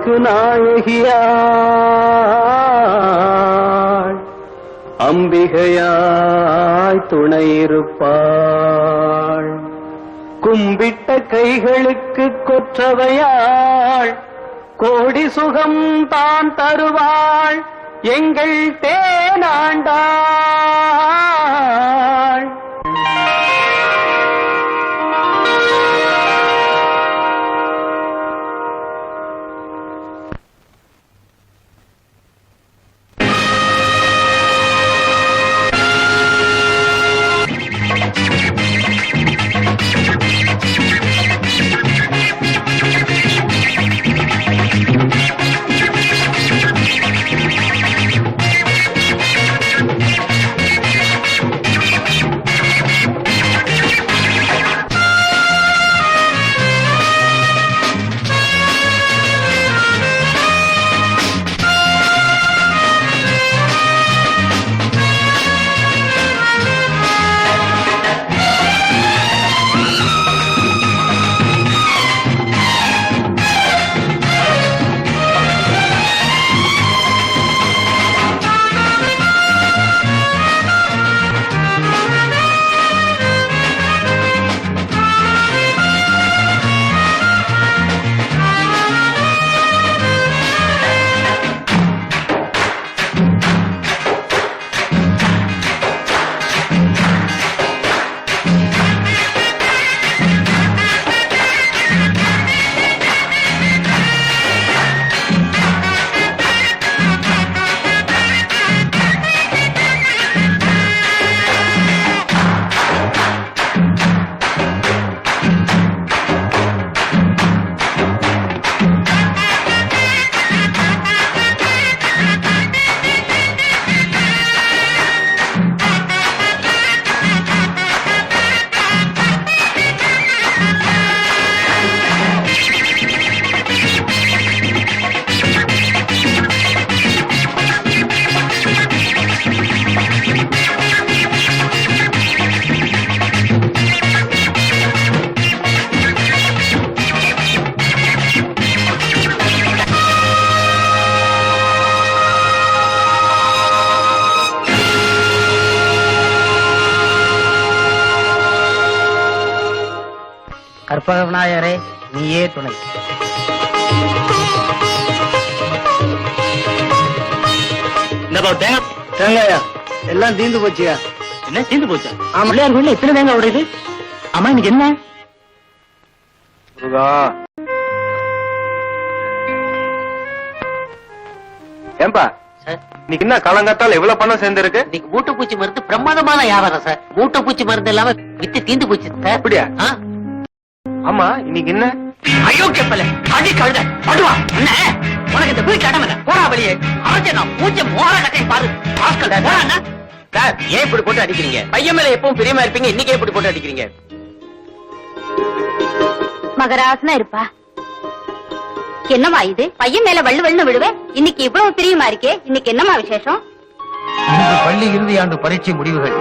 நமக்கு நாயகியாய் அம்பிகையாய் துணையிருப்பாள். கும்பிட்ட கைகளுக்கு கொற்றவையாள் கோடி சுகம் தான் தருவாள் எங்கள் தேனாண்டாள். கற்பக விநாயகரே, நீயே துணை. தேங்காயா எல்லாம் தீந்து போச்சியா? என்ன தீந்து போச்சா? பிள்ளையார் வீட்டுல எத்தனை தேங்காய் உடையுது? ஆமா, இன்னைக்கு என்ன? ஏம்பா இன்னைக்கு என்ன காலங்காத்தால எவ்வளவு பணம் சேர்ந்திருக்கு? இன்னைக்கு மூட்டைப்பூச்சி மருந்து பிரமாதமான வியாபாரம் சார். மூட்டைப்பூச்சி மருந்து இல்லாம வித்து தீந்து போச்சு சார். அப்படியா? ஆமா, இன்னைக்கு என்ன? அயோக்கிய பல அடி கழுத படுவா என்ன உனக்கு இந்த வீட்டு அடமல போறா வெளியே அவன் பூஜை மோர கட்டை பாரு. சார், ஏன் இப்படி போட்டு அடிக்கிறீங்க? பையன் மேல எப்பவும் பிரியமா இருப்பீங்க, இன்னைக்கு இப்படி போட்டு அடிக்கிறீங்க? மகராசனா இருப்பா. என்னமா இது? பையன் மேல வள்ளு வள்ளு விடுவேன், இன்னைக்கு இவ்வளவு பிரியமா இருக்கே, இன்னைக்கு என்னமா விசேஷம்? இன்று பள்ளி இறுதி ஆண்டு பரீட்சை முடிவுகள்.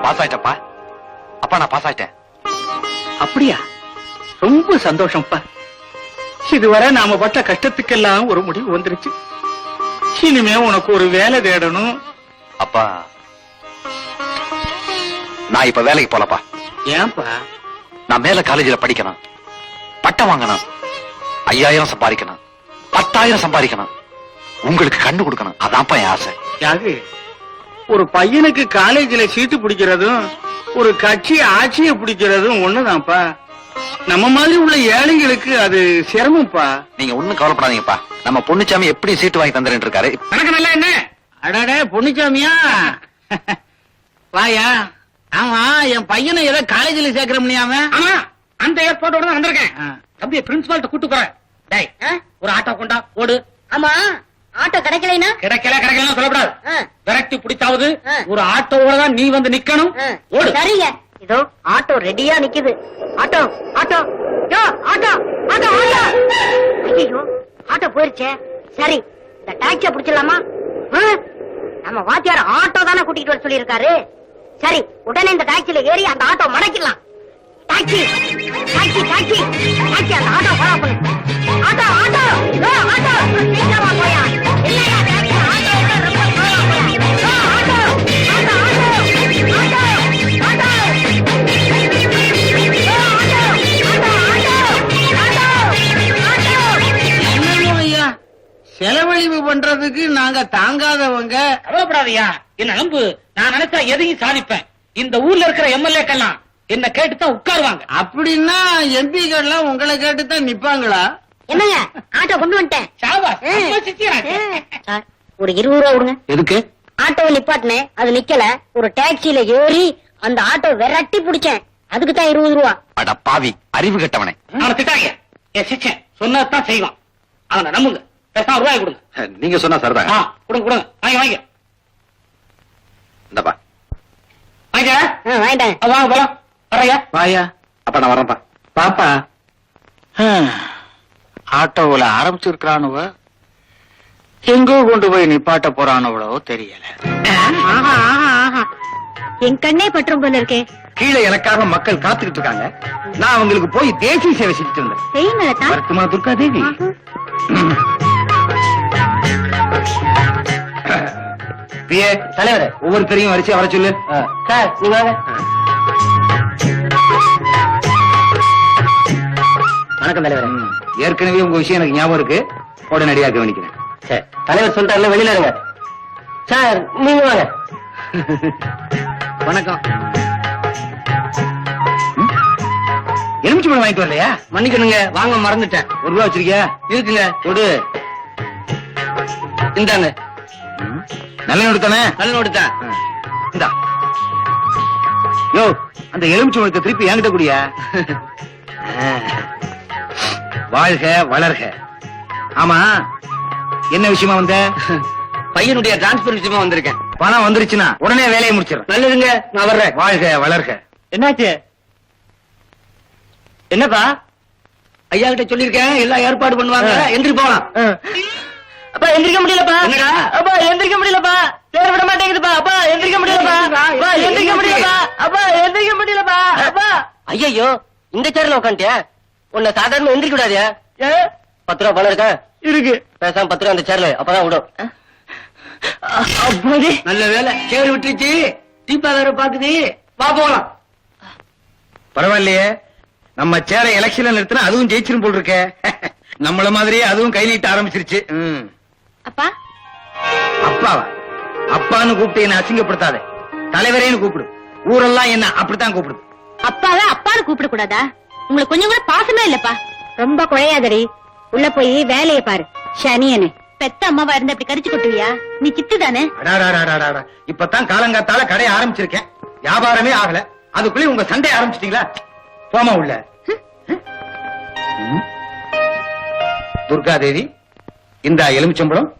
பாஸ் ஆயிட்டப்பா. அப்பா, நான் பாஸ் ஆயிட்டேன். அப்படியா? ரொம்ப சந்தோஷம்ப்பா. இதுவரை நாம பட்ட கஷ்டத்துக்கெல்லாம் ஒரு முடிவு வந்துருச்சு. இனிமே உனக்கு ஒரு வேலை தேடணும். அப்பா, நான் இப்ப வேலைக்கு போலப்பா. ஏன்பா? நான் மேல காலேஜில் படிக்கணும், பட்டம் வாங்கணும், 5000 சம்பாதிக்கணும், 10,000 சம்பாதிக்கணும், உங்களுக்கு கண்டு கொடுக்கணும். அதான்ப்பா என் ஆசை. யாரு? ஒரு பையனுக்கு காலேஜில சீட்டு பிடிக்கிறதும் ஒரு கட்சி ஆட்சியை பிடிக்கிறதும் ஒண்ணுதான்ப்பா. நம்ம மாதிரி உள்ள ஏழைகளுக்கு அது சிரமம்ப்பா. நீங்க ஒண்ணும் கவலைப்படாதீங்கப்பா. நம்ம பொன்னுச்சாமி எப்படி சீட்டு வாங்கி தந்துட்டு இருக்காரு. எனக்கு நல்லா என்ன? அடாடே, பொன்னுச்சாமியா வாயா. ஆமா, என் பையனை ஏதோ காலேஜில் சேர்க்கிறோம்னியாம? ஆமா, அந்த ஏற்பாட்டோட தான் வந்திருக்கேன். தம்பி, பிரின்சிபால்ட்ட கூட்டு போறேன். டேய், ஒரு ஆட்டோ கொண்டா, ஓடு. ஆமா, ஆட்டோ கிடைக்கலைனா? கிடைக்கல சொல்லக்கூடாது. விரட்டி பிடிச்சாவது ஒரு ஆட்டோவோட தான் நீ வந்து நிக்கணும். ஓடு. சரிங்க, இதோ ஆட்டோ ரெடியா நிக்குது. ஆட்டோ ஆட்டோ யோ ஆட்டோ ஆட்டோ ஆட்டோ. ஐயோ, ஆட்டோ போயிருச்சே. சரி, இந்த டாக்ஸியை பிடிச்சிடலாமா? நம்ம வாத்தியார் ஆட்டோ தானே கூட்டிட்டு வர சொல்லி இருக்காரு. சரி, உடனே இந்த டாக்ஸில ஏறி அந்த ஆட்டோ மடக்கிடலாம். டாக்ஸி டாக்ஸி டாக்ஸி டாக்ஸி அந்த ஆட்டோ ஃபாலோ பண்ணு. ஆட்டோ ஆட்டோ ஓ ஆட்டோ சீக்கிரமா போயா. இல்லையா டாக்ஸி ஆட்டோ ரொம்ப ஸ்லோவா போயா. ஓ auto auto auto auto auto ஐயா செலவழிவு பண்றதுக்கு நாங்க தாங்காதவங்க. கவலைப்படாதயா, என்ன நம்பு. நான் நினைச்சா எதையும் சாதிப்பேன். இந்த ஊர்ல இருக்கிற எம்எல்ஏக்கெல்லாம் என்ன கேட்டுதான் உட்காருவாங்க. அப்படின்னா எம்பிக்கள்லாம் உங்களை கேட்டுதான் நிப்பாங்களா? என்னங்க ஆட்டோ கொண்டு வந்துட்டேன். சாபாஸ், ரொம்ப சித்திராங்க. சார் ஒரு 20 ரூபா கொடுங்க. எதுக்கு? ஆட்டோ நிப்பாட்டினேன், அது நிக்கல. ஒரு டாக்ஸில ஏறி அந்த ஆட்டோ விரட்டி பிடிச்சேன், அதுக்கு தான் 20 ரூபா. அட பாவி, அறிவு கெட்டவனே. அவனை திட்டாங்க. என் சிச்சன் சொன்னதான் செய்வான். அவனை நம்புங்க. பேசாம ரூபாய் கொடுங்க. நீங்க சொன்னா சரிதான். கொடுங்க கொடுங்க. வாங்க வாங்க இந்தப்பா. வாங்க. வாங்கிட்டேன். வாங்க போலாம். வரையா வாயா. அப்ப நான் வரேன்ப்பா. பாப்பா ஆட்டோவுல ஆரம்பிச்சிருக்கானுவ, எங்கோ கொண்டு போய் நிப்பாட்ட போறானுவளோ தெரியல. ஆஹா ஆஹா ஆஹா, என் கண்ணே பற்றும் போல இருக்கே. கீழே எனக்காக மக்கள் காத்துக்கிட்டு இருக்காங்க. நான் அவங்களுக்கு போய் தேசிய சேவை செஞ்சுட்டு இருந்தேன். செய்யுங்களா தான். வருத்தமா துர்கா தேவி? பிஏ தலைவர், ஒவ்வொருத்தரையும் வரிசையா வர சொல்லு. சார் நீங்க வாங்க. வணக்கம் தலைவர். ஏற்கனவே உங்க விஷயம் எனக்கு ஞாபகம் இருக்கு, உடனடியாக கவனிக்கிறேன். சரி, தலைவர் சொல்லிட்டாருல, வெளியில இருங்க. சார் நீங்க வாங்க. வணக்கம். எலுமிச்சை பழம் வாங்கிட்டு வரலையா? மன்னிக்கணுங்க, வாங்க மறந்துட்டேன். 1 ரூபா வச்சிருக்கியா? இருக்குங்க. கொடு. இந்தாங்க. நல்ல நோட்டு தானே? நல்ல நோட்டுதான். இந்தா. யோ, அந்த எலுமிச்சை பழத்தை திருப்பி என்கிட்ட குடியா. வாழ்க வளர்க. ஆமா, என்ன விஷயமா வந்த? பையனுடைய டிரான்ஸ்பர் விஷயமா வந்திருக்கேன். பணம் வந்துருச்சுன்னா உடனே வேலையை முடிச்சிடறேன். நல்லதுங்க, நான் வர்றேன். வாழ்க வளர்க. என்னாச்சு? என்னப்பா? ஐயா கிட்ட சொல்லிருக்கேன், எல்லாம் ஏற்பாடு பண்ணுவாங்க. எந்திரி போலாம். அப்பா எந்திரிக்க முடியலப்பா. என்னடா? அப்பா எந்திரிக்க முடியலப்பா. தேர விட மாட்டேங்குதுப்பா. அப்பா எந்திரிக்க முடியலப்பா. அப்பா எந்திரிக்க முடியலப்பா. அப்பா எந்திரிக்க முடியலப்பா. அப்பா ஐயோ, இந்த சேர்ல உட்காந்துட்டியா? உன்னை சாதாரண எந்திரிக்க கூடாதியா? 10 ரூபா பணம் இருக்கா? இருக்கு. பேசாம 10 ரூபா அந்த சேர்ல, அப்பதான் விடும். நல்ல வேலை, சேர் விட்டுருச்சு. தீபா வேற பாக்குது. வா போலாம். பரவாயில்லையே, நம்ம சேர எலெக்ஷன்ல நிறுத்தினா அதுவும் ஜெயிச்சிரும் போல் இருக்க. நம்மள மாதிரியே அதுவும் கை நீட்ட ஆரம்பிச்சிருச்சு. அப்பா அப்பாவா? அப்பான்னு கூப்பிட்டு என்ன அசிங்கப்படுத்தாதே. தலைவரேன்னு கூப்பிடு. ஊரெல்லாம் என்ன அப்படித்தான் கூப்பிடுது. அப்பாவை அப்பான்னு கூப்பிட கூடாதா? உங்களுக்கு கொஞ்சம் கூட பாசமே இல்லப்பா. ரொம்ப குழையாதடி, உள்ள போய் வேலையை பாரு. சனியனே, பெத்த அம்மாவா இருந்து அப்படி கரிச்சு கொட்டுவியா? நீ சித்து தானே? அடாடாடாடாடா, இப்பதான் காலங்காத்தால கடையை ஆரம்பிச்சிருக்கேன், வியாபாரமே ஆகல, அதுக்குள்ளே உங்க சண்டை ஆரம்பிச்சிட்டீங்களா? போமா உள்ள. துர்கா தேவி, இந்த எலுமிச்சம்பழம்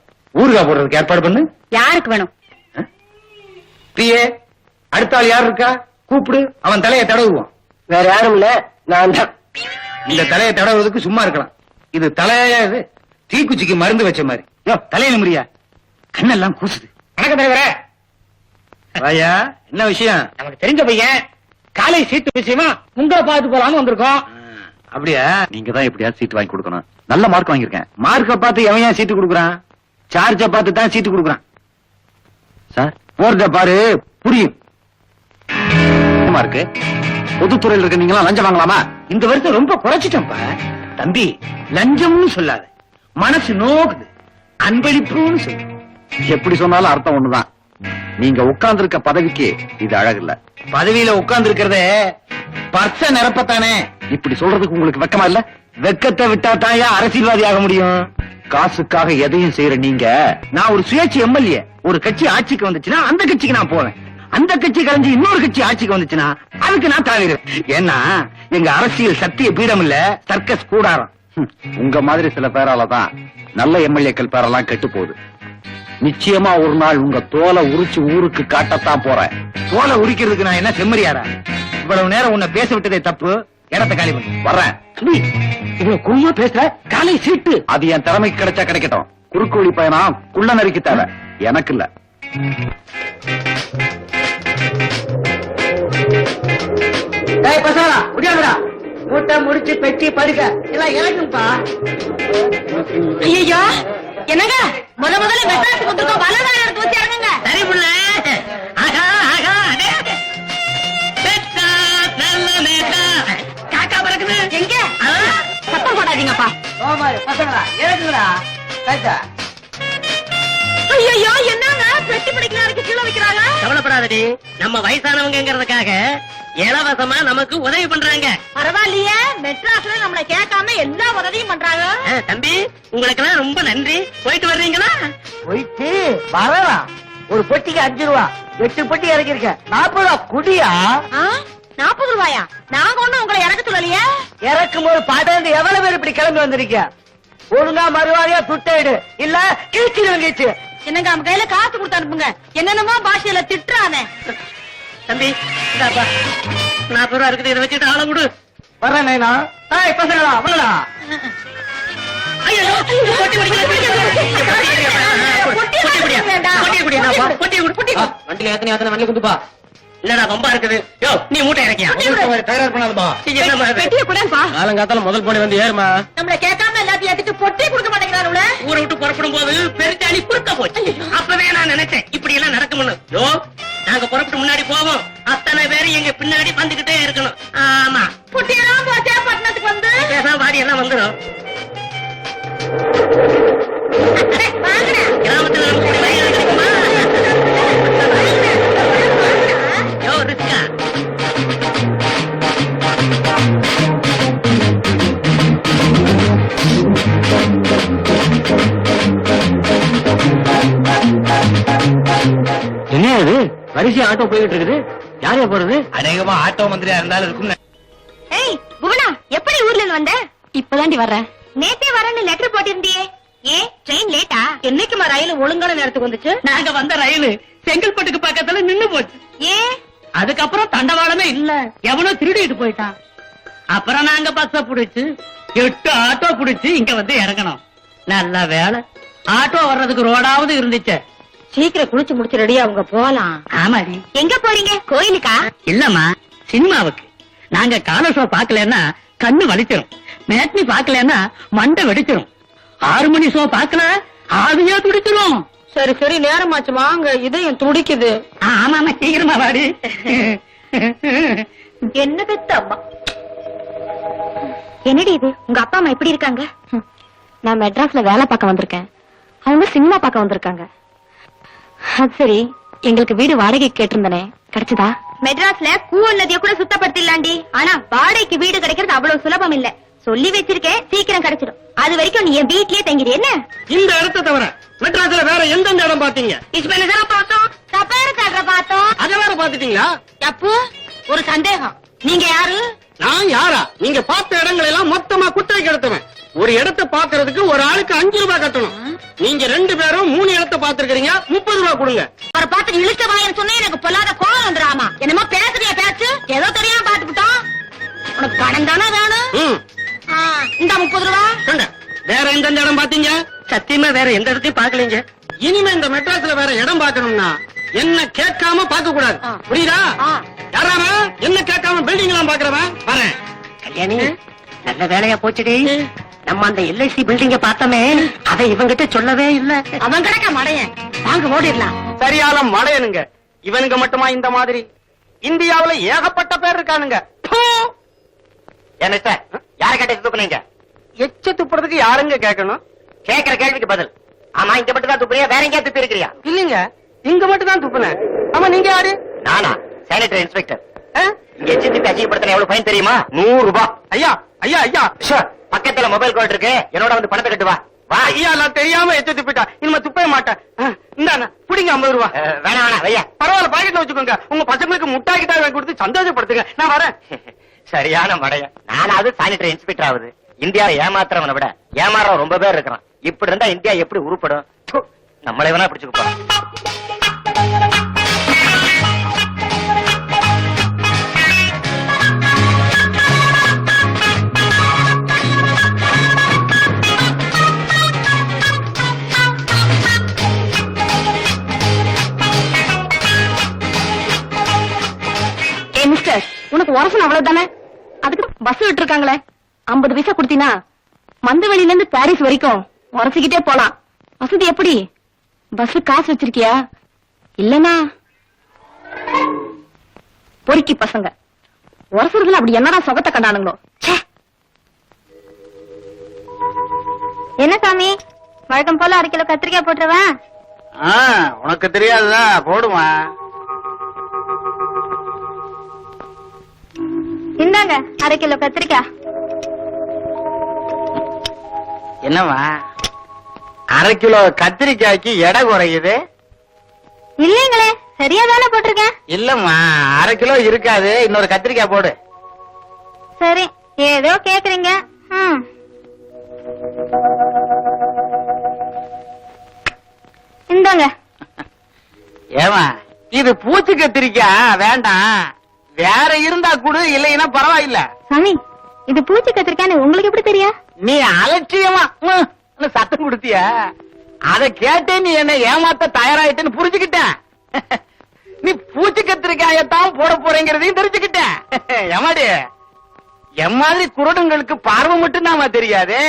ஊறுகாய் போடுறதுக்கு ஏற்பாடு பண்ணு. யாருக்கு வேணும்? பிஏ, அடுத்த ஆள் யார் இருக்கா? கூப்பிடு, அவன் தலையை தடவுவான். வேற யாரும் இல்ல, நான் தான். இந்த தலையை தடவுறதுக்கு சும்மா இருக்கலாம். இது தலையா? இது தீக்குச்சிக்கு மருந்து வச்ச மாதிரி. யோ, தலையில முடியா, கண்ணெல்லாம் கூசுது. வணக்கம் தலைவரே. ராயா, என்ன விஷயம்? நமக்கு தெரிஞ்ச பையன் காலை சீட்டு விஷயமா உங்களை பார்த்து போலான்னு வந்திருக்கோம். அப்படியா? நீங்க தான் எப்படியாவது சீட் வாங்கி கொடுக்கணும். நல்ல மார்க் வாங்கியிருக்கேன். மார்க்க பார்த்து எவன் ஏன் சீட்டு கொடுக்குறான்? சார்ஜ பார்த்து தான் சீட்டு கொடுக்குறான். சார், போர்ட பாரு, புரியும். இருக்கு பொதுத்துறையில் இருக்க நீங்களா லஞ்சம் வாங்கலாமா? இந்த வருஷம் ரொம்ப குறைச்சிட்டோம்ப்பா. தம்பி, லஞ்சம்னு சொல்லாத, மனசு நோக்குது, அன்பளிப்புன்னு சொல்லு. எப்படி சொன்னாலும் அர்த்தம் ஒண்ணுதான். நீங்க உட்கார்ந்து இருக்க பதவிக்கு இது அழகில்ல. பதவியில உட்கார்ந்து இருக்கிறதே பர்ச நிரப்பத்தானே. இப்படி சொல்றதுக்கு உங்களுக்கு வெக்கமா இல்ல? வெக்கத்தை விட்டா தாயா அரசியல்வாதி ஆக முடியும். காசுக்காக எதையும் செய்யற நீங்க. நான் ஒரு சுயேட்சை எம்எல்ஏ. ஒரு கட்சி ஆட்சிக்கு வந்துச்சுன்னா அந்த கட்சிக்கு நான் போவேன். அந்த கட்சி கலைஞ்சு இன்னொரு கட்சி ஆட்சிக்கு வந்துச்சுன்னா அதுக்கு நான் தவிர. ஏன்னா எங்க அரசியல் சத்திய பீடம் இல்ல, சர்க்கஸ் கூடாரம். உங்க மாதிரி சில பேராலதான் நல்ல எம்எல்ஏக்கள் பேரெல்லாம் கெட்டு போகுது. நிச்சயமா ஒரு நாள் உங்க தோலை உரிச்சு ஊருக்கு காட்டத்தான் போறேன். தோலை உரிக்கிறதுக்கு நான் என்ன செம்மறியாரா? இவ்வளவு நேரம் உன்னை பேச விட்டதே தப்பு. இடத்த காலி பண்ணி வர்றேன். இவ்வளவு குழுமா பேசுற, காலை சீட்டு. அது என் திறமைக்கு கிடைச்சா கிடைக்கட்டும். குறுக்கு வழி பயனா குள்ள நரிக்கு தேவை, எனக்கு இல்ல. பசாரா முடியாதுடா. மூட்டை எல்லாம் முடிச்சு பெட்டி படுக்க எல்லாம் இறங்கும்பா. ஐயோ என்னங்க முதல்ல மெட்ராஸுக்கு வந்துருக்கோம், வலதாரம் எடுத்து வச்சு இறங்குங்க. சரி புள்ள. ஆகா ஆகா அடே. மெட்ராஸ், நல்ல மெட்ராஸ். காக்கா பறக்குது. எங்க சத்தம் போடாதீங்கப்பா. ஓமாரி பசங்களா இறங்குங்கடா. காக்கா. ஐயோ என்னங்க பெட்டி படிக்கிறாருக்கு கீழே வைக்கிறாங்க. கவலைப்படாதடி, நம்ம வயசானவங்கிறதுக்காக இலவசமா நமக்கு உதவி பண்றாங்க. பரவாயில்லையே, மெட்ராஸ்ல நம்மள கேட்காம எல்லா உதவியும் பண்றாங்க. தம்பி உங்களுக்கு எல்லாம் ரொம்ப நன்றி. போயிட்டு வர்றீங்களா? போயிட்டு வரலாம். ஒரு பொட்டிக்கு 5 ரூபா, 8 பொட்டி இறக்கிருக்கேன். 40 ரூபா குடியா? 40 ரூபாயா? நாங்க ஒண்ணும் உங்களை இறக்க சொல்லலையே. இறக்கும் போது பாட்டு எவ்வளவு பேர் இப்படி கிளம்பி வந்திருக்க? ஒழுங்கா மறுவாரியா துட்டிடு, இல்ல கிழிச்சு வந்துச்சு. என்னங்க அவன் கையில காசு கொடுத்து அனுப்புங்க. என்னென்னமோ பாஷையில திட்டுறானே. தம்பி இந்தாப்பா 40 ரூபா இருக்குது, இதை வச்சுட்டு ஆள விடு. வர்றேன் நைனா. பசங்களா வரலா. ஐயோ, பொட்டி குடிக்க. வண்டியில எத்தனை வண்டியில குந்துப்பா. இல்லடா ரொம்ப இருக்குது. யோ நீ மூட்டை இறக்கியா? தயார் பண்ணாதுமா. பெட்டியை கூடப்பா. காலங்காத்தால முதல் போடி வந்து ஏறுமா. நம்மள கேட்காம எல்லாத்தையும் எடுத்துட்டு பொட்டி கொடுக்க மாட்டேங்கிறாருல. ஊரை விட்டு புறப்படும் போது பெருச்சாளி குறுக்க போச்சு. அப்பவே நான் நினைச்சேன் இப்படி எல்லாம் நடக்கும்னு. யோ நாங்க புறப்பட்டு முன்னாடி போவோம், அத்தனை பேரும் எங்க பின்னாடி வந்துகிட்டே இருக்கணும். ஆமா பொட்டியெல்லாம் போச்சே பட்டணத்துக்கு வந்து. பேசாம வாடி எல்லாம் வந்துடும். வாங்கடா. கிராமத்துல நமக்கு இப்படி வழிகள் கிடைக்குமா? யோ ரிஸ்கா. என்ன இது வரிசை ஆட்டோ போயிட்டு இருக்குது? யாரையா போறது? அநேகமா ஆட்டோ மந்திரியா இருந்தாலும் இருக்கும். ஏய் புவனா, எப்படி ஊர்ல இருந்து வந்த? இப்பதாண்டி வர்றேன். நேத்தே வரேன்னு லெட்டர் போட்டிருந்தியே, ஏன் ட்ரெயின் லேட்டா? என்னைக்குமா ரயில் ஒழுங்கான நேரத்துக்கு வந்துச்சு? நாங்க வந்த ரயில் செங்கல்பட்டுக்கு பக்கத்துல நின்னு போச்சு. ஏன்? அதுக்கப்புறம் தண்டவாளமே இல்ல, எவனோ திருடிட்டு போயிட்டான். அப்புறம் நாங்க பஸ்ஸ புடிச்சு 8 ஆட்டோ புடிச்சு இங்க வந்து இறங்கணும். நல்ல வேலை ஆட்டோ வர்றதுக்கு ரோடாவது இருந்துச்சு. சீக்கிரம் குளிச்சு முடிச்சு ரெடியா அவங்க போலாம். ஆமாடி. எங்க போறீங்க? கோயிலுக்கா? இல்லம்மா சினிமாவுக்கு. நாங்க கால ஷோ பாக்கலன்னா கண்ணு வலிச்சிரும், மேட்னி பாக்கலன்னா மண்டை வெடிச்சிரும், 6 மணி ஷோ பாக்கல ஆவியா துடிச்சிரும். சரி சரி நேரமாச்சு வாங்க, இதயம் துடிக்குது. ஆமா சீக்கிரமா வாடி. என்ன பெத்த அம்மா. என்னடி இது, உங்க அப்பா அம்மா எப்படி இருக்காங்க? நான் மெட்ராஸ்ல வேலை பார்க்க வந்திருக்கேன், அவங்க சினிமா பார்க்க வந்திருக்காங்க. அது சரி, எங்களுக்கு வீடு வாடகை கேட்டிருந்தனே, கிடைச்சதா? மெட்ராஸ்ல கூவல் நதிய கூட சுத்தப்படுத்திடலாண்டி, ஆனா வாடகைக்கு வீடு கிடைக்கிறது அவ்வளவு சுலபம் இல்ல. சொல்லி வச்சிருக்கேன், சீக்கிரம் கிடைச்சிடும். அது வரைக்கும் நீ என் வீட்லயே தங்கிடு. என்ன இந்த இடத்தை தவிர மெட்ராஸ்ல வேற எந்தெந்த இடம் பாத்தீங்க? பார்த்தோம், தப்பாரு தேட்டரை பார்த்தோம். அத வேற பாத்துட்டீங்களா? அப்போ ஒரு சந்தேகம், நீங்க யாரு? நான் யாரா? நீங்க பார்த்த இடங்கள் எல்லாம் மொத்தமா குத்தகைக்கு எடுத்துவேன். ஒரு இடத்தை பாக்குறதுக்கு ஒரு ஆளுக்கு 5 ரூபாய் கட்டணும். நீங்க 2 பேரும் 3 இடத்தை பாத்துருக்கீங்க, 30 ரூபாய் கொடுங்க. அவரை பார்த்து இழுச்ச வாயன்னு சொன்னே எனக்கு பொல்லாத கோவம் வந்துடாமா? என்னமோ பேசுறியா பேச்சு, ஏதோ தெரியாம பாத்துக்கிட்டோம். உனக்கு பணம் தானே வேணும்? இந்த 30 ரூபா கண்ட. வேற எந்தெந்த இடம் பாத்தீங்க? சத்தியமா வேற எந்த இடத்தையும் பாக்கலீங்க. இனிமே இந்த மெட்ராஸ்ல வேற இடம் பாக்கணும்னா என்ன கேட்காம பாக்க கூடாது, புரியுதா? யாராம என்ன கேட்காம பில்டிங் எல்லாம் பாக்குறவன் பாரு. கல்யாணி நல்ல வேலையா போச்சுடி. நம்ம அந்த எல்ஐசி பில்டிங்க பார்த்தோமே, அதை இவங்கிட்ட சொல்லவே இல்ல. அவன் கிடக்க மடையன், வாங்க ஓடிடலாம். சரியான மடையனுங்க. இவனுங்க மட்டுமா இந்த மாதிரி? இந்தியாவுல ஏகப்பட்ட பேர் இருக்கானுங்க. என்ன சார், யார கேட்ட துப்புனீங்க? எச்ச துப்புறதுக்கு யாருங்க கேட்கணும்? கேக்குற கேள்விக்கு பதில். ஆமா இங்க மட்டும் தான் துப்புறியா, வேற எங்கேயா துப்பி இருக்கிறியா? இல்லீங்க, இங்க மட்டும் தான் துப்புனேன். ஆமா நீங்க யாரு? நானா சானிட்டரி இன்ஸ்பெக்டர். இங்க எச்சி துப்பி அசிங்கப்படுத்தின எவ்வளவு ஃபைன் தெரியுமா? 100 ரூபாய். ஐயா ஐயா ஐயா, பக்கத்துல மொபைல் கோட் இருக்கு, என்னோட வந்து பணத்தை கட்டு வா. வா. ஐயா நான் தெரியாம எச்ச துப்பிட்டா, இனிமே துப்பவே மாட்டேன். இந்தாண்ணா புடிங்க 50 ரூபா. வேணாம் வேணாம் வையா. பரவாயில்ல, பாக்கெட்ல வச்சுக்கோங்க. உங்க பசங்களுக்கு முட்டாய் கிட்டாய் வாங்கி கொடுத்து சந்தோஷப்படுத்துங்க. நான் வரேன். சரியான மடைய. நானாவது சானிட்டரி இன்ஸ்பெக்டர் ஆகுது. இந்தியாவை ஏமாத்துறவனை விட ஏமாறவன் ரொம்ப பேர் இருக்கிறான். இப்படி இருந்தா இந்தியா எப்படி உருப்படும்? நம்மளை வேணா பிடிச்சுக்கப்பா. மிஸ்டர், உனக்கு உரசன் அவ்வளவுதானே? அதுக்கு பஸ் விட்டுருக்காங்களே 50 பைசா கொடுத்தீனா மந்தவெளியில இருந்து பாரிஸ் வரைக்கும் உரசிக்கிட்டே போலாம். வசதி எப்படி? பஸ் காசு வச்சிருக்கியா? இல்லனா பொறுக்கி பசங்க உரசுறதுல அப்படி என்னடா சொகத்தை கண்டானுங்களோ. என்ன சாமி வழக்கம் போல 1/2 கிலோ கத்திரிக்காய் போட்டுருவேன். உனக்கு தெரியாதுதா, போடுமா. இந்தாங்க 1/2 கிலோ கத்திரிக்காய். என்னவா 1/2 கிலோ கத்திரிக்காய்க்கு எடை குறையுது? இல்லீங்களே, சரியா தானே போட்டிருக்கேன். இல்லம்மா, 1/2 கிலோ இருக்காது, இன்னொரு கத்திரிக்காய் போடு. சரி, ஏதோ கேக்குறீங்க. இந்தாங்க. ஏமா, இது பூச்சி கத்திரிக்காய் வேண்டாம், வேற இருந்தா கூட இல்லைன்னா பரவாயில்ல. சாமி, இது பூச்சி கத்திரிக்காய்னு உங்களுக்கு எப்படி தெரியும்? நீ அலட்சியமா சத்தம் கொடுத்திய, அத கேட்டே நீ என்ன ஏமாத்த தயாராயிட்டேன்னு புரிஞ்சுக்கிட்ட. நீ பூச்சி கத்திரிக்காயத்தான் போட போறேங்கிறதையும் தெரிஞ்சுக்கிட்ட. ஏமாடி, என் மாதிரி குருடங்களுக்கு பார்வை மட்டும் நாம தெரியாது,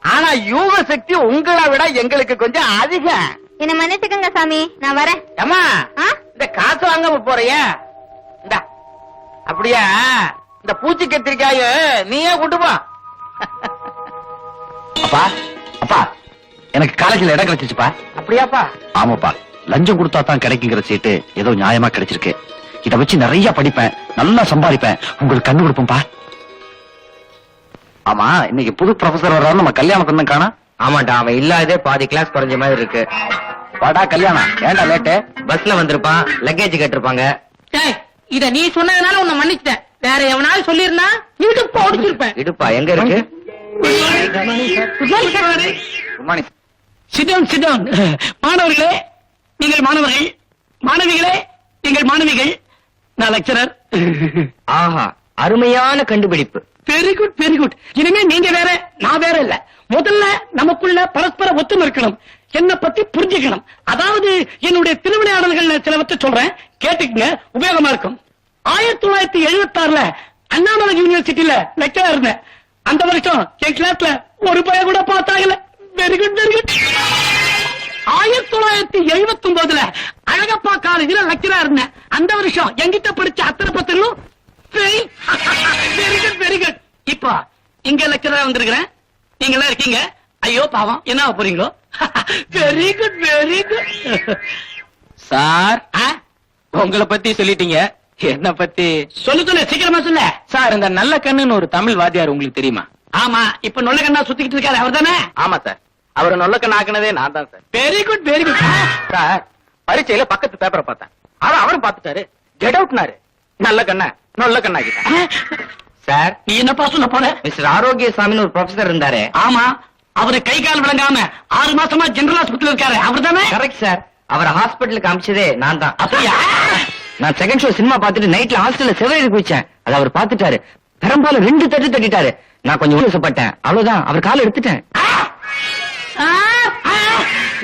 ஆனா யூக சக்தி உங்களை விட எங்களுக்கு கொஞ்சம் அதிகம். என்ன மன்னிச்சுக்கங்க சாமி, நான் வரேன். ஏமா, இந்த காசு வாங்காம போறிய, இந்த அப்படியா இந்த பூச்சி கத்திரிக்காய நீயே கொண்டு போ. அப்பா அப்பா, எனக்கு காலேஜ்ல இடம் கிடைச்சிச்சுப்பா. அப்படியாப்பா? ஆமாப்பா, லஞ்சம் கொடுத்தா தான் கிடைக்குங்கிற சீட்டு ஏதோ நியாயமா கிடைச்சிருக்கு. இத வச்சு நிறைய படிப்பேன், நல்லா சம்பாதிப்பேன், உங்களுக்கு கண்ணு கொடுப்பேன்பா. ஆமா, இன்னைக்கு புது ப்ரொஃபசர் வர்றாரு, நம்ம கல்யாணம் தான் காணா. ஆமாண்டா, அவன் இல்லாதே பாதி கிளாஸ் குறைஞ்ச மாதிரி இருக்கு. வாடா கல்யாணம், ஏண்டா லேட்டு? பஸ்ல வந்திருப்பான், லக்கேஜ் கேட்டிருப்பாங்க. இத நீ சொன்னதுனால உன்னை மன்னிச்சிட்டேன். வேற எவனாலும் சொல்லிருந்தா இடுப்பு ஒடிச்சிருப்பேன். இடுப்பா எங்க இருக்கு? மாணவர்களே, நீங்கள் மாணவர்கள், மாணவிகளே, நீங்கள் மாணவிகள், நான் லெக்சரர். ஆஹா, அருமையான கண்டுபிடிப்பு. Very good, very good. இனிமே நீங்க வேற, நான் வேற இல்ல. முதல்ல நமக்குள்ள பரஸ்பர ஒத்துமை இருக்கணும், என்ன பத்தி புரிஞ்சுக்கணும். அதாவது என்னுடைய திருவிளையாடல்கள் சிலவற்றை சொல்றேன், கேட்டுக்குங்க, உபயோகமா இருக்கும். 1976 அண்ணாமலை யூனிவர்சிட்டியில லெக்சரா இருந்தேன். அந்த வருஷம் என் கிளாஸ்ல ஒரு பையன் கூட பார்த்தாங்கல்ல. Very good, very good. 1979 Alagappa காலேஜில லெக்சரா இருந்தேன். அந்த வருஷம் என்கிட்ட படிச்ச அத்தனை பத்திரம் வெரி குட், வெரி குட். இப்போ இங்க லெக்சரா வந்திருக்கிறேன், நீங்க எல்லாம் இருக்கீங்க. ஐயோ பாவம், என்ன போறீங்களோ? Very good, very good. Sir, உங்களை பத்தி சொல்லிட்டீங்க, என்ன பத்தி சொல்லு சொல்லு, சீக்கிரமா சொல்ல. சார், இந்த நல்ல கண்ணுன்னு ஒரு தமிழ் வாத்தியார் உங்களுக்கு தெரியுமா? ஆமா, இப்ப நொல்ல கண்ணா சுத்திக்கிட்டு இருக்காரு, அவர் தானே? ஆமா சார், அவரை நொல்ல கண்ணு ஆக்குனதே நான் தான் sir. Very good, very good. Sir, பரீட்சையில பக்கத்து பேப்பரை பார்த்தேன், அவரும் பார்த்துட்டாரு, கெட் அவுட்னாரு. நல்ல கண்ண நொல்ல கண்ணாக்கிட்டான். சார், நீ என்னப்பா சொல்ல போற? மிஸ்டர் ஆரோக்கியசாமின்னு ஒரு ப்ரொஃபசர் இருந்தாரு. ஆமா, அவரு கை கால் விளங்காம 6 மாசமா ஜெனரல் ஹாஸ்பிட்டல் இருக்காரு, அவர் தானே? கரெக்ட் சார், அவரை ஹாஸ்பிட்டலுக்கு அமிச்சதே நான் தான். அப்படியா? நான் செகண்ட் ஷோ சினிமா பார்த்துட்டு நைட்ல ஹாஸ்டல்ல செவரேறி குதிச்சேன், அது அவர் பார்த்துட்டாரு, பெரும்பாலும் 2 தட்டு தட்டிட்டாரு. நான் கொஞ்சம் உணர்ச்சிப்பட்டேன், அவ்வளவுதான், அவர் காலை எடுத்துட்டேன்.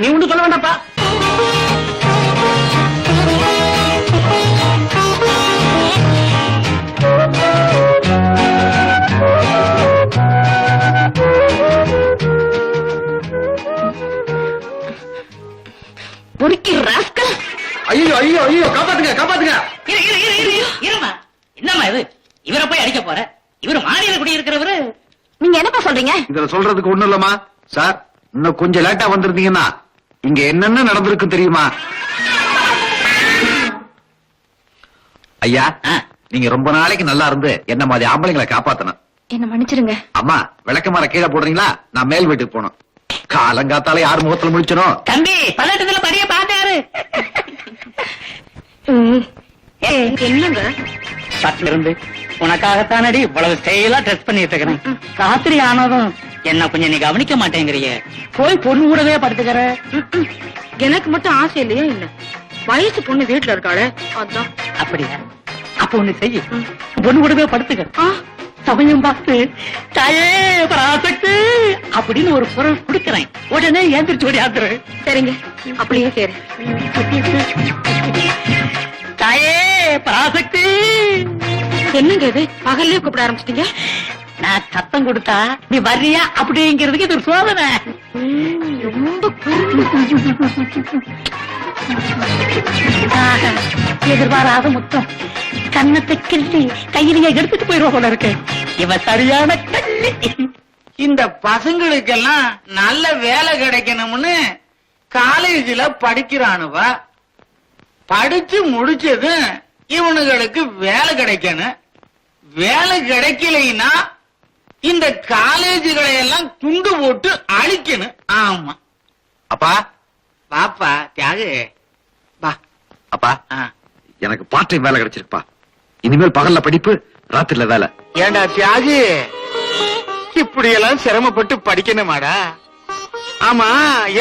நீ ஒண்ணு சொல்ல வேண்டாப்பா. ஐயோ ஐயோ ஐயோ, காப்பாத்துங்க காப்பாத்துங்க. இருமா, என்னம்மா இது? இவரை போய் அடிக்க போற? இவரு மாநில குடி இருக்கிறவரு. நீங்க என்னப்பா சொல்றீங்க? இதுல சொல்றதுக்கு ஒண்ணும் இல்லம்மா. சார், இன்னும் கொஞ்சம் லேட்டா வந்திருந்தீங்கன்னா இங்க என்னென்ன நடந்திருக்கு தெரியுமா? ஐயா, நீங்க ரொம்ப நாளைக்கு நல்லா இருந்து என்ன மாதிரி ஆம்பளைங்களை காப்பாத்தணும். என்ன மன்னிச்சிருங்க. அம்மா, விளக்கமாற கீழே போடுறீங்களா? நான் மேல் வீட்டுக்கு போகணும். காலங்காத்தால யார் முகத்துல முடிச்சனும்? தம்பி, பதட்டத்துல படிய பாத்தாரு. என்னங்க? சட்டில இருந்து உனக்காகத்தானடி இவ்வளவு ஸ்டைலா ட்ரெஸ் பண்ணிட்டு இருக்கிறேன். ராத்திரி ஆனதும் என்ன கொஞ்சம் நீ கவனிக்க மாட்டேங்கிறிய, போய் பொண்ணு கூடவே படுத்துக்கிற. எனக்கு மட்டும் ஆசை இல்லையே இல்ல, வயசு பொண்ணு வீட்டுல இருக்காளே, அதான். அப்படியா? அப்ப ஒண்ணு செய்ய, பொண்ணு கூடவே படுத்துக்க. சமயம் பார்த்து தாயே பராசக்தி அப்படின்னு ஒரு குரல் கொடுக்கிறேன், உடனே ஏந்திரிச்சு ஓடியாந்துரு. சரிங்க, அப்படியே சரி. தாயே பராசக்தி என்னங்க இது பகல்லே கூப்பிட ஆரம்பிச்சிட்டீங்க? நான் சத்தம் கொடுத்தா நீ வர்றியா அப்படிங்கிறதுக்கு இது ஒரு சோதனை. ரொம்ப எதிர்பாராத முத்தம் கன்னத்தை கிள்ளி கையிலேயே எடுத்துட்டு போயிருவா போல இருக்கு. இவ சரியான கள்ளி. இந்த பசங்களுக்கெல்லாம் நல்ல வேலை கிடைக்கணும்னு காலேஜில படிக்கிறானுவ. படிச்சு முடிச்சது இவனுங்களுக்கு வேலை கிடைக்கணும். வேலை கிடைக்கலைன்னா இந்த காலேஜுகளை எல்லாம் துண்டு போட்டு அழிக்கணும். ஆமா அப்பா பாப்பா தியாகு பா. அப்பா ஆ. எனக்கு பார்ட் டைம் வேலை கிடைச்சிருக்குப்பா. இனிமேல் பகல்ல படிப்பு, ராத்திரில வேலை. ஏண்டா தியாகு, இப்படி எல்லாம் சிரமப்பட்டு படிக்கணுமாடா? ஆமா,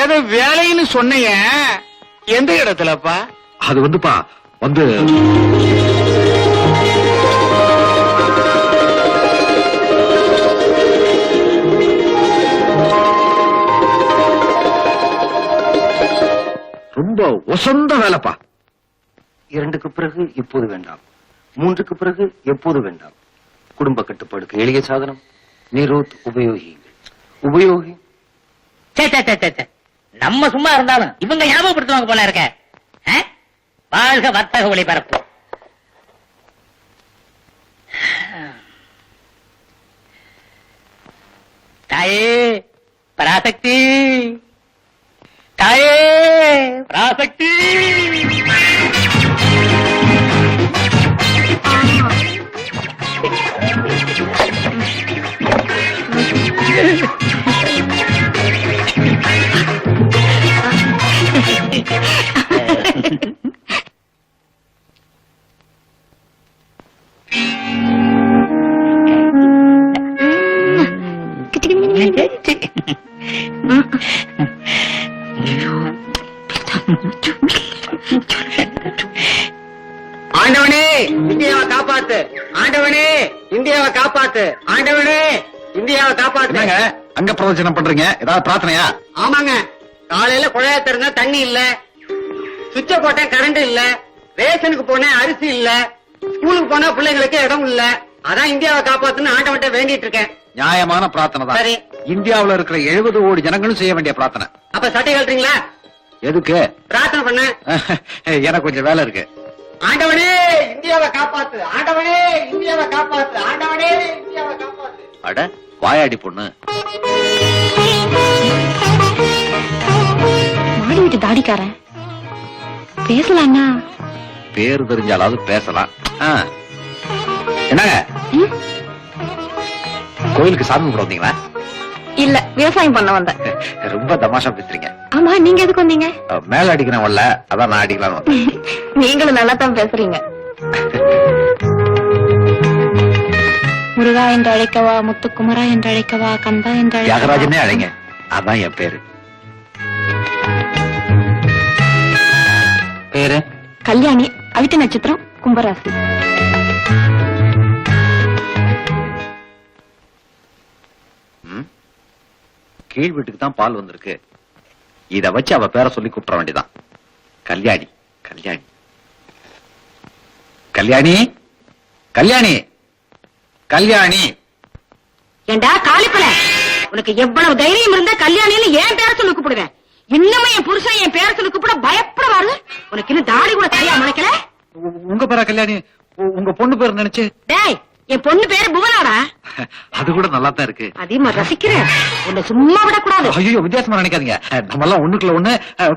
ஏதோ வேலைன்னு சொன்னைய எந்த இடத்துலப்பா? அது வந்துப்பா வந்து ரொம்ப ஒசந்த வேலைப்பா. 2க்கு பிறகு இப்போது வேண்டாம், 3க்கு பிறகு எப்போது வேண்டாம். குடும்ப கட்டுப்பாடுக்கு எளிய சாதனம் நிரோத் உபயோகி. நம்ம சும்மா இருந்தாலும் இவங்க ஞாபகப்படுத்துவாங்க போல இருக்க. வாழ்க வர்த்தக ஒளிபரப்பு. தாயே பராசக்தி, தாயே பராசக்தி. ஆண்டவனே இந்தியாவை காப்பாத்து, ஆண்டவனே இந்தியாவை காப்பாத்து, ஆண்டவனே இந்தியாவை காப்பாத்து. என்னங்க அங்க பிரவச்சனம் பண்றீங்க? ஏதாவது பிரார்த்தனையா? ஆமாங்க, காலையில குழாய திறந்தா தண்ணி இல்ல, சுவிட்ச போட்டேன் கரண்ட் இல்ல, ரேஷனுக்கு போனேன் அரிசி இல்ல, ஸ்கூலுக்கு போனா பிள்ளைங்களுக்கு இடம் இல்ல. அதான் இந்தியாவை காப்பாத்துன்னு ஆண்டவன்ட்ட வேண்டிட்டு இருக்கேன். நியாயமான பிரார்த்தனை தான். சரி. இந்தியாவுல இருக்கிற 70 கோடி ஜனங்களும் செய்ய வேண்டிய பிரார்த்தனை. அப்ப சட்டை கழட்டுறீங்களா? எதுக்கு? பிரார்த்தனை பண்ண. எனக்கு கொஞ்சம் வேலை இருக்கு. ஆண்டவனே இந்தியாவை காப்பாத்து, ஆண்டவனே இந்தியாவை காப்பாத்து, ஆண்டவனே இந்தியாவை காப்பாத்து. அட வாயாடி பொண்ணு. மாடி வீட்டு தாடிக்காரன் பேசலாம்னா பேரு தெரிஞ்சாலாவது பேசலாம். என்னங்க கோயிலுக்கு சாமி கும்பிட வந்தீங்களா? இல்ல விவசாயம் பண்ண வந்தேன். ரொம்ப தமாஷா பேசுறீங்க. ஆமா, நீங்க எதுக்கு வந்தீங்க? மேல அடிக்கிறவன்ல, அதான் நான் அடிக்கலாம்னு வந்தேன். நீங்களும் நல்லா தான் பேசுறீங்க. முருகா என்று அழைக்கவா, முத்துக்குமரா என்று அழைக்கவா, கந்தா என்று தியாகராஜனே அழைங்க, அதான் என் பேரு. பேரு கல்யாணி, அவிட்ட நட்சத்திரம், கும்பராசி. கீழ் வீட்டுக்கு தான் பால் வந்திருக்கு. இத வச்சு அவ பேரை சொல்லி கூப்பிட வேண்டியதான். கல்யாணி, கல்யாணி, கல்யாணி, கல்யாணி, கல்யாணி. ஏண்டா காளிப்பல, உனக்கு எவ்வளவு தைரியம் இருந்தா கல்யாணின்னு ஏன் பேர சொல்லி கூப்பிடுவேன்? இன்னுமே என் புருஷன் என் பேர சொல்லி கூப்பிட பயப்படுவாரு. உனக்கு இன்னும் தாடி கூட தலையா முளைக்கல. உங்க பேரா கல்யாணி? உங்க பொண்ணு பேர் நினைச்சு. டேய், என் பொண்ணு பேரு புவனாடா. அது கூட நல்லா தான் இருக்கு. அதிகமா ரசிக்கிறேன். உன்னை சும்மா விடக்கூடாது. ஐயோ, வித்தியாசமா நினைக்காதீங்க. நம்ம எல்லாம் ஒண்ணுக்குள்ள ஒண்ணு.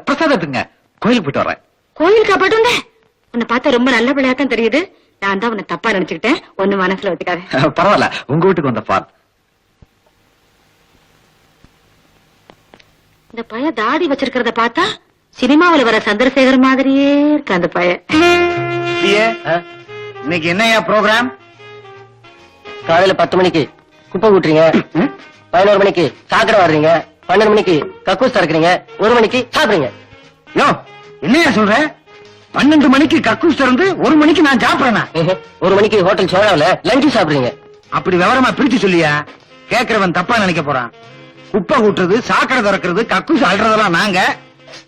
பிரசாதத்துங்க, கோயிலுக்கு போயிட்டு வரேன். கோயிலுக்கு போயிட்டு வந்தேன். உன்னை பார்த்தா ரொம்ப நல்ல பிள்ளையாத்தான் தெரியுது. நான் தான் உன்னை தப்பா நினைச்சுக்கிட்டேன். ஒண்ணு மனசுல வச்சுக்காத. பரவாயில்ல, உங்க வீட்டுக்கு வந்த பால். இந்த பைய தாடி வச்சிருக்கிறத பார்த்தா சினிமாவுல வர சந்திரசேகர் மாதிரியே இருக்கு அந்த பையன். இன்னைக்கு என்னையா ப்ரோக்ராம்? காலையில 10 மணிக்கு குப்பை கூட்டுறீங்க, 11 மணிக்கு சாக்கடை வர்றீங்க, 12 மணிக்கு கக்கூஸ் திறக்கிறீங்க, 1 மணிக்கு சாப்பிடுறீங்க. யோ, என்னையா சொல்ற? 12 மணிக்கு கக்கூஸ் திறந்து 1 மணிக்கு நான் சாப்பிடுறேனா? 1 மணிக்கு ஹோட்டல் சோழாவில லஞ்சு சாப்பிடுறீங்க. அப்படி விவரமா பிரிச்சு சொல்லியா? கேக்குறவன் தப்பா நினைக்க போறான். குப்பை கூட்டுறது, சாக்கடை திறக்கிறது, கக்கூஸ் அல்றதெல்லாம் நாங்க,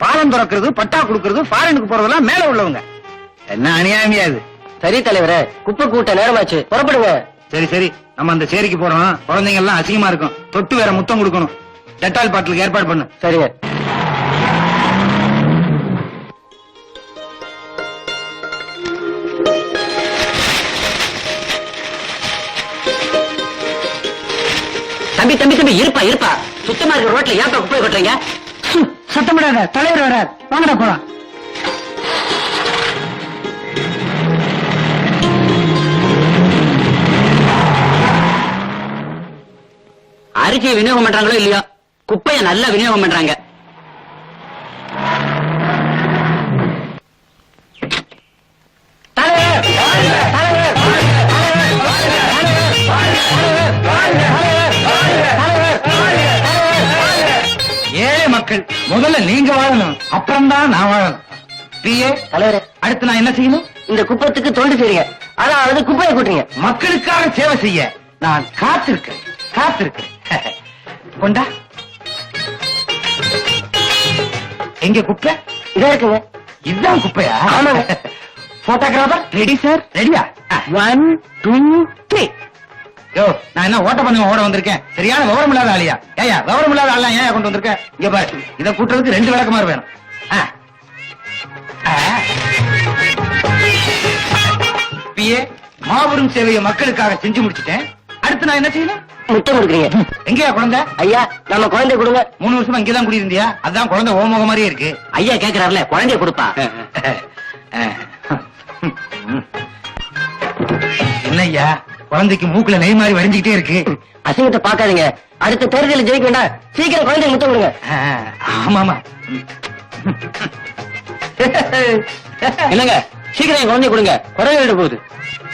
பாலம் திறக்கிறது, பட்டா குடுக்கறது, ஃபாரினுக்கு போறதெல்லாம் மேல உள்ளவங்க. என்ன அநியாயமியா இது? சரி தலைவரே, குப்பை கூட்ட நேரமாச்சு, புறப்படுங்க. சரி சரி, நம்ம அந்த சேரிக்கு போறோம். குழந்தைங்க எல்லாம் அசிங்கமா இருக்கும். தொட்டு வேற முத்தம் கொடுக்கணும். டெட்டால் பாட்டிலுக்கு ஏற்பாடு பண்ணு. சரிங்க. தம்பி தம்பி தம்பி, இருப்பா இருப்பா. சுத்தமா இருக்கிற ரோட்ல ஏப்பா குப்பை கொட்டுறீங்க? சத்தமிடாத, தலைவர் வரார். வாங்கடா போலாம். அரிசியை விநியோகம் பண்றாங்களோ இல்லையோ, குப்பையை நல்லா விநியோகம் பண்றாங்க. ஏழை மக்கள் முதல்ல நீங்க வாழணும், அப்புறம் தான் நான் வாழணும். பிஏ தலைவரே, அடுத்து நான் என்ன செய்யணும்? இந்த குப்பத்துக்கு தொண்டு செய்யுங்க. அதாவது குப்பையை கூட்டுறீங்க. மக்களுக்காக சேவை செய்ய நான் காத்திருக்கேன் காத்திருக்கேன். கொண்டா. எங்க குப்பை? இதா இருக்குங்க. இதுதான் குப்பையா? ஆமாங்க. Photographer ready sir? ரெடியா? 1 2 3. யோ, நான் என்ன ஓட்ட பண்ணி ஓட வந்திருக்கேன்? சரியான விவரம் இல்லாத ஆளியா? ஏயா விவரம் இல்லாத ஆளா ஏன் கொண்டு வந்திருக்க? இங்க பாரு, இத கூட்டுறதுக்கு 2 விளக்கமாறு வேணும். பிஏ மாபெரும் சேவையை மக்களுக்காக செஞ்சு முடிச்சிட்டேன். அடுத்து நான் என்ன செய்யணும்? முத்தம் கொடுக்குறீங்க. எங்கயா குழந்தை? ஐயா, நம்ம குழந்தைய கொடுங்க. 3 வருஷமா இங்கதான் குடியிருந்தியா? அதான் குழந்தை ஓமோக மாதிரியே இருக்கு. ஐயா கேக்குறாருல, குழந்தைய கொடுப்பா. என்னய்யா, குழந்தைக்கு மூக்குல நெய் மாதிரி வடிஞ்சுக்கிட்டே இருக்கு. அசிங்கத்தை பாக்காதீங்க. அடுத்த தேர்தலில் ஜெயிக்க வேண்டாம். சீக்கிரம் குழந்தைய முத்தம் கொடுங்க. ஆமாமா. இல்லங்க, சீக்கிரம் என் குழந்தைய கொடுங்க. குறைய போகுது.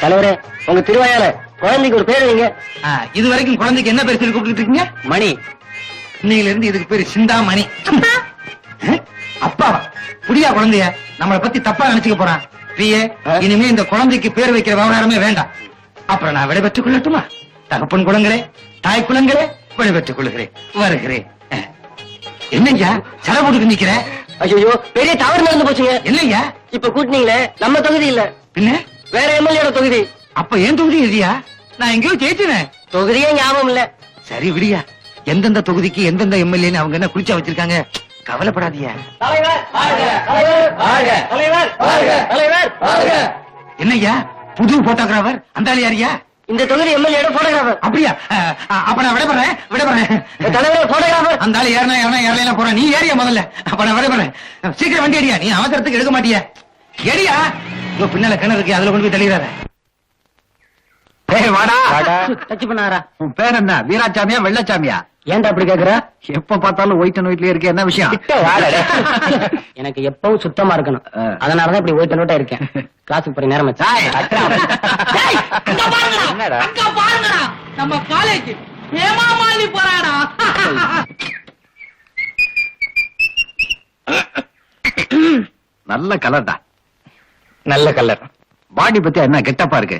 தலைவரே, உங்க திருவாயால குழந்தைக்கு ஒரு பேர் வைங்க. இது வரைக்கும் குழந்தைக்கு என்ன பேர் சொல்லி கூப்பிட்டு இருக்கீங்க? மணி. இன்னையில இருந்து இதுக்கு பேரு சிந்தாமணி. அப்பா புடியா குழந்தைய நம்மளை பத்தி தப்பா நினைச்சுக்க போறான். பிஏ, இனிமே இந்த குழந்தைக்கு பேர் வைக்கிற விவகாரமே வேண்டாம். அப்புறம் நான் விடைபெற்றுக் கொள்ளட்டுமா? தகப்பன் குலங்களே, தாய் குலங்களே, விடைபெற்றுக் கொள்கிறேன், வருகிறேன். என்னய்யா சர போட்டுக்கு நிக்கிற? ஐயோ, பெரிய தவறு நடந்து போச்சுங்க. என்னய்யா? இப்ப கூட்டினீங்களே, நம்ம தொகுதி இல்ல, பின்ன வேற எம்எல்ஏ தொகுதி. அப்ப ஏன் தொகுதி எதியா? நான் எங்கேயோ ஜெயிச்சினேன். தொகுதியே ஞாபகம் இல்ல. சரி விடியா, எந்தெந்த தொகுதிக்கு எந்தெந்த எம்எல்ஏன்னு அவங்க என்ன குறிச்சா வச்சிருக்காங்க. கவலைப்படாதீங்க. என்னய்யா புது போட்டோகிராஃபர்? அந்த ஆளு யாரியா? இந்த தொகுதி எம்எல்ஏ போட்டோகிராஃபர். அப்படியா? அப்ப நான் விடைபெறேன். தலைவர் போட்டோகிராஃபர். அந்த ஆளு ஏறலாம் போறேன். நீ ஏறியா முதல்ல? அப்ப நான் விடைபெறேன். சீக்கிரம் வண்டி அடியா. நீ அவசரத்துக்கு எடுக்க மாட்டியா? ஏடியா, பின்னால கிணறு இருக்கு, அதுல கொண்டு போய் தெளிவாத. வாடா. டச் பண்ணாரா? உன் பேர் என்ன? வீராசாமியா வெள்ளச்சாமியா? ஏன்டா அப்படி கேக்குற? எப்ப பார்த்தாலும் ஒயிட் அண்ட் ஒயிட்லயே இருக்க, என்ன விஷயம்? எனக்கு எப்பவும் சுத்தமா இருக்கணும். அதனாலதான் இப்படி ஒயிட் அண்ட் ஒயிட்டா இருக்கேன். கிளாஸுக்கு போற நேரம் நம்ம காலேஜ் ஏமாமாலி போறாடா. நல்ல கலர்டா. நல்ல கலர். பாடி பத்தி என்ன கெட்டப்பா இருக்கு?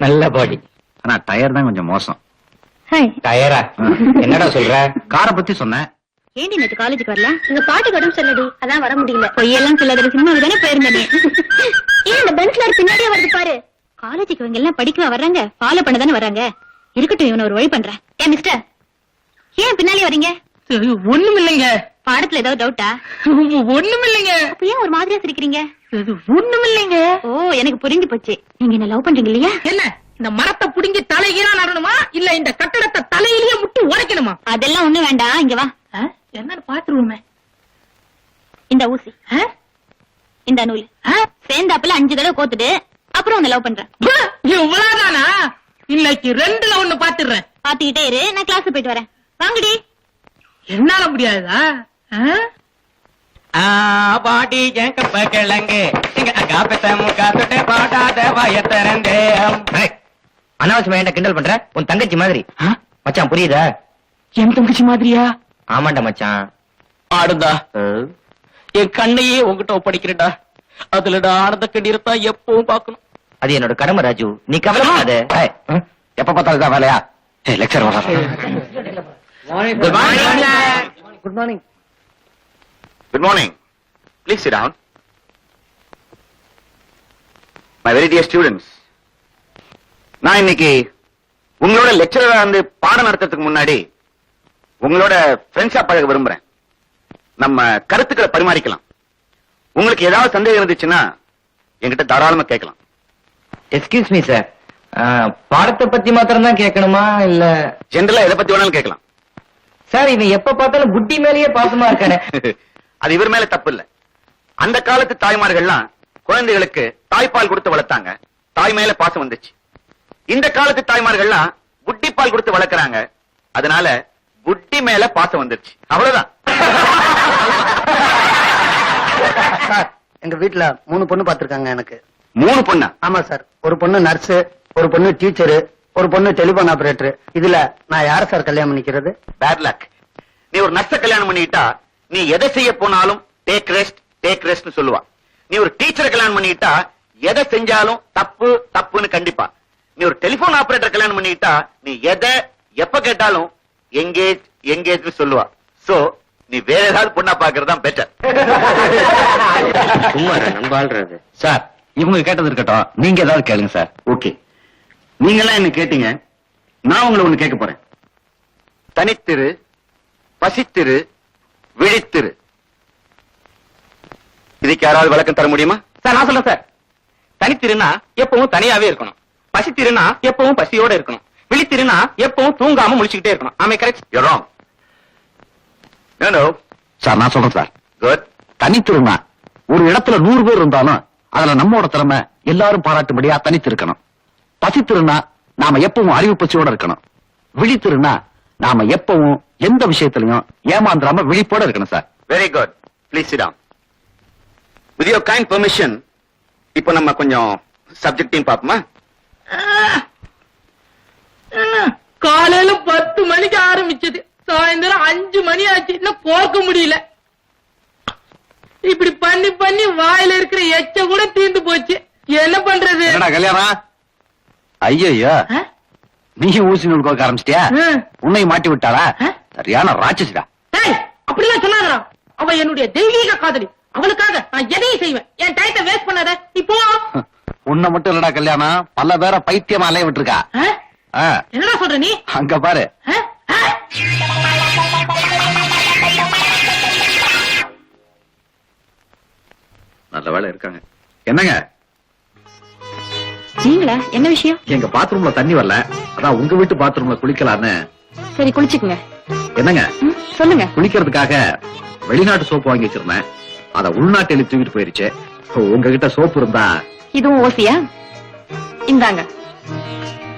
நல்ல பாடி. ஆனா டயர் தான் கொஞ்சம் மோசம். டயரா? என்னடா சொல்ற? காரை பத்தி சொன்னேன். ஏண்டி நேத்து காலேஜுக்கு வரல? எங்க பாட்டு கடும் சொல்லடி, அதான் வர முடியல. பொய்யெல்லாம் சொல்லாத, சினிமாவுக்கு தானே போயிருந்தேன். ஏன் இந்த பெஞ்ச்ல பின்னாடியே வருது பாரு. காலேஜுக்கு இவங்க எல்லாம் படிக்கவா வர்றாங்க? ஃபாலோ பண்ண தானே வர்றாங்க. இருக்கட்டும், இவனை ஒரு வழி பண்றேன். ஏன் மிஸ்டர், ஏன் பின்னாலே வரீங்க? ஒண்ணும் இல்லைங்க. பாடத்துல ஏதாவது டவுட்டா? ஒண்ணும் இல்லைங்க. அப்ப ஏன் ஒரு மாதிரியா சிரிக்கிறீங்க? ஒண்ணும் இல்லைங்க. ஓ, எனக்கு புரிஞ்சு போச்சு. நீங்க என்ன லவ் பண்றீங்க இல்லையா? என்ன, இந்த மரத்தை புடுங்கி தலைகீழா நடணுமா, இல்ல இந்த கட்டடத்தை தலையிலேயே முட்டு உடைக்கணுமா? அதெல்லாம் ஒண்ணும் வேண்டாம், இங்க வா. என்னன்னு பாத்துருவோமே. இந்த ஊசி, இந்த நூல் சேர்ந்தாப்புல 5 தடவை கோத்துட்டு அப்புறம் உன்னை லவ் பண்றேன். இவ்வளவுதானா? இன்னைக்கு 2ல 1 பாத்துறேன். பாத்துக்கிட்டே இரு, நான் கிளாஸ் போயிட்டு வரேன். வாங்கடி. என்னால முடியாதா? பாடி என் கப்ப கிழங்கு பாடாத வயத்தரந்தே. அனாவசியமா என்ன கிண்டல் பண்ற? உன் தங்கச்சி மாதிரி. மச்சான் புரியுதா? என் தங்கச்சி மாதிரியா? ஆமாண்டா மச்சான். ஆடுந்தா, என் கண்ணையே உங்ககிட்ட ஒப்படைக்கிறேன்டா. அதுலடா ஆனந்த கண்ணீரத்தா எப்பவும் பாக்கணும். அது என்னோட கடமை ராஜு, நீ கவலைப்படாத. எப்ப பார்த்தாலும் தான் வேலையா? லெக்சர் வர. Good morning. Good morning. Please sit down. My very dear students, நான் இன்னைக்கு உங்களோட லெக்சரரா வந்து பாடம் நடத்துறதுக்கு முன்னாடி உங்களோட ஃப்ரெண்ட்ஸா பழக விரும்புறேன். நம்ம கருத்துக்களை பரிமாறிக்கலாம். உங்களுக்கு ஏதாவது சந்தேகம் இருந்துச்சுன்னா என்கிட்ட தாராளமா கேட்கலாம். எக்ஸ்கியூஸ் மீ சார், பாடத்தை பத்தி மாத்திரம் தான் கேட்கணுமா இல்ல? ஜெனரலா எதை பத்தி வேணாலும் கேட்கலாம். சார் இவன் எப்ப பார்த்தாலும் புட்டி மேலேயே பாசமா இருக்கானே. அது இவர் மேல தப்பு இல்ல. அந்த காலத்து தாய்மார்கள்லாம் குழந்தைகளுக்கு தாய்ப்பால் கொடுத்து வளர்த்தாங்க, தாய் மேல பாசம் வந்துச்சு. இந்த காலத்து தாய்மார்கள்லாம் புட்டி பால் கொடுத்து வளர்க்கறாங்க, அதனால புட்டி மேல பாசம் வந்துருச்சு. அவ்வளவுதான். சார் எங்க வீட்டுல 3 பொண்ணு பாத்துருக்காங்க எனக்கு. 3 பொண்ணா? ஆமா சார். ஒரு பொண்ணு நர்ஸ், ஒரு பொண்ணு டீச்சரு, ஒரு பொண்ணு டெலிபோன் ஆபரேட்டர். இதுல நான் யார சார் கல்யாணம் பண்ணிக்கிறது? Bad luck. நீ ஒரு நர்ஸ கல்யாணம் பண்ணிட்டா நீ எதை செய்ய போனாலும் டேக் ரெஸ்ட் சொல்லுவா. நீ ஒரு டீச்சரை கல்யாணம் பண்ணிட்டா எதை செஞ்சாலும் தப்பு தப்புன்னு கண்டிப்பா. நீ ஒரு டெலிபோன் ஆபரேட்டர் கல்யாணம் பண்ணிட்டா நீ எதை எப்ப கேட்டாலும் எங்கேஜ் சொல்லுவா. சோ நீ வேற ஏதாவது பொண்ணா பாக்குறதா பெட்டர். நம்பாள்றது. சார் இவங்க கேட்டது இருக்கட்டும், நீங்க ஏதாவது கேளுங்க சார். ஓகே, நீங்க எல்லாம் என்ன கேட்டீங்க, நான் உங்களை ஒண்ணு கேட்க போறேன். தனித்திரு, பசித்திரு, விழித்திரு, இதுக்கு யாராவது விளக்கம் தர முடியுமா? சார் நான் சொல்றேன் சார். தனித்திருனா எப்பவும் தனியாவே இருக்கணும், பசித்திருனா எப்பவும் பசியோட இருக்கணும், விழித்திருனா எப்பவும் தூங்காம முழிச்சுக்கிட்டே இருக்கணும். ஆமே correct? You're wrong. No. Sir நான் சொல்றேன் சார். Good. தனித்திருந்தா ஒரு இடத்துல 100 பேர் இருந்தாலும் அதுல நம்மோட திறமை எல்லாரும் பாராட்டும்படியா தனித்திருக்கணும். பசித்திருந்தா நாம எப்பவும் அறிவு பசியோட இருக்கணும். விழித்திருந்தா நாம எப்பவும் எந்த விஷயத்திலையும் ஏமாந்துராம விழிப்போட இருக்கணும் sir. Very good. Please sit down. With your kind permission, இப்போ நம்ம கொஞ்சம் சப்ஜெக்டையும் பாப்போமா? காலையில 10 மணிக்கு ஆரம்பிச்சது, சாயந்தரம் 5 மணி ஆச்சு, இன்னும் போக்க முடியல. இப்படி பண்ணி பண்ணி வாயில இருக்கிற எச்ச கூட தீர்ந்து போச்சு. என்ன பண்றது? என்னடா கல்யாணம்? ஐயோ நீ ஊசி நூல் கோக்க ஆரம்பிச்சிட்டியா? உன்னை மாட்டி விட்டாளா? சரியான ராட்சசிடா. அப்படிலாம் சொல்லாதடா. அவ என்னுடைய தெய்வீக காதலி, அவளுக்காக நான் எதையும் செய்வேன். என் டயத்தை வேஸ்ட் பண்ணாத. இப்போ உன்னை மட்டும் இல்லடா கல்யாணம், பல பேரை பைத்தியமா அலைய விட்டுருக்கா. என்னடா சொல்ற நீ? அங்க பாரு. நல்ல வேலை இருக்காங்க. என்னங்க நீங்களா? என்ன விஷயம்? எங்க பாத்ரூம்ல தண்ணி வரல, அதான் உங்க வீட்டு பாத்ரூம்ல குளிக்கலான்னு. சரி குளிச்சுக்குங்க. என்னங்க சொல்லுங்க. குளிக்கிறதுக்காக வெளிநாட்டு சோப்பு வாங்கி வச்சிருந்தேன், அத உள்நாட்டு எழுதி தூக்கிட்டு போயிருச்சு. உங்ககிட்ட சோப்பு இருந்தா. இதுவும் ஓசியா? இந்தாங்க.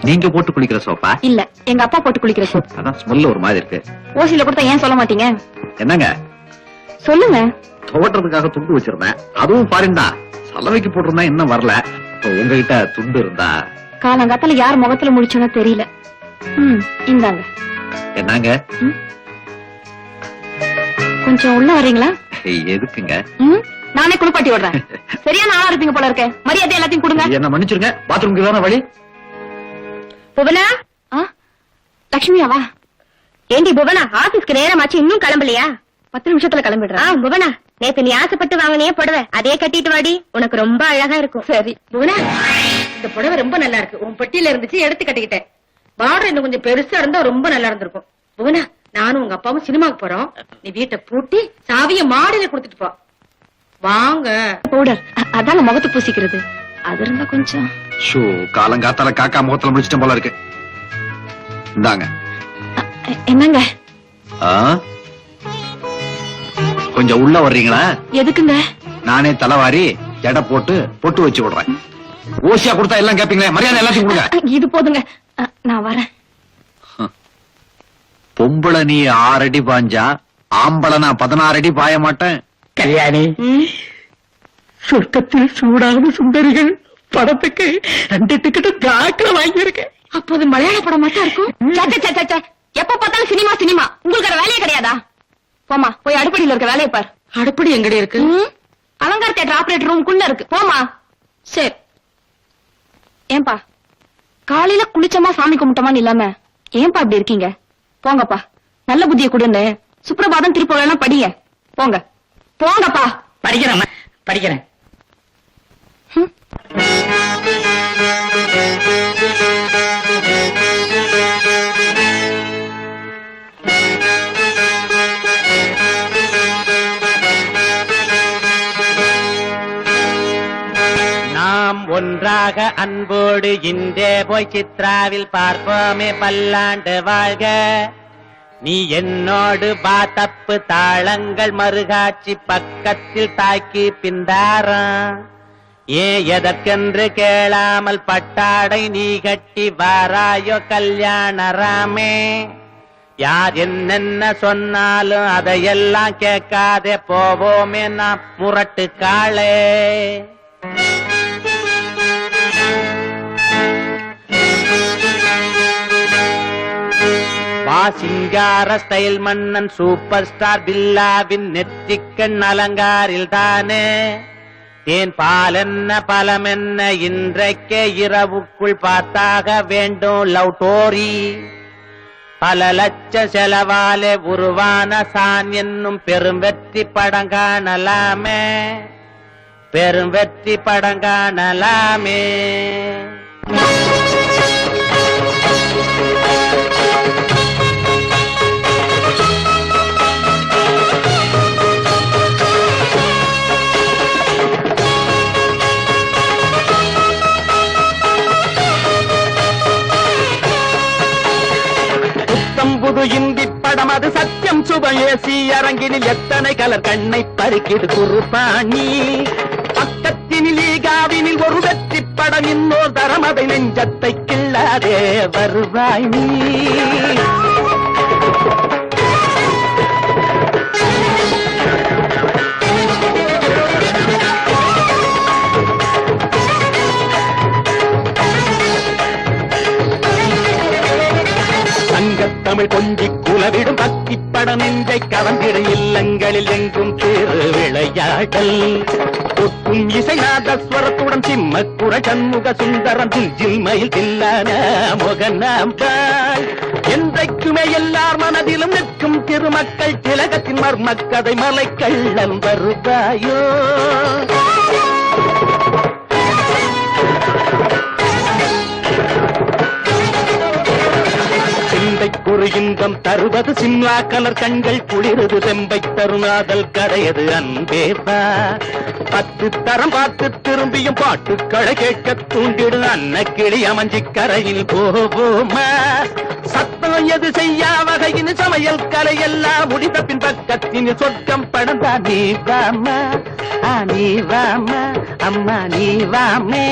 நீங்க போட்டு குளிக்கிற சோப்பா? இல்ல, எங்க அப்பா போட்டு குளிக்கிற சோப். அதான் ஸ்மெல்ல ஒரு மாதிரி இருக்கு. ஓசியில கொடுத்தா ஏன் சொல்ல மாட்டீங்க? என்னங்க சொல்லுங்க. துவட்டுறதுக்காக துண்டு வச்சிருந்தேன், அதுவும் ஃபாரின் தான். சலவைக்கு போட்டிருந்தா இன்னும் வரல. உங்ககிட்ட துண்டு இருந்தா. காலங்காத்தால யார் முகத்துல முடிச்சோன்னு தெரியல. இந்தாங்க. என்னங்க கொஞ்சம் உள்ள வரீங்களா? எதுக்குங்க? நானே குளிப்பாட்டி விடுறேன். சரியான ஆளா இருப்பீங்க போல இருக்க. மரியாதை எல்லாத்தையும் கொடுங்க. என்ன மன்னிச்சிருங்க, பாத்ரூம்க்கு தானே வழி. புவனா? லட்சுமியாவா? ஏண்டி புவனா, ஆபீஸ்க்கு நேரமாச்சு இன்னும் கிளம்பலையா? 10 நிமிஷத்துல கிளம்பிடுறேன். புவனா, நேத்து நீ ஆசைப்பட்டு வாங்கினே புடவை, அதே கட்டிட்டு வாடி, உனக்கு ரொம்ப அழகா இருக்கும். சரி புவனா, இந்த புடவை ரொம்ப நல்லா இருக்கு. உன் பெட்டியில இருந்துச்சு, எடுத்து கட்டிக்கிட்டேன். பார்டர் இன்னும் கொஞ்சம் பெருசா இருந்தா ரொம்ப நல்லா இருந்திருக்கும். புவனா, நானும் உங்க அப்பாவும் சினிமாவுக்கு போறோம். நீ வீட்டை பூட்டி சாவிய மாடியில கொடுத்துட்டு போ. வாங்க. பவுடர் அதாங்க முகத்து பூசிக்கிறது, அது இருந்தா கொஞ்சம். ஷோ, காலங்காத்தால காக்கா முகத்துல முடிச்சிட்டேன் போல இருக்கு. இந்தாங்க. என்னங்க? கொஞ்சம் உள்ள வர்றீங்களா? எதுக்குங்க? நானே தலைவாரி எடை போட்டு பொட்டு வச்சு விடுறேன். ஓசியா கொடுத்தா எல்லாம் கேப்பீங்களே, மரியாதை எல்லாத்தையும் கொடுங்க. இது போதுங்க, நான் வரேன். பொம்பளை நீ 6 அடி பாஞ்சா, ஆம்பளை நான் 16 அடி பாய மாட்டேன். கல்யாணி, சொர்க்கத்தில் சூடான சுந்தரிகள் படத்துக்கு 2 டிக்கெட் பிளாக்ல வாங்கியிருக்கேன். அப்போது மலையாள படம் மட்டும் இருக்கும். எப்ப பார்த்தாலும் சினிமா சினிமா, உங்களுக்கு வேற வேலையே கிடையாதா? போமா, போய் அடுப்படியில இருக்க வேலையை பாரு. அடுப்படி எங்கடி இருக்கு? அலங்கார தியேட்டர் ஆபரேட்டர் ரூம்குள்ள இருக்கு. போமா. சரி. ஏன்பா காலையில குளிச்சமா சாமி கும்பிட்டமான்னு இல்லாம ஏன்பா இப்படி இருக்கீங்க? போங்கப்பா, நல்ல புத்தியை கொடுன்னு சுப்ரபாதம் திருப்பலாம் படிங்க. போங்க போங்கப்பா. படிக்கிறேன் படிக்கிறேன். நாம் ஒன்றாக அன்போடு இன்றே போய் சித்ராவில் பார்ப்போமே பல்லாண்டு வாழ்க. நீ என்னோடு பா தப்பு தாளங்கள் மறுகாட்சி பக்கத்தில் தாக்கி பிந்தாரம். ஏன் எதற்கென்று கேளாமல் பட்டாடை நீ கட்டி வாராயோ கல்யாணராமே. யார் என்னென்ன சொன்னாலும் அதையெல்லாம் கேட்காதே போவோமே நாம் முரட்டு காளே. சிங்கார ஸ்டைல் மன்னன் சூப்பர் ஸ்டார் பில்லாவின் நெற்றிக்கண் அலங்காரில் தானே. தேன் பால் என்ன பலம் என்ன இன்றைக்கே இரவுக்குள் பார்த்தாக வேண்டும் லவ் ஸ்டோரி. பல லட்ச செலவாலே உருவான சான் என்னும் பெரும் வெற்றி படம் காணலாமே. பெரும் வெற்றி படம் காணலாமே. புது இந்தி படம் அது சத்தியம் சுபயேசி அரங்கினில் எத்தனை கலர் கண்ணை பறிக்கிது குருபாணி. பக்கத்தினில் ஈகாவினில் ஒரு வெற்றி படம் இன்னொரு தரம் அதை நெஞ்சத்தை கிள்ளாதே வருவாய் நீ. தமிழ் கொஞ்சி குலவிடும் பக்தி படம் நெஞ்சை கவர்ந்திட இல்லங்களில் எங்கும் திரு விளையாடல். ஒக்கும் இசைநாதஸ்வரத்துடன் சிம்மக்குற சண்முக சுந்தரம் ஜில்மயில் தில்லான முகநாம்பாள். என்றைக்குமே எல்லார் மனதிலும் நிற்கும் திருமக்கள் திலகத்தின் மர்மக்கதை மலை கள்ளன் வருவாயோ. ஒரு இன்பம் தருவது சிம்லா கலர் கண்கள் குளிரது செம்பை தருணாதல் கடையது அன்பேவா. 10 தரம் பார்த்து திரும்பியும் பாட்டுக்களை கேட்க தூண்டிடு அன்ன கிளி அமைஞ்சி கரையில் போவோமா. சத்தம் எது செய்யா வகையின் சமையல் கலை எல்லாம் முடிந்த பின் பக்கத்தின் சொர்க்கம் படந்தா. நீ வாமா நீ வாமா அம்மா நீ வாமே.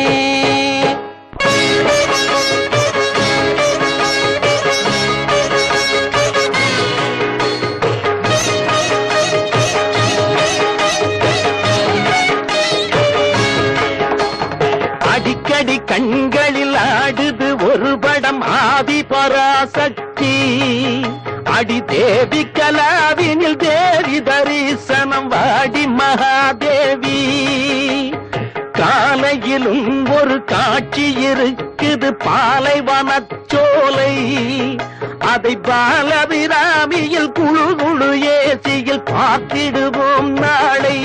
அடிக்கடி கண்களில் ஆடுது ஒரு படம் ஆதி பராசக்தி. அடி தேவி கலாவினில் தேவி தரிசனம் வாடி மகாதேவி. காலையிலும் ஒரு காட்சி இருக்குது பாலைவனச்சோலை. அதை பாலபிராமியில் குழு குழு ஏசியில் பார்த்திடுவோம் நாளை.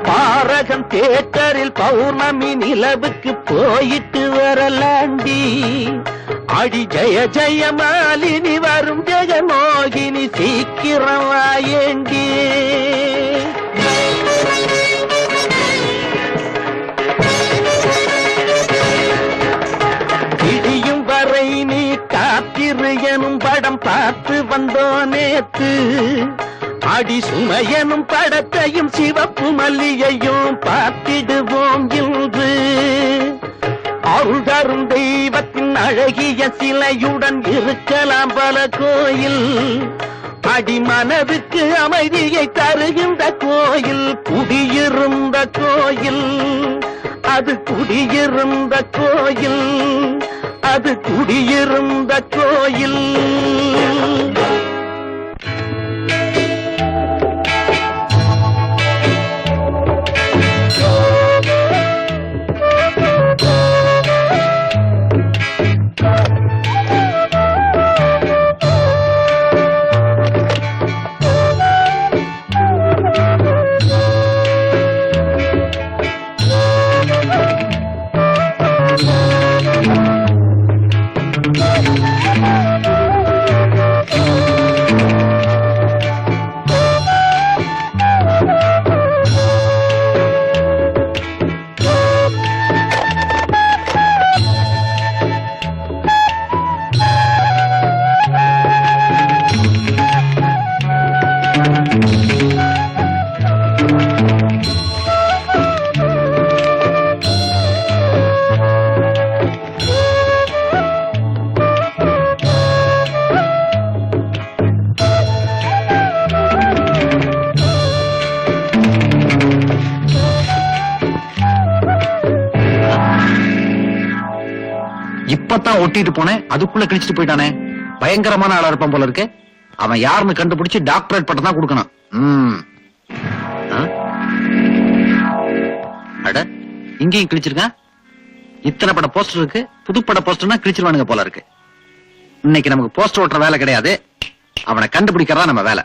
பாரகம் தியேட்டரில் பௌர்ணமி நிலவுக்கு போயிட்டு வரலாண்டி. அடி ஜெய ஜெய மாலினி வரும் ஜெகமோகினி சீக்கிரம் வாயேண்டி. இடியும் வரை நீ காத்திரு எனும் படம் பார்த்து வந்தோம் நேத்து. அடி சுமையனும் படத்தையும் சிவப்பு மல்லியையும் பார்த்திடுவோம் இன்று. அருள் தரும் தெய்வத்தின் அழகிய சிலையுடன் இருக்கலாம் பல கோயில். அடி மனதுக்கு அமைதியை தருகின்ற கோயில் குடியிருந்த கோயில். அது குடியிருந்த கோயில். அது குடியிருந்த கோயில். தான் ஒட்டிட்டு போனேன், அதுக்குள்ள கிழிச்சிட்டு போயிட்டானே. பயங்கரமான ஆளா இருப்பான் போல இருக்கு. அவன் யாருன்னு கண்டுபிடிச்சு டாக்டரேட் பட்டம் தான் கொடுக்கணும். ஆ? அட, இங்கேயும் கிழிச்சிருக்கான். இத்தனை பட போஸ்டர் இருக்கு, புதுப்பட போஸ்டர்னா கிழிச்சிருவானுங்க போல இருக்கு. இன்னைக்கு நமக்கு போஸ்டர் ஓட்டுற வேலை கிடையாது, அவனை கண்டுபிடிக்கிறதா நம்ம வேலை.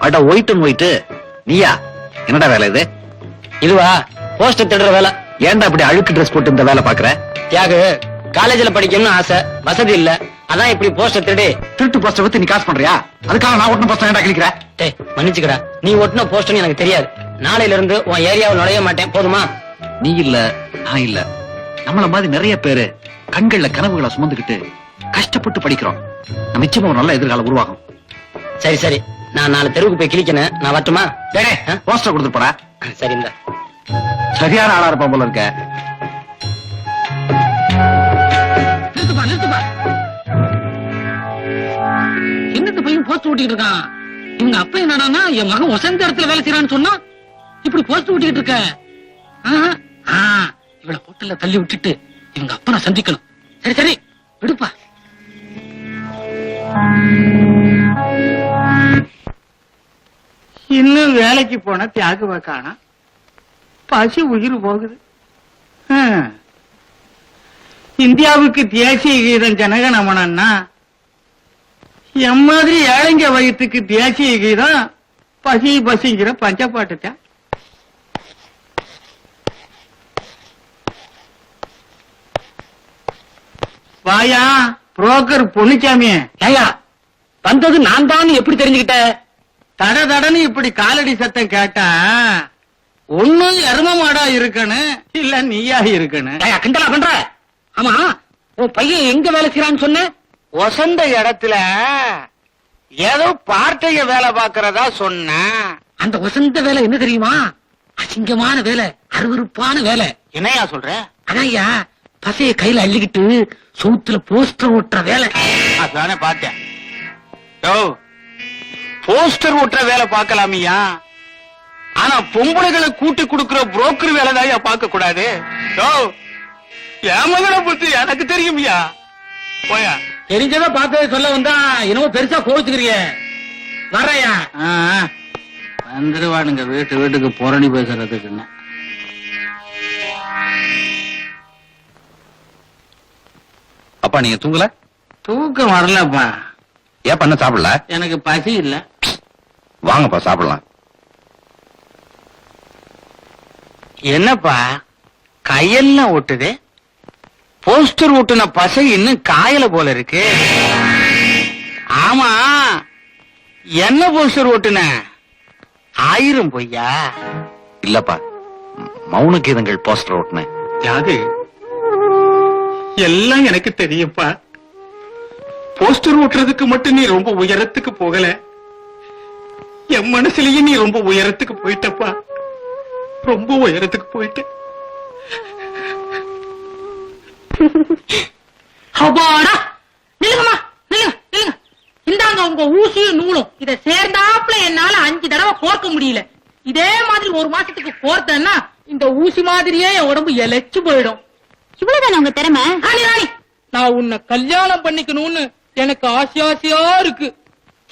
அட, ஒயிட் அண்ட் ஒயிட், நீயா? என்னடா வேலை இது? இதுவா போஸ்டர் திருடுற வேலை. ஏன்டா அப்படி அழுக்கு ட்ரெஸ் போட்டு இந்த வேலை பாக்குற? தியாகு, காலேஜ்ல படிக்கணும்னு ஆசை, வசதி இல்ல, அதான் இப்படி போஸ்டர் திருடி. திருட்டு போஸ்டர் வச்சு நீ காசு பண்றியா? அதுக்காக நான் ஒட்டின போஸ்டர் ஏன்டா கிழிக்கிற? டேய், மன்னிச்சுக்கடா, நீ ஒட்டின போஸ்டர் எனக்கு தெரியாது. நாளையில இருந்து உன் ஏரியாவில் நுழைய மாட்டேன், போதுமா? நீ இல்ல, நான் இல்ல, நம்மள மாதிரி நிறைய பேரு கண்கள்ல கனவுகளை சுமந்துக்கிட்டு கஷ்டப்பட்டு படிக்கிறோம். நம்ம நிச்சயமா ஒரு நல்ல எதிர்காலம் உருவாகும். சரி சரி, நான் 4 தெருவுக்கு போய் கிழிக்கணும், நான் வரட்டுமா? போஸ்டர் கொடுத்துட்டு போடா. சரி, இந்த சரியான ஆளா இருப்பான் போல இருக்க. நிறுத்துப்பா, நிறுத்துப்பா. என்னது பையன் போஸ்ட் ஓட்டிட்டு இருக்கான்? இவங்க அப்பா என்னடான்னா என் மகன் வசந்த இடத்துல வேலை செய்யறான்னு சொன்னா இப்படி போஸ்ட் ஓட்டிட்டு இருக்க. இவளை ஹோட்டல்ல தள்ளி விட்டுட்டு இவங்க அப்பா நான் சந்திக்கணும். சரி சரி, விடுப்பா. இன்னும் வேலைக்கு போன தியாகுவ காணோம். பசி உயிர் போகுது. இந்தியாவுக்கு தேசிய கீதம் ஜனகணமனன்னா எம் மாதிரி ஏழைங்க வயிற்றுக்கு தேசிய கீதம் பசி பசிங்கிற பஞ்சப்பாட்டுத்தான். வாயா புரோக்கர் பொன்னுச்சாமி. ஏயா, வந்தது நான் தான் எப்படி தெரிஞ்சுக்கிட்ட? தட தடன்னு இப்படி காலடி சத்தம் கேட்டா ஒண்ணு எரும மாடா இருக்கணும், இல்ல நீயா இருக்கணும். ஏயா, கிண்டலா பண்ற? ஆமா, உன் பையன் எங்க வேலை செய்யறான்னு சொன்ன? வசந்த இடத்துல ஏதோ பார்ட்டைய வேலை பாக்குறதா சொன்ன. அந்த வசந்த வேலை என்ன தெரியுமா? அசிங்கமான வேலை, அருவருப்பான வேலை. என்னையா சொல்ற? அதையா பசைய கையில அள்ளிக்கிட்டு சவுத்துல போஸ்டர் ஓட்டுற வேலை. அதானே பார்த்தேன். போஸ்டர் ஓட்டுற வேலை பார்க்கலாமியா, ஆனா பொம்பளைகளை கூட்டி கொடுக்கிற புரோக்கர் வேலை தான் பார்க்க கூடாது. என் மகனை பத்தி எனக்கு தெரியுமியா. போயா, தெரிஞ்சத பார்த்ததை சொல்ல வந்தா என்னமோ பெருசா கோவிச்சுக்கிறிய. வரையா வந்துருவானுங்க வீட்டுக்கு புரணி பேசுறதுக்குன்னு. அப்பா, நீங்க தூங்கல? தூக்கம் வரலப்பா. ஏன் பண்ண சாப்பிடல? எனக்கு பசி இல்ல. வாங்கப்பா சாப்பிடலாம். என்னப்பா கையெல்லாம் ஒட்டுது? போஸ்டர் ஒட்டுன பசை இன்னும் காயல போல இருக்கு. ஆமா, என்ன போஸ்டர் ஒட்டுன? 1000 பொய்யா? இல்லப்பா, மௌன கீதங்கள் போஸ்டர் ஓட்டுனேன். யாது எல்லாம் எனக்கு தெரியும்ப்பா. போஸ்டர் ஓட்டுறதுக்கு மட்டும் நீ ரொம்ப உயரத்துக்கு போகல, என் மனசுலயும் நீ ரொம்ப உயரத்துக்கு போயிட்டப்பா. ரொம்ப உயரத்துக்கு போயிட்ட. அப்பாடா, நில்லுங்கம்மா, நில்லுங்க நில்லுங்க. இந்தாங்க உங்க ஊசியும் நூலும். இதை சேர்ந்தாப்புல என்னால 5 தடவை கோர்க்க முடியல. இதே மாதிரி 1 மாசத்துக்கு கோர்த்தேன்னா இந்த ஊசி மாதிரியே என் உடம்பு எழைச்சு போயிடும். இவ்வளவுதான உங்க திறமை? ராணி ராணி, நான் உன்னை கல்யாணம் பண்ணிக்கணும்னு எனக்கு ஆசையா இருக்கு.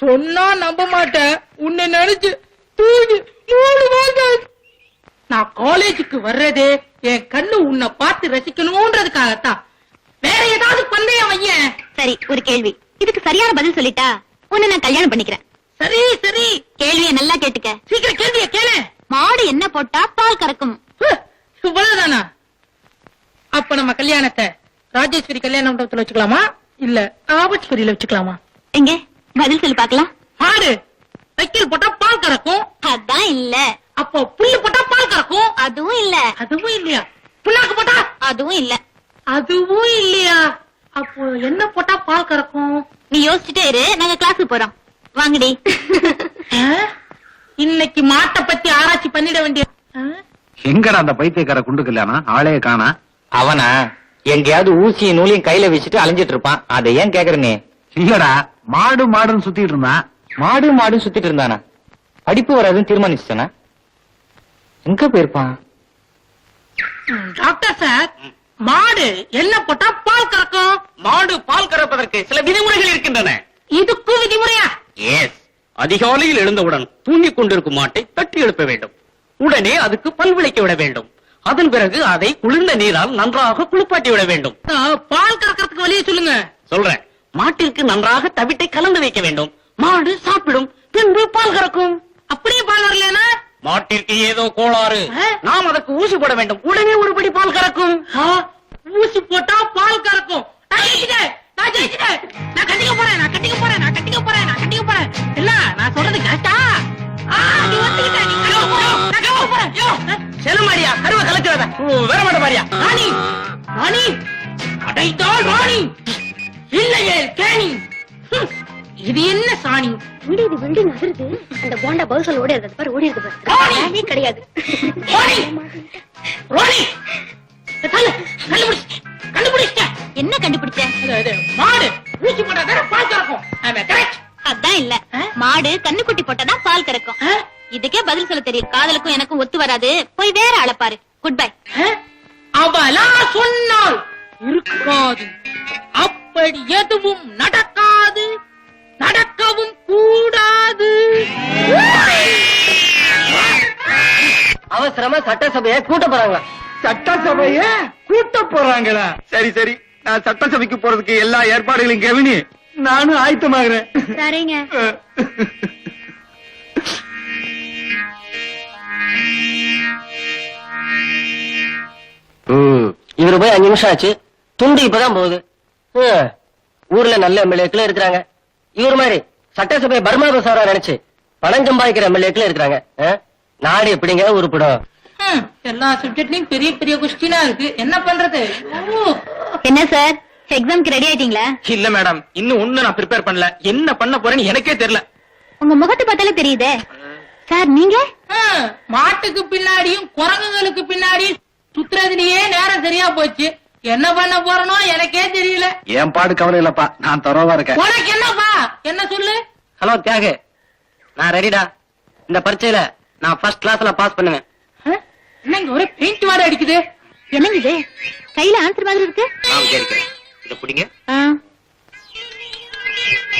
சொன்னா நம்ப மாட்டேன். உன்னை நினைச்சு தூங்கி 3 மாசம். நான் காலேஜுக்கு வர்றதே என் கண்ணு உன்னை பார்த்து ரசிக்கணும்ன்றதுக்காகத்தான். வேற ஏதாவது பந்தயம் வையன். சரி, ஒரு கேள்வி. இதுக்கு சரியான பதில் சொல்லிட்டா உன்னை நான் கல்யாணம் பண்ணிக்கிறேன். சரி சரி, கேள்வியை நல்லா கேட்டுக்க. சீக்கிரம் கேள்விய கேளு. மாடு என்ன போட்டா பால் கறக்கும்? இவ்வளவுதானா? அப்ப நம்ம கல்யாணத்தை ராஜேஸ்வரி கல்யாண மண்டபத்துல வச்சுக்கலாமா இல்ல ஆபத்ஸ்வரியில வச்சுக்கலாமா? எங்க பதில் சொல்லி பாக்கலாம். மாடு வைக்கல் போட்டா பால் கறக்கும். அதான் இல்ல. அப்போ புல்லு போட்டா பால் கறக்கும். அதுவும் இல்ல. அதுவும் இல்லையா? புண்ணாக்கு போட்டா? அதுவும் இல்ல. அதுவும் இல்லையா? அப்போ என்ன போட்டா பால் கறக்கும்? நீ யோசிச்சுட்டே இரு, நாங்க கிளாஸுக்கு போறோம். வாங்கடி. இன்னைக்கு மாட்டை பத்தி ஆராய்ச்சி பண்ணிட வேண்டிய. எங்கடா அந்த பைத்தியக்கார குண்டு கல்யாணம்? ஆளே காணா. அவனா எங்கேயாவது ஊசியும் நூலையும் கையில வச்சுட்டு அலைஞ்சிட்டு இருப்பான். அதை ஏன் கேக்குற நீ? இல்லடா, மாடு மாடுன்னு சுத்திட்டு இருந்தான். மாடு சுத்திட்டு இருந்தானா? படிப்பு வராதுன்னு தீர்மானிச்சுட்டானா? எங்க போயிருப்பான்? டாக்டர் சார், மாடு என்ன போட்டா பால் கறக்கும்? மாடு பால் கறப்பதற்கு சில விதிமுறைகள் இருக்கின்றன. இதுக்கும் விதிமுறையா? எஸ். அதிகாலையில் எழுந்தவுடன் தூங்கிக் கொண்டிருக்கும் மாட்டை தட்டி எழுப்ப வேண்டும். உடனே அதுக்கு பல் விளைக்க விட வேண்டும். அதன் பிறகு அதை குளிர்ந்த நீரால் நன்றாக குளிப்பாட்டி விட வேண்டும். பால் கறக்கிறதுக்கு வழியை சொல்லுங்க. சொல்றேன். மாட்டிற்கு நன்றாக தவிட்டை கலந்து வைக்க வேண்டும். மாடு சாப்பிடும், பின்பு பால் கறக்கும். அப்படியே பால் வரலனா மாட்டிற்கு ஏதோ கோளாறு. நாம் அதற்கு ஊசி போட வேண்டும். உடனே ஒருபடி பால் கறக்கும். ஊசி போட்டா பால் கறக்கும். நான் ஜெயிச்சிட்டேன், நான் ஜெயிச்சிட்டேன். நான் கட்டிக்க போறேன், நான் கட்டிக்க போறேன், நான் கட்டிக்க போறேன், நான் கட்டிக்க போறேன். இல்ல நான் சொல்றது கரெக்டா? நீ வந்துகிட்ட, நீ கட்டிக்க போறேன், நான் கட்டிக்க போறேன். செல்லுமாடியா, கருவ கலக்கிறாத. வேற மாட்ட மாரியா. ராணி, ராணி, அடைத்தாள் ராணி, இல்லையே கேணி. இது என்ன சாணி? இது பில்டிங் அதிருது. அந்த போண்டா பதில் சொல்ல ஓடி இருக்கு பாரு, ஓடி இருக்கு ராணி! பாரு. கிடையாது. ராணி, ராணி, கண்டுபிடிச்சிட்டேன். என்ன கண்டுபிடிச்ச? மாடு ஊசி போட்டா பால் கறக்கும். அதான் இல்ல. மாடு கண்ணுக்குட்டி போட்டதான் பால் கறக்கும். இதுக்கே பதில் சொல்ல தெரியும். காதலுக்கும் எனக்கும் ஒத்து வராது. போய் வேற ஆளை பாரு. Good bye. அவளா சொன்னால் இருக்காது. அப்படி எதுவும் நடக்காது, நடக்கவும் கூடாது. அவசரமா சட்டசபையை கூட்ட போறாங்களா? சட்டசபைய கூட்ட போறாங்களா? சரி சரி, நான் சட்டசபைக்கு போறதுக்கு எல்லா ஏற்பாடுகளையும் கவனி. நானும் ஆயத்தமாகறேன். சரிங்க. இவரு போய் 5 நிமிஷம் ஆச்சு. துண்டு இப்பதான் போகுது. ஊர்ல நல்ல எம்எல்ஏக்கள் இருக்கிறாங்க. இவரு மாதிரி சட்டசபை பர்மா பசாரா நினைச்சு பணம் சம்பாதிக்கிற எம்எல்ஏக்கள் இருக்கிறாங்க. நாடு எப்படிங்க உருப்படும்? எல்லா சப்ஜெக்ட்லயும் பெரிய பெரிய கொஸ்டினா இருக்கு. என்ன பண்றது? என்ன சார், எக்ஸாம்க்கு ரெடி ஆயிட்டீங்களா? இல்ல மேடம், இன்னும் ஒண்ணு நான் ப்ரிப்பேர் பண்ணல. என்ன பண்ண போறேன்னு எனக்கே தெரியல. உங்க முகத்தை பார்த்தாலே தெரியுதே. சார் நீங்க மாட்டுக்கு பின்னாடியும் குரங்குகளுக்கு பின்னாடியும் சுத்துறதுலயே நேரம் சரியா போச்சு. என்ன பண்ண போறனோ எனக்கே தெரியல. என் பாடு கவலை இல்லப்பா, நான் தரோவா இருக்கேன். உனக்கு என்னப்பா? என்ன சொல்லு. ஹலோ தியாகு, நான் ரெடிடா. இந்த பரீட்சையில நான் ஃபர்ஸ்ட் கிளாஸ்ல பாஸ் பண்ணுவேன். என்னங்க ஒரே பெயிண்ட் வாட அடிக்குது. என்னங்க இது? கையில ஆன்சர் மாதிரி இருக்கு. இத புடிங்க.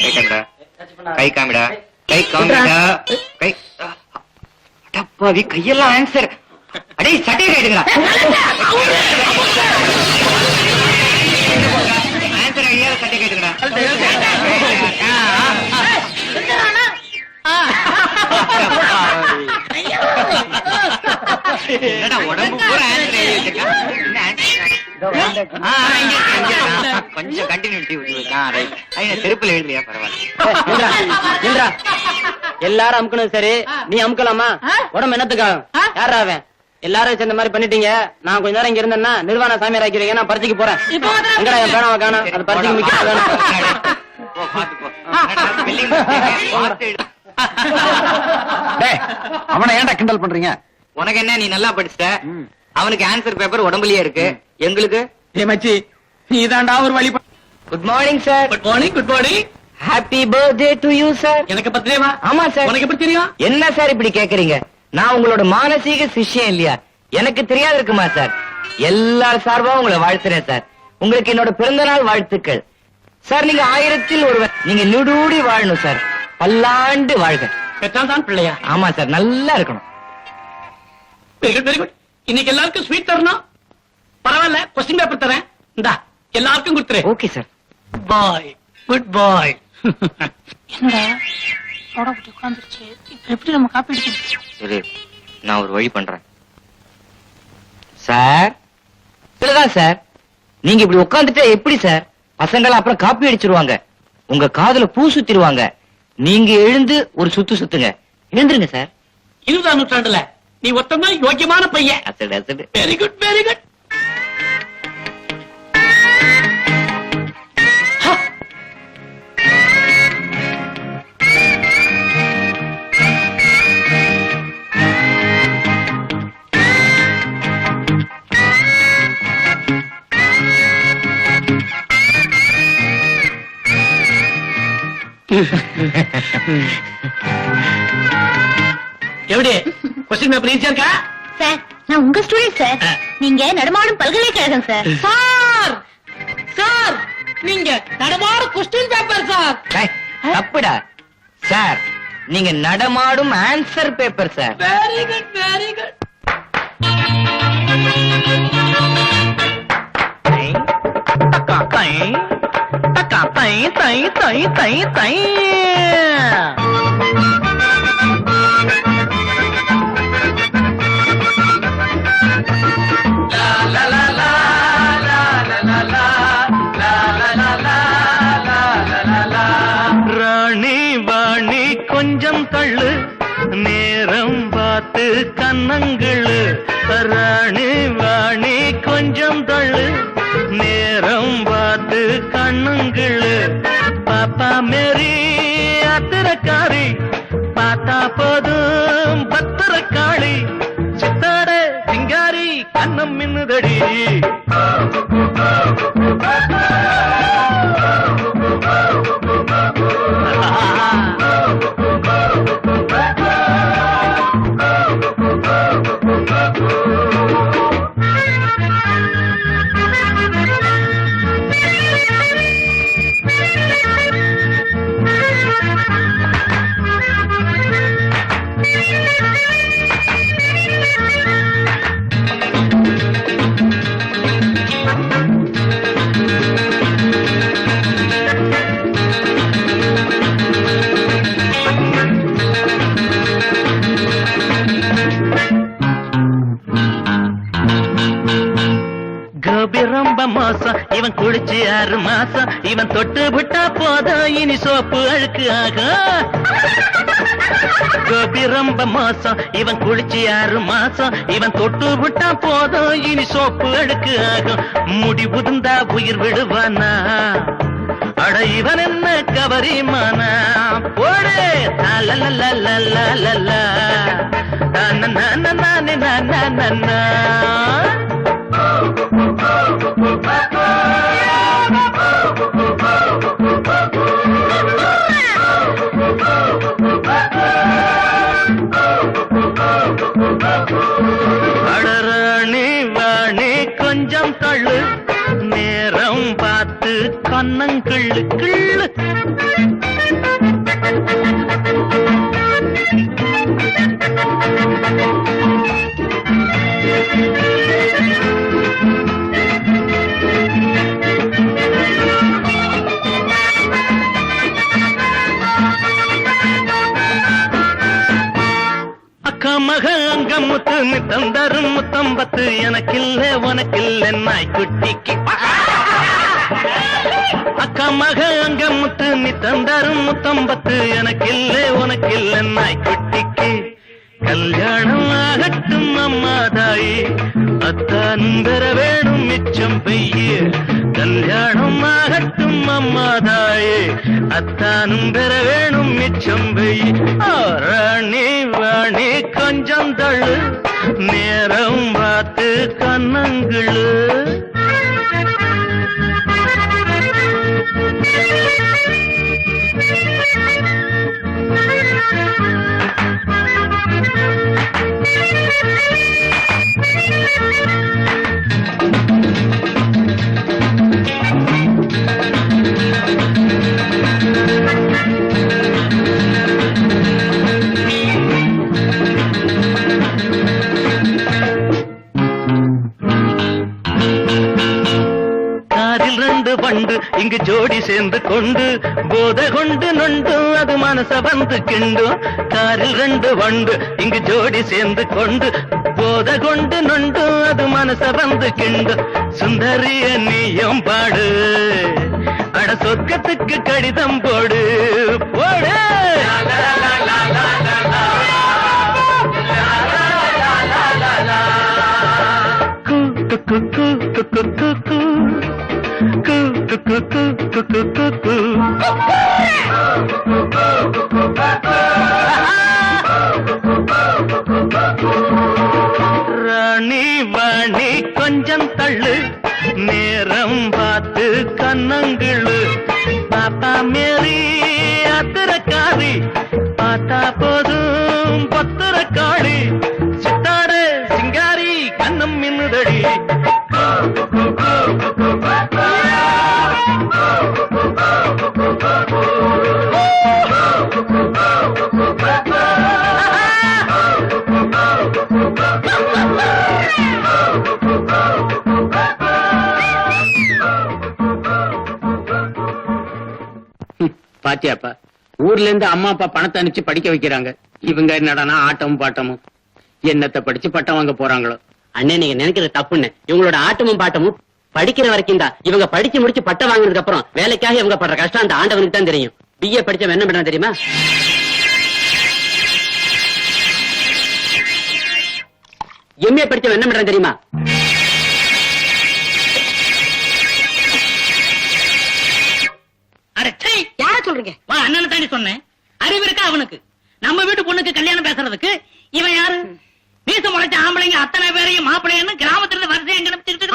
கை காமிடா, கை காமிடா, கை காமிடா, கை. அடப்பாவி, கையெல்லாம் ஆன்சர். அடே சட்டையை கைடுங்கடா. ஆன்சர் ஐயா, சட்டை கைடுங்கடா. என்னடா உடம்பு பூரா ஆன்சர் எழுதி வச்சிருக்கா? என்ன ஆன்சர்? கொஞ்சம் கண்டினியூட்டி. செருப்புல எழுதுறியா? பரவாயில்ல. எல்லாரும் அமுக்கணும். சரி, நீ அமுக்கலாமா? உடம்பு என்னத்துக்காகும்? யாரா அவன்? எல்லாரும் சேர்ந்த மாதிரி பண்ணிட்டீங்க. நான் கொஞ்ச நேரம் இங்க இருந்தேன்னா நிர்வாண சாமியார் ஆக்கிறீங்க. நான் பரீட்சைக்கு போறேன். எங்கடா என் பேனாவை காணோம்? அது பரீட்சைக்கு முக்கியம். அவனை ஏன்டா கிண்டல் பண்றீங்க? உனக்கு என்ன, நீ நல்லா படிச்சிட்ட. அவனுக்கு ஆன்சர் பேப்பர் உடம்புலயே இருக்கு. எங்களுக்கு மச்சி, நீதாண்டா ஒரு வழி. Good morning sir. Good morning. Good morning. Happy birthday to you sir. எனக்கு பர்த்டேவா? ஆமா சார். உனக்கு எப்படி தெரியும்? என்ன சார் இப்படி கேக்குறீங்க? நான் உங்களோட மானசீக சிஷ்யம் இல்லையா? எனக்கு தெரியாது இருக்குமா சார்? எல்லார் சார்பா உங்களை வாழ்த்துறேன் சார். உங்களுக்கு என்னோட பிறந்த நாள் வாழ்த்துக்கள் சார். நீங்க 1000ல் ஒருவர். நீங்க நுடூடி வாழணும் சார். பல்லாண்டு வாழ்க. பெற்றால் தான் பிள்ளையா? ஆமா சார், நல்லா இருக்கணும். Very good, very good. இன்னைக்கு எல்லாருக்கும் ஸ்வீட் தரணும். பரவாயில்ல, கொஸ்டின் பேப்பர் தரேன். இந்தா, எல்லாருக்கும் கொடுத்துரு. Okay sir. Bye. Good bye. என்னடா சோடா புட்டி உட்காந்துருச்சு. இப்ப எப்படி நம்ம காப்பி அடிக்கிறது? நான் ஒரு வழி பண்றேன் சார். இல்லதான் சார், நீங்க இப்படி உட்காந்துட்டா எப்படி சார்? பசங்களை அப்புறம் காப்பி அடிச்சிருவாங்க, உங்க காதுல பூ சுத்திடுவாங்க. நீங்க எழுந்து ஒரு சுத்து சுத்துங்க. எழுந்துருங்க சார். 20ஆம் நூற்றாண்டுல நீ ஒத்தமா யோக்கியமான பையன். அசடு அசடு. Very good very good. எப்படி கொஸ்டின் பேப்பர் ஈஸியா இருக்கா? சார் நான் உங்க ஸ்டூடெண்ட் சார். நீங்க நடமாடும் பல்கலைக்கழகம் சார். சார் சார் நீங்க நடமாடும் கொஸ்டின் பேப்பர் சார். டேய், தப்புடா சார். நீங்க நடமாடும் answer paper sir. Very good very good. Rani Vani கொஞ்சம் தள்ளு, நேரம் பார்த்து கண்ணங்களு. ராணி வாணி கொஞ்சம் தள்ளு, நேரம் பார்த்து கண்ணங்களு. பாப்பா மேரி அத்திரக்காரி, பார்த்தா போதும் பத்திரக்காளி. சித்தாட சிங்காரி கண்ணம் மின்னுதடி. கோபி ரொம்ப மோசம், இவன் குளிச்சு 6 மாசம். இவன் தொட்டு விட்டா போதும் இனி சோப்பு அழுக்கு ஆகும். கோபி ரொம்ப மோசம், இவன் குளிச்சு 6 மாசம். இவன் தொட்டு விட்டா போதும் இனி சோப்பு அழுக்கு ஆகும். முடி உதிர்ந்தா உயிர் விடுவானா? அட இவன் என்ன கவரிமானா? போடு லலலலலலலலா. நனனனனனனனனனனா. அடராணி வாணி கொஞ்சம் தள்ளு, நேரம் பார்த்து கண்ணங்கிள்ளு கிள்ளு. அக்கா மக அங்க முத்து தந்தரும் முத்தம்பத்து. எனக்கில்ல உனக்கில்ல நாய்க்குட்டிக்கு. அக்கா மக அங்க முத்து தந்தரும் முத்தம்பத்து. எனக்கில்ல உனக்கில்ல நாய்க்குட்டிக்கு. கல்யாணம் ஆகட்டும் அம்மா தாயி, அத்தானும் பெற வேணும் மிச்சம் பெய்ய. கல்யாணம் ஆகட்டும் அம்மா தாயே, அத்தானும் பெற வேணும் மிச்சம் பெய்ய. ராணி வாணி கொஞ்சம் தள்ளு, நேரம் பார்த்து கண்ணங்களு. காதில் 2 பண்டு இங்கு ஜோடி சேர்ந்து கொண்டு போதை கொண்டு நொண்டு அது மனச வந்து கிண்டும் காரில் 2 வண்டு இங்கு ஜோடி சேர்ந்து கொண்டு போதை கொண்டு நொண்டு அது மனச வந்து கிண்டும் சுந்தரிய நீயம் பாடு அட சொர்க்கத்துக்கு கடிதம் போடு போடு ராணி வாணி கொஞ்சம் தள்ளு நேரம் பார்த்து கண்ணங்கிழு பாப்பா மேரி அத்திரக்காரி பார்த்தா போதும் பத்திரக்காளி சித்தாரு சிங்காரி கண்ணம் மின்னுதடி பாத்தியாப்பா ஊர்ல இருந்து அம்மா அப்பா பணத்தை அனுப்பிச்சு படிக்க வைக்கிறாங்க. இவங்க என்னடானா ஆட்டமும் பாட்டமும் என்னத்தை படிச்சு பட்டம் வாங்க போறாங்களோ. அண்ணே நீங்க நினைக்கிறது தப்புன்னு. இவங்களோட ஆட்டமும் பாட்டமும் படிக்கிற வரைக்கும் தான். இவங்க படிச்சு முடிச்சு பட்டம் வாங்கினதுக்கு அப்புறம் வேலைக்காக இவங்க படுற கஷ்டம் அந்த ஆண்டவனுக்கு தான் தெரியும். பிஏ படிச்சவன் என்ன பண்றான் தெரியுமா? எம்ஏ படிச்சவன் என்ன பண்றான் தெரியுமா? யார சொல்றீங்க? அண்ணன் தாண்டி சொன்னேன். அறிவு இருக்கா அவனுக்கு? நம்ம வீட்டு பொண்ணுக்கு கல்யாணம் பேசுறதுக்கு இவன் யாரு? மீச முளைச்ச ஆம்பளைங்க அத்தனை பேரையும் மாப்பிள்ளைன்னு கிராமத்துல வரிசை எங்க?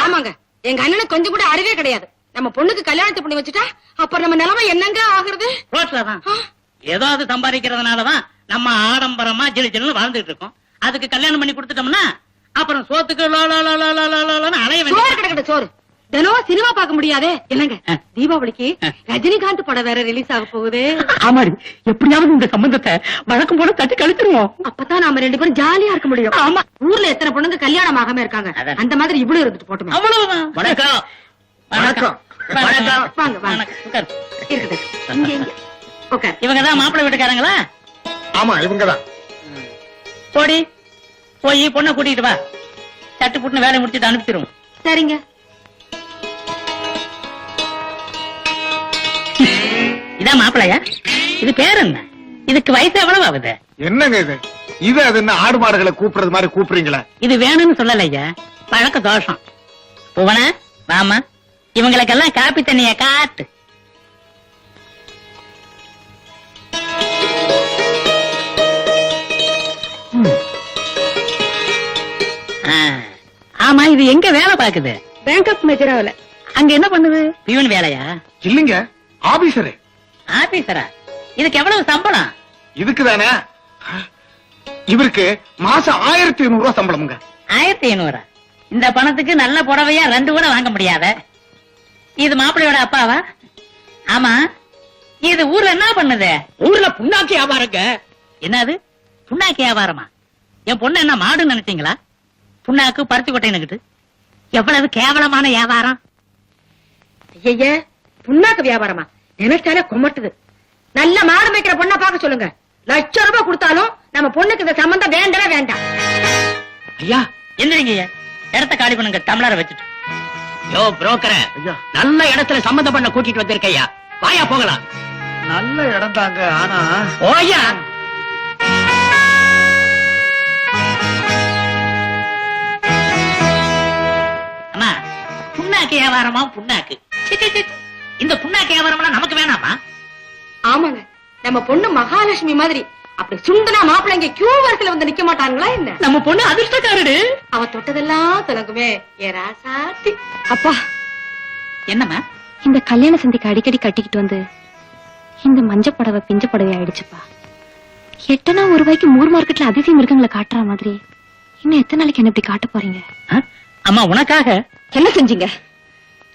ஆமாங்க, எங்க அண்ணனுக்கு கொஞ்சம் கூட அறிவே கிடையாது. நம்ம பொண்ணுக்கு கல்யாணத்தை பண்ணி வச்சுட்டா அப்புறம் நம்ம நிலைமை என்னங்க ஆகுறது? ரோட்லதான் ஏதாவது சம்பாதிக்கிறதுனாலதான் நம்ம ஆடம்பரமா ஜிலி ஜில்னு வாழ்ந்துட்டு இருக்கோம். அதுக்கு கல்யாணம் பண்ணி கொடுத்துட்டோம்னா அப்புறம் சோத்துக்கு அலைய வேண்டிய சோறு. தினம் சினிமா பார்க்க முடியாதே. என்னங்க தீபாவளிக்கு ரஜினிகாந்த் படம் வேற ரிலீஸ் ஆக போகுது. ஆமாடி, எப்படியாவது இந்த சம்பந்தத்தை வழக்கம் போல தட்டி கழிச்சிருவோம். அப்பதான் நாம 2 பேரும் ஜாலியா இருக்க முடியும். ஆமா, ஊர்ல எத்தனை பொண்ணுங்க கல்யாணம் ஆகாம இருக்காங்க. அந்த மாதிரி இவ்வளவு இருந்துட்டு போட்டுமே. அவ்வளவுதான். வணக்கம் வணக்கம். வாங்க வாங்க, உட்காரு. இருக்குது இங்க இங்க உட்கார். இவங்கதான் மாப்பிள்ளை வீட்டுக்காரங்களா? ஆமா, இவங்கதான். போடி போய் பொண்ணை கூட்டிட்டு வா. சட்டு புட்டுன்னு வேலையை முடிச்சுட்டு அனுப்பிச்சிருவோம். சரிங்க. இதான் மாப்பிள்ளையா? இது பேர் என்ன? இதுக்கு வயசு எவ்வளவு ஆகுது? என்னங்க இது? இது அது என்ன ஆடு மாடுகளை கூப்பிடுறது மாதிரி கூப்பிடுறீங்களா? இது வேணும்னு சொல்லலையா, பழக்க தோஷம். புவன வாமா, இவங்களுக்கெல்லாம் காப்பி தண்ணிய காட்டு. ஆமா, இது எங்க வேலை பாக்குது? பேங்க் ஆஃப் மெஜராவில. அங்க என்ன பண்ணுது? பியூன் வேலையா? இல்லைங்க, ஆபீசரு. ஆபீசரா? இதுக்கு எவ்வளவு சம்பளம்? இதுக்குதானே இவருக்கு மாசம் 1500 ரூபாய் சம்பளம்ங்க. 1500? இந்த பணத்துக்கு நல்ல புடவையா 2 கூட வாங்க முடியாத. இது மாப்பிள்ளையோட அப்பாவா? ஆமா, இது ஊர்ல என்ன பண்ணுது? ஊர்ல புண்ணாக்கி வியாபாரங்க. என்னது புண்ணாக்கு வியாபாரமா? என் பொண்ணு என்ன மாடு நினைச்சீங்களா? புண்ணாக்கு பருத்தி கொட்டைன்னுக்கிட்டு எவ்வளவு கேவலமான வியாபாரம். ஐய, புண்ணாக்கு வியாபாரமா? நினைச்சாலே கொமட்டுது. நல்ல மாடு மேய்க்கிற பொண்ணை பார்க்க சொல்லுங்க. லட்சம் ரூபாய் கொடுத்தாலும் நம்ம பொண்ணுக்கு இந்த சம்பந்தம் வேண்டவே வேண்டாம். ஐயா எந்திரிங்க, இடத்த காலி பண்ணுங்க. டம்ளரை வச்சுட்டு. யோ புரோக்கர், நல்ல இடத்துல சம்மந்தம் பண்ண கூட்டிட்டு வந்திருக்கையா. வாயா போகலாம். நல்ல இடம் தாங்க, ஆனா ஓயா அம்மா, புண்ணாக்கு வியாபாரமா? புண்ணாக்கு சி, சி, சி. இந்த புண்ணாக்கு வியாபாரம் நமக்கு வேணாமா? ஆமாங்க, நம்ம பொண்ணு மகாலட்சுமி மாதிரி. அப்படி சுண்டனா மாப்பிள்ளைங்க கியூ வரிசையில வந்து நிக்க மாட்டாங்களா என்ன? நம்ம பொண்ணு அதிர்ஷ்டக்காரடு. அவ தொட்டதெல்லாம் தொடங்குமே. ஏ ராசாத்தி. அப்பா, என்னம்மா? இந்த கல்யாண சந்திக்கு அடிக்கடி கட்டிக்கிட்டு வந்து இந்த மஞ்ச புடவை பிஞ்ச புடவை ஆயிடுச்சுப்பா. 8 ரூபாய்க்கு மூர் மார்க்கெட்ல அதிசயம் மிருகங்களை காட்டுற மாதிரி இன்னும் எத்தனை நாளைக்கு என்ன இப்படி காட்ட போறீங்க? அம்மா, உனக்காக என்ன செஞ்சீங்க?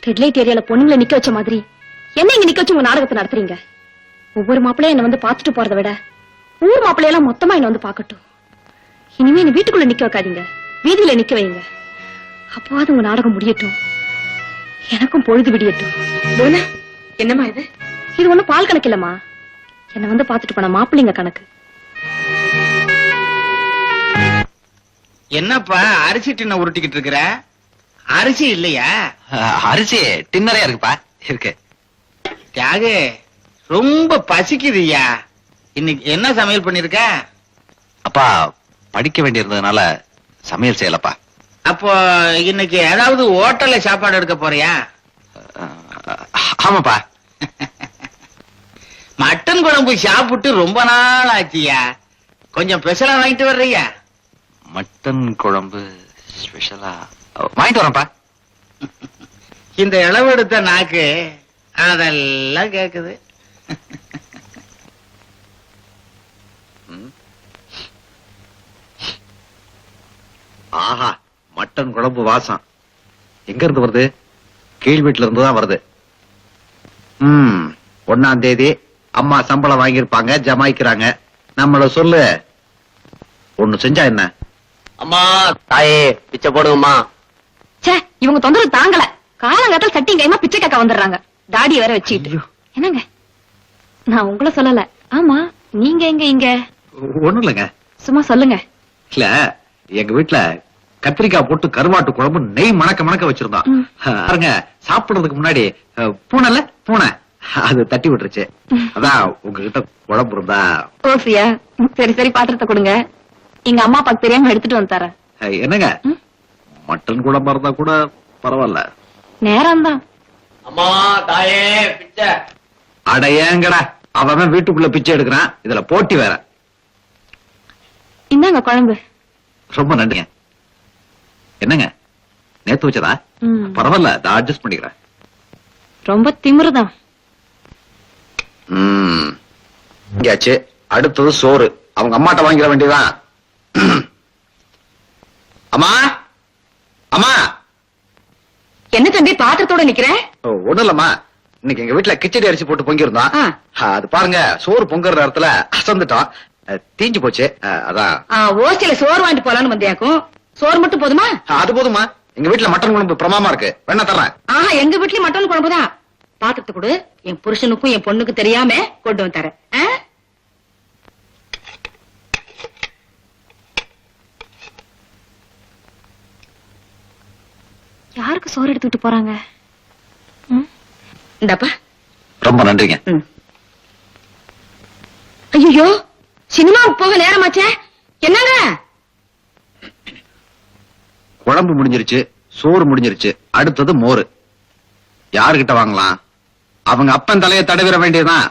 ரெட் லைட் ஏரியால பொண்ணுங்களை நிக்க வச்ச மாதிரி என்ன இங்க நிக்க வச்சு உங்க நாடகத்தை நடத்துறீங்க? ஒவ்வொரு மாப்பிள்ளையும் என்ன வந்து பாத்துட்டு போறதை விட ஊர் மாப்பிள்ளையெல்லாம் மொத்தமா என்ன வந்து பாக்கட்டும். இனிமே என்ன வீட்டுக்குள்ள நிக்க வைக்காதீங்க, வீதியில நிக்க வைங்க. அப்போவாது உங்க நாடகம் முடியட்டும், எனக்கும் பொழுது விடியட்டும். என்னம்மா இது? இது ஒண்ணும் பால் கணக்கு இல்லம்மா. என்ன வந்து பாத்துட்டு போன மாப்பிள்ளைங்க கணக்கு. என்னப்பா அரிசி டின்ன உருட்டிக்கிட்டு இருக்கிற? அரிசி இல்லையா? அரிசி டின்னரே இருக்குப்பா. இருக்கு. தியாகு, ரொம்ப பசிக்குதுய்யா. இன்னைக்கு என்ன சமையல் பண்ணிருக்க? அப்பா படிக்க வேண்டியிருந்ததுனால சமையல் செய்யலப்பா. அப்போ இன்னைக்கு ஏதாவது ஹோட்டல்ல சாப்பாடு எடுக்க போறியா? ஆமாப்பா. மட்டன் குழம்பு சாப்பிட்டு ரொம்ப நாள் ஆச்சியா. கொஞ்சம் ஸ்பெஷலா வாங்கிட்டு வர்றியா? மட்டன் குழம்பு ஸ்பெஷலா வாங்கிட்டு வரேன்ப்பா. இந்த இளவெடுத்த நாக்கு அதெல்லாம் கேக்குது. ஆஹா, மட்டன் குழம்பு வாசம் எங்க இருந்து வருது? கீழ் வீட்டுல இருந்து தான் வருது. 1ஆம் தேதி அம்மா சம்பளம் வாங்கியிருப்பாங்க, ஜமாய்க்கிறாங்க. நம்மள சொல்லு, ஒண்ணு செஞ்சா என்ன? அம்மா தாயே பிச்சை போடுங்கம்மா. ச்சே, இவங்க தொந்தரவு தாங்கல. காலங்காத்தால சட்டி கைமா பிச்சை கேட்க வந்துடுறாங்க. தாடி வேற வச்சுக்கிட்டு. என்னங்க, நான் உங்களை சொல்லல. ஆமா, நீங்க எங்க இங்க? ஒண்ணும் இல்லைங்க. சும்மா சொல்லுங்க. இல்ல, எங்க வீட்டுல கத்திரிக்காய் போட்டு கருவாட்டு குழம்பு நெய் மணக்க மணக்க வச்சிருந்தோம். பாருங்க, சாப்பிடுறதுக்கு முன்னாடி பூனை அது தட்டி விட்டுருச்சு. அதான் உங்ககிட்ட குழம்பு இருந்தா. ஓசியா, சரி சரி, பாத்திரத்தை கொடுங்க. எங்க அம்மா அப்பாக்கு தெரியாம எடுத்துட்டு வந்து தரேன். என்னங்க, மட்டன் குழம்பா இருந்தா கூட பரவாயில்ல. நேரம் தான். அம்மா தாயே பிச்சை. அட ஏங்கடா, அவன் வீட்டுக்குள்ள பிச்சை எடுக்கிறான், இதுல போட்டி வேற. இந்தாங்க குழம்பு. ரொம்ப நன்றிங்க. என்னங்க, நேத்து வச்சதா? பரவாயில்ல, அதை அட்ஜஸ்ட் பண்ணிக்கிறேன். ரொம்ப திமிருதான். இங்கயாச்சு, அடுத்தது சோறு. அவங்க அம்மாட்ட வாங்கிட வேண்டியதான். அம்மா, அம்மா. என்ன தம்பி பாத்திரத்தோட நிக்கிறேன்? ஒண்ணும் இல்லம்மா, இன்னைக்கு எங்க வீட்டுல கிச்சடி அரிசி போட்டு பொங்கிருந்தோம். அது பாருங்க, சோறு பொங்குற இடத்துல அசந்துட்டோம், தீஞ்சு போச்சு. அதான் ஓசியில சோறு வாங்கிட்டு போலான்னு வந்தியாக்கும். சோறு மட்டும் போதுமா? அது போதுமா, எங்க வீட்டுல மட்டன் குழம்பு பிரமாமா இருக்கு, வேணா தர்றேன். ஆஹா, எங்க வீட்லயும் மட்டன் குழம்புதான். பாத்திரத்தை கொடு, என் புருஷனுக்கும் என் பொண்ணுக்கு தெரியாம கொண்டு வந்து தரேன். யாருக்கு சோறு எடுத்துட்டு போறாங்க? இந்தப்பா. ரொம்ப நன்றிங்க. ஐயோ, சினிமாவுக்கு போக நேரமாச்சே. என்னங்க, குழம்பு முடிஞ்சிருச்சு, சோறு முடிஞ்சிருச்சு, அடுத்தது மோரு. யாருகிட்ட வாங்கலாம்? அவங்க அப்பன் தலையை தடவிட வேண்டியதுதான்.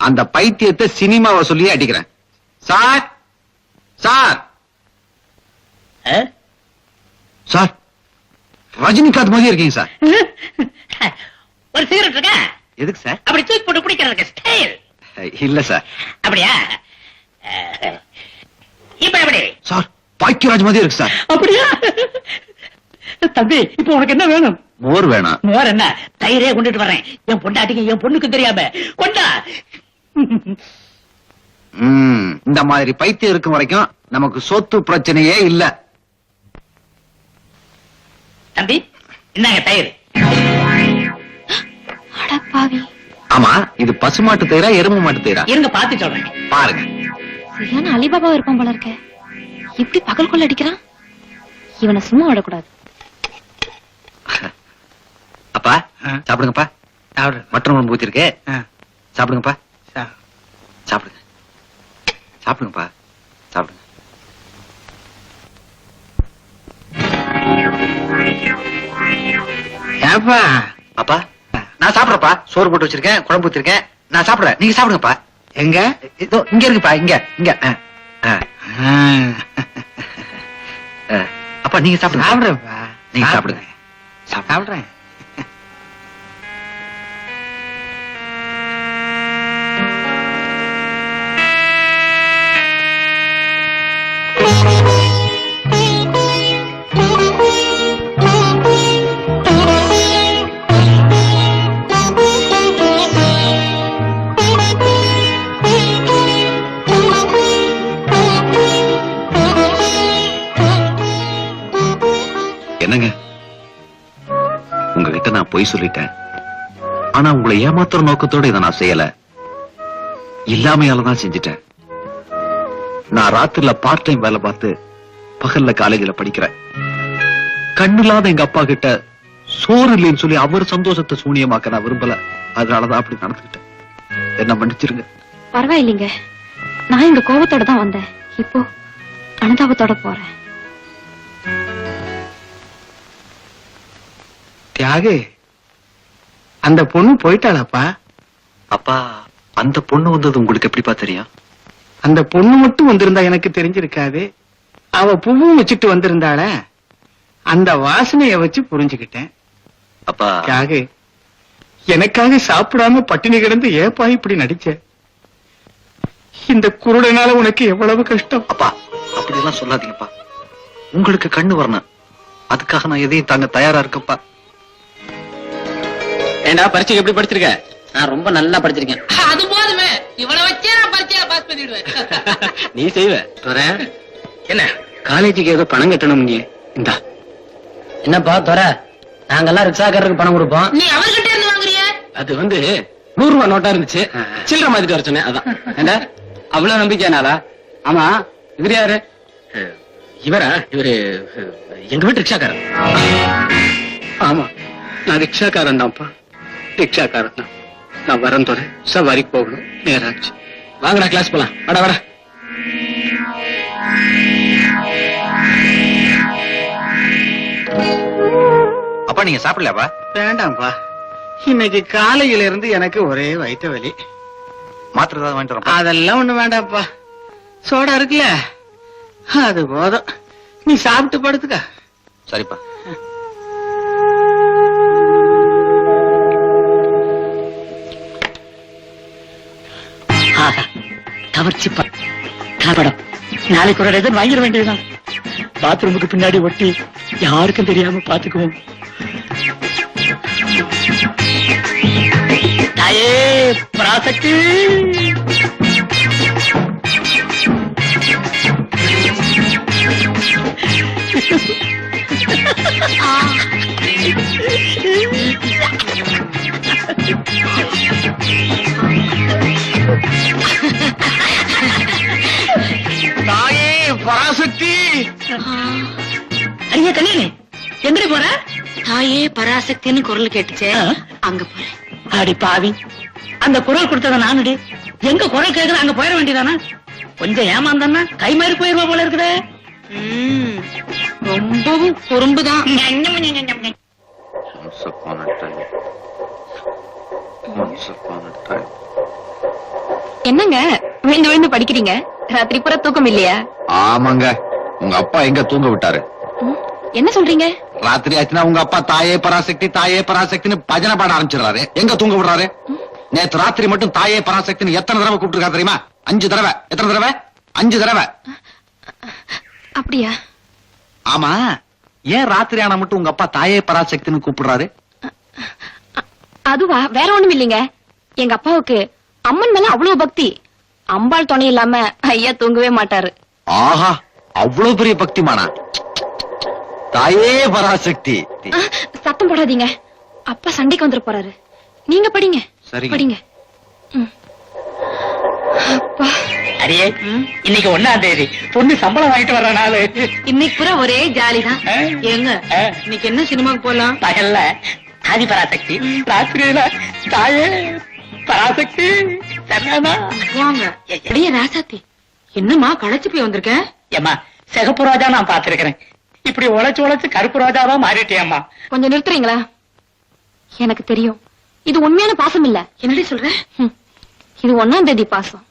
அந்த பைத்தியத்தை சினிமாவை சொல்லி அடிக்கிறேன். சார், சார், சார், ரஜினிகாந்த் மாதிரி இருக்கீங்க சார். ஒரு சிகரெட் இருக்கா? எதுக்கு சார்? அப்படி தூக்கி போட்டு குடிக்கிறதுக்கு ஸ்டைல். இல்ல சார். அப்படியா? இப்ப எப்படி சார்? பாக்கியராஜ் மாதிரி இருக்கு சார். அப்படியா? தம்பி, இப்ப உனக்கு என்ன வேணும்? மோர் வேணாம். மோர் என்ன, தயிரே கொண்டுட்டு வரேன். என் பொண்டாட்டிக்கு என் பொண்ணுக்கு தெரியாம கொண்டா. இந்த மாதிரி பைத்தியம் இருக்கும் வரைக்கும் நமக்கு சொத்து பிரச்சனையே இல்ல. தம்பி, என்னங்க தயிர்? அடப்பாவி. ஆமா, இது பசுமாட்டு தயிரா எருமை மாட்டு தயிரா? இருங்க பாத்து சொல்றேன். பாருங்க. சரியான அலிபாபா இருப்பான் போல இருக்க. இப்படி பகல் கொள்ள அடிக்கிறான். இவனை சும்மா விடக்கூடாது. அப்பா சாப்பிடுங்கப்பா. மட்டன் குழம்பு ஊத்திருக்கு, சாப்பிடுங்கப்பா. சாப்பிடுங்க, சாப்பிடுங்கப்பா, சாப்பிடுங்க. ஏப்பா, அப்பா நான் சாப்பிடறப்பா. சோறு போட்டு வச்சிருக்கேன், குழம்பு ஊத்திருக்கேன், நான் சாப்பிடுறேன். நீங்க சாப்பிடுங்கப்பா. எங்க? இதோ இங்க இருக்குப்பா, இங்க இங்க. அப்பா நீங்க சாப்பிடுங்க. சாப்பிடுறேன்ப்பா. நீங்க சாப்பிடுங்க. சாப்பிடுறேன். என்னங்க, உங்ககிட்ட நான் பொய் சொல்லிட்டேன். ஆனா உங்களை ஏமாத்துற நோக்கத்தோட இதை நான் செய்யல, இல்லாமையாலதான் செஞ்சுட்டேன். நான் ராத்திரில பார்ட் டைம் வேலை பார்த்து பகல்ல காலேஜில் படிக்கிறேன். கண்ணில்லாத எங்க அப்பா கிட்ட சோறு இல்லைன்னு சொல்லி அவர் சந்தோஷத்தை சூனியமாக்க நான் விரும்பல. அதனாலதான் அப்படி நடந்துக்கிட்டேன். என்ன மன்னிச்சிருங்க. பரவாயில்லைங்க, நான் எங்க கோபத்தோட தான் வந்தேன். இப்போ அனுதாபத்தோட போறேன். தியாகு, அந்த பொண்ணு போயிட்டாளாப்பா? அப்பா, அந்த பொண்ணு வந்தது உங்களுக்கு எப்படிப்பா தெரியும்? அந்த பொண்ணு மட்டும் வந்திருந்தா எனக்கு தெரிஞ்சிருக்காது. அவ பூவும் வச்சுட்டு வந்திருந்தாள, அந்த வாசனைய வச்சு புரிஞ்சுக்கிட்டேன். அப்பா, தியாகு, எனக்காக சாப்பிடாம பட்டினி கிடந்து ஏப்பா இப்படி நடிச்ச? இந்த குருடனால உனக்கு எவ்வளவு கஷ்டம். அப்பா அப்படி எல்லாம் சொல்லாதீங்கப்பா. உங்களுக்கு கண்ணு வரணும், அதுக்காக நான் எதையும் தாங்க தயாரா இருக்கப்பா. ஏண்டா பரீட்சைக்கு எப்படி படிச்சிருக்க? நான் ரொம்ப நல்லா படிச்சிருக்கேன். அது போதுமே, இவ்வளவு வச்சே நான் பரீட்சையில பாஸ் பண்ணிடுவேன். நீ செய்வ. என்ன காலேஜுக்கு ஏதோ பணம் கட்டணும். நீ இந்தா. என்னப்பா துறை, நாங்கெல்லாம் ரிக்ஷாக்காரருக்கு பணம் கொடுப்போம். நீ அவர்கிட்ட இருந்து வாங்குறிய? அது வந்து 100 ரூபாய் நோட்டா இருந்துச்சு, சில்லற மாதிரி வர சொன்னேன். அதான். ஏண்டா அவ்வளவு நம்பிக்கையானாலா? ஆமா, இவரு யாரு? இவரா? இவரு எங்க வீட்டு ரிக்ஷாக்காரன். ஆமா, நான் ரிக்ஷாக்காரன் தான்ப்பா, ரிக்ஷாக்காரன் தான். நான் வரேன் துறை, சவாரிக்கு போகணும், நேராச்சு. வாங்கடா கிளாஸ் போலாம். வாடா வாடா. அப்பா நீங்க சாப்பிடலப்பா? வேண்டாம்ப்பா, இன்னைக்கு காலையில இருந்து எனக்கு ஒரே வயிற்று வலி. மாத்திரை ஏதாவது வாங்கிட்டு வரேன். அதெல்லாம் ஒண்ணு வேண்டாம்ப்பா, சோடா இருக்குல்ல அது போதும். நீ சாப்பிட்டு படுத்துக்க. சரிப்பா. கவர்ச்சிப்பா காப்படம். நாளைக்கு ஒரு டஜன் வாங்கிட வேண்டியதுதான். பாத்ரூமுக்கு பின்னாடி ஒட்டி யாருக்கும் தெரியாம பாத்துக்குவோம். தாயே பராசக்தி. தாயே பராசக்தி. ஐயா கண்ணே, எங்கடி போற? தாயே பராசக்தின்னு குரல் கேட்டுச்சே, அங்க போறேன். அடி பாவி, அந்த குரல் கொடுத்தத நானுடி. எங்க குரல் கேக்குற அங்க போயிட வேண்டியதானே? கொஞ்சம் ஏமாந்தானா கை மாறி போயிருவா போல இருக்குதே. ரொம்பவும் குறும்புதான். என்னங்க விழுந்து விழுந்து படிக்கிறீங்க? ராத்திரி பூரா தூக்கம் இல்லையா? ஆமாங்க, உங்க அப்பா எங்க தூங்க விட்டாரு? என்ன சொல்றீங்க? ராத்திரி ஆச்சுன்னா உங்க அப்பா தாயே பராசக்தி தாயே பராசக்தின்னு பஜனை பாட ஆரம்பிச்சிடுறாரு. எங்க தூங்க விடுறாரு? நேத்து ராத்திரி மட்டும் தாயே பராசக்தின்னு எத்தனை தடவை கூப்பிட்டுருக்காரு தெரியுமா? 5 தடவை. எத்தனை தடவை? 5 தடவை. அப்படியா? ஆமா, ஏன் ராத்திரி ஆனா மட்டும் உங்க அப்பா தாயே பராசக்தின்னு கூப்பிடுறாரு? அதுவா, வேற ஒண்ணும் இல்லைங்க. எங்க அப்பாவுக்கு அம்மன் மேல அவ்வளவு பக்தி. அம்பாள் துணை இல்லாம ஐயா தூங்கவே மாட்டாரு. ஆஹா, அவ்வளவு பெரிய பக்திமானா? தாயே பராசக்தி. சத்தம் போடாதீங்க, அப்பா சண்டைக்கு வந்துட போறாரு. நீங்க படிங்க. சரிங்க. படிங்க. அப்பா, அடியே, இன்னைக்கு 1ஆம் தேதி பொண்ணு சம்பளம் வாங்கிட்டு வர்ற நாளு. இன்னைக்கு பூரா ஒரே ஜாலிதான். ஏங்க இன்னைக்கு என்ன சினிமாக்கு போலாம்? பகல்ல ஆதி பராசக்தி, ராத்திரியில தாயே பராசக்தி. சரியானா? வாங்க. அடியே ராசாத்தி, என்னம்மா களைச்சு போய் வந்திருக்க? ஏமா, சிகப்பு ரோஜா நான் பாத்துருக்கிறேன், இப்படி உழைச்சு உழைச்சு கருப்பு ரோஜாவா மாறிட்டேம்மா. கொஞ்சம் நிறுத்துறீங்களா? எனக்கு தெரியும் இது உண்மையான பாசம் இல்ல. என்னடி சொல்ற? இது 1ஆம் தேதி பாசம்.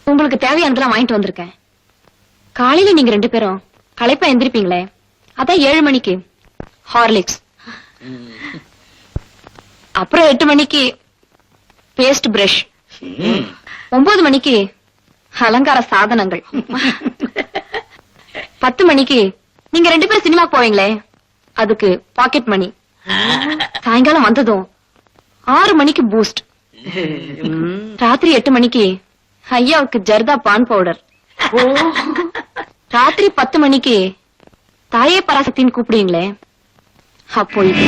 உங்களுக்கு தேவையானதெல்லாம் வாங்கிட்டு வந்திருக்கேன். காலையில நீங்க 2 பேரும் களைப்பா எந்திரிப்பீங்களே, அதான் 7 மணிக்கு ஹார்லிக்ஸ், அப்புறம் 8 மணிக்கு பேஸ்ட் பிரஷ், 9 மணிக்கு அலங்கார சாதனங்கள், 10 மணிக்கு நீங்க 2 பேரும் சினிமா போவீங்களே அதுக்கு பாக்கெட் மணி, சாயங்காலம் வந்ததும் 6 மணிக்கு பூஸ்ட், ராத்திரி 8 மணிக்கு ஐயாவுக்கு ஜர்தா பான் பவுடர், ராத்திரி 10 மணிக்கு தாயே பராசக்தின்னு கூப்பிடுங்களே, அப்போ இது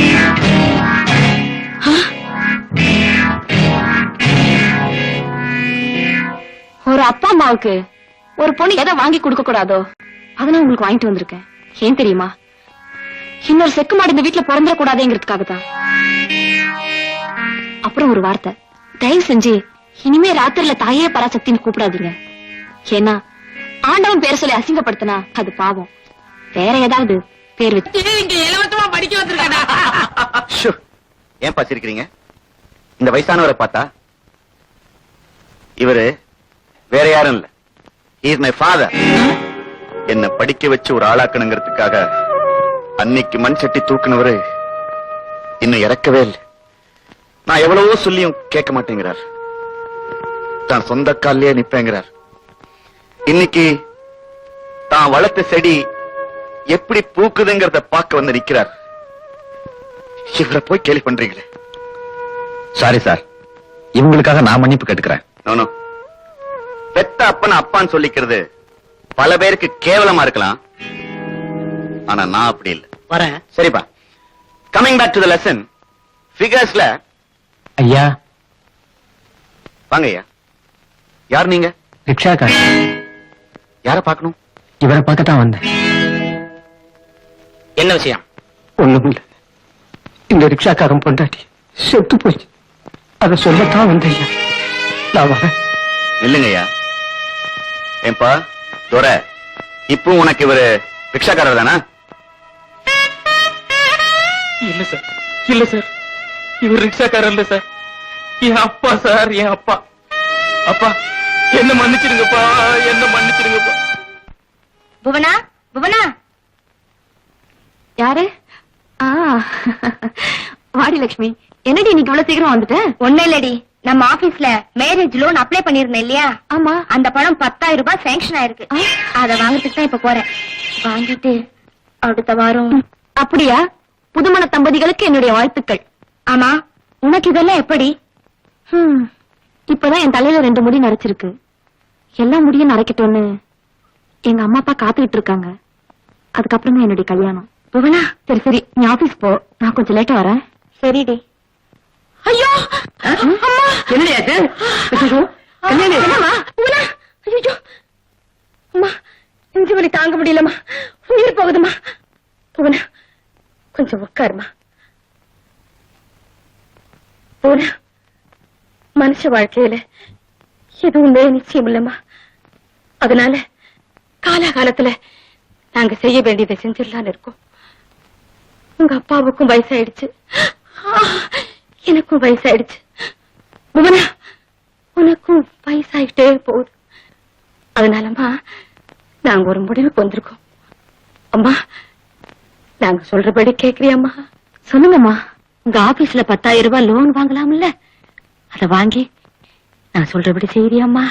ஒரு அப்பா அம்மாவுக்கு ஒரு பொண்ணு எதை வாங்கி கொடுக்க கூடாதோ அதனால உங்களுக்கு வாங்கிட்டு வந்திருக்கேன். ஏன் தெரியுமா? இன்னொரு செக்கு மாடு இந்த வீட்டுல பிறந்துட கூடாதுங்கிறதுக்காக தான். அப்புறம் ஒரு வார்த்தை, தயவு செஞ்சு இனிமே ராத்திரில தாயே பராசக்தின்னு கூப்பிடாதீங்க. ஏன்னா ஆண்டவன் பேர் சொல்லி அசிங்கப்படுத்தினா அது பாவம். வேற ஏதாவது பேர் வச்சு இலவசமா படிக்க வந்திருக்கா? ஏன் பாச்சிருக்கீங்க? இந்த வயசானவரை பார்த்தா இவரு வேற யாரும் இல்ல, இஸ் மை ஃபாதர். என்ன படிக்க வச்சு ஒரு ஆளாக்கணுங்கிறதுக்காக அன்னைக்கு மண் சட்டி தூக்குனவரு இன்னும் இறக்கவே இல்லை. நான் எவ்வளவோ சொல்லியும் கேட்க மாட்டேங்கிறார். தான் சொந்த காலிலேயே நிப்பேங்கிறார். இன்னைக்கு தான் வளர்த்த செடி எப்படி பூக்குதுங்கிறத பார்க்க வந்து நிக்கிறார். இவரை போய் கேள்வி பண்றீங்களே. சாரி சார், இவங்களுக்காக நான் மன்னிப்பு கேட்டுக்கிறேன். நோ, பெத்த அப்பன அப்பான்னு சொல்லிக்கிறது பல பேருக்கு கேவலமா இருக்கலாம், ஆனா நான் அப்படி இல்லை. வரேன். சரிப்பா, coming back to the lesson. ஃபிகர்ஸ்ல ஐயா, வாங்க ஐயா. யார் நீங்க? ரிக்ஷாக்கார். யார பார்க்கணும்? இவரை பார்க்கத்தான் வந்தேன். என்ன விஷயம்? ஒண்ணுமில்ல, இந்த ரிக்ஷாக்காரன் பொண்டாட்டி செத்து போச்சு, அதை சொல்லத்தான் வந்தேன் ஐயா. நான் வரேன். இல்லைங்க ஐயா. ஏன்பா துரை, இப்போ உனக்கு இவரு ரிக்ஷாக்காரர் தானா? இல்ல சார், இல்ல சார், இவர் ரிக்ஷாக்காரர் இல்ல சார், என் அப்பா சார், என் அப்பா. அப்பா என்ன மன்னிச்சிருங்கப்பா, என்ன மன்னிச்சிருங்கப்பா. புவனா, புவனா. யாரு? வாடி லட்சுமி, என்னடி இன்னைக்கு இவ்வளவு சீக்கிரம் வந்துட்டேன்? ஒண்ணு இல்லடி, நம்ம ஆபீஸ்ல மேரேஜ் லோன் அப்ளை பண்ணிருந்தேன் இல்லையா? ஆமா. அந்த பணம் 10,000 ரூபாய் சேங்ஷன் ஆயிருக்கு. அத வாங்குறதுக்கு தான் இப்ப போறேன். வாங்கிட்டு அடுத்த வாரம். அப்படியா? புதுமண தம்பதிகளுக்கு என்னுடைய வாழ்த்துக்கள். ஆமா, உனக்கு இதெல்லாம் எப்படி? இப்பதான் என் தலையில 2 முடி நரைச்சிருக்கு. எல்லா முடியும் நரைக்கட்டும்னு எங்க அம்மா அப்பா காத்துக்கிட்டு இருக்காங்க. அதுக்கப்புறமா என்னுடைய கல்யாணம். புவனா, சரி சரி, நீ ஆபீஸ் போ, நான் கொஞ்சம் லேட்டா வரேன். சரிடி. ஐயோ அம்மா, என்னடியாச்சு? என்னம்மா? புவனா, ஐயோ அம்மா, நெஞ்சு வலி தாங்க முடியலம்மா, உயிர் போகுதுமா. புவனா கொஞ்சம் உட்காருமா. புவனா, மனுஷ வாழ்க்கையில எதுவுமே நிச்சயம் இல்லம்மா. அதனால காலகாலத்துல நாங்க செய்ய வேண்டியதை செஞ்சிடலான்னு இருக்கோம். உங்க அப்பாவுக்கும் வயசாயிடுச்சு, எனக்கும் வயசாயிடுச்சு. புவனா, உனக்கும் வயசாயிட்டே போகுது. அதனாலம்மா நாங்க ஒரு முடிவுக்கு வந்திருக்கோம். அம்மா, நாங்க சொல்றபடி கேக்குறியம்மா? சொல்லுங்கம்மா. உங்க ஆபீஸ்ல 10,000 ரூபாய் லோன் வாங்கலாம்ல, அத வாங்கி நான் சொல்றபடி செய்யறியம்மா?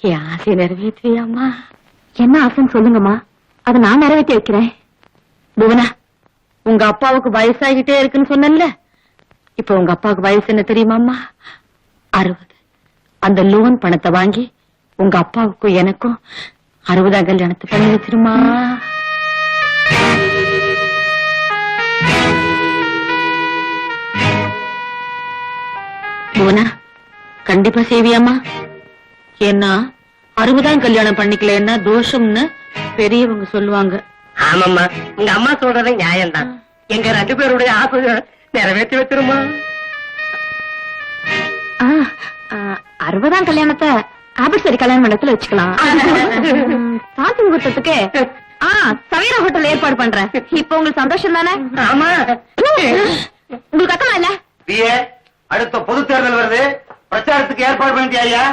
என் ஆசை நிறைவேற்றுவியாம்மா? என்ன ஆசைன்னு சொல்லுங்கம்மா, அதை நான் நிறைவேற்றி வைக்கிறேன். புவனா, உங்க அப்பாவுக்கு வயசாகிட்டே இருக்குன்னு சொன்னேன்ல, இப்ப உங்க அப்பாவுக்கு வயசு என்ன தெரியுமாம்மா? 60. அந்த லோன் பணத்தை வாங்கி உங்க அப்பாவுக்கும் எனக்கும் 60ஆம் கல்யாணத்தை பண்ணி வச்சிருமா? புவனா, கண்டிப்பா செய்வியாமா? ஏன்னா 60ஆம் கல்யாணம் பண்ணிக்கலன்னா தோஷம்னு பெரியவங்க சொல்லுவாங்க. ஆமாம்மா, உங்க அம்மா சொல்றது நியாயம்தான். எங்க 2 பேருடைய ஆசை நிறைவேற்றி வச்சிருமா? 60ஆம் கல்யாணத்தை ஆபீஸ்வரி கல்யாண மண்டபத்துல வச்சுக்கலாம். சாந்தி முகூர்த்தத்துக்கு சவேரா ஹோட்டல் ஏற்பாடு பண்றேன். இப்ப உங்களுக்கு சந்தோஷம் தானே? ஆமா. உங்களுக்கு அக்கமா இல்ல? அடுத்த பொது தேர்தல் வருது, பிரச்சாரத்துக்கு ஏற்பாடு பண்ணிட்டியா?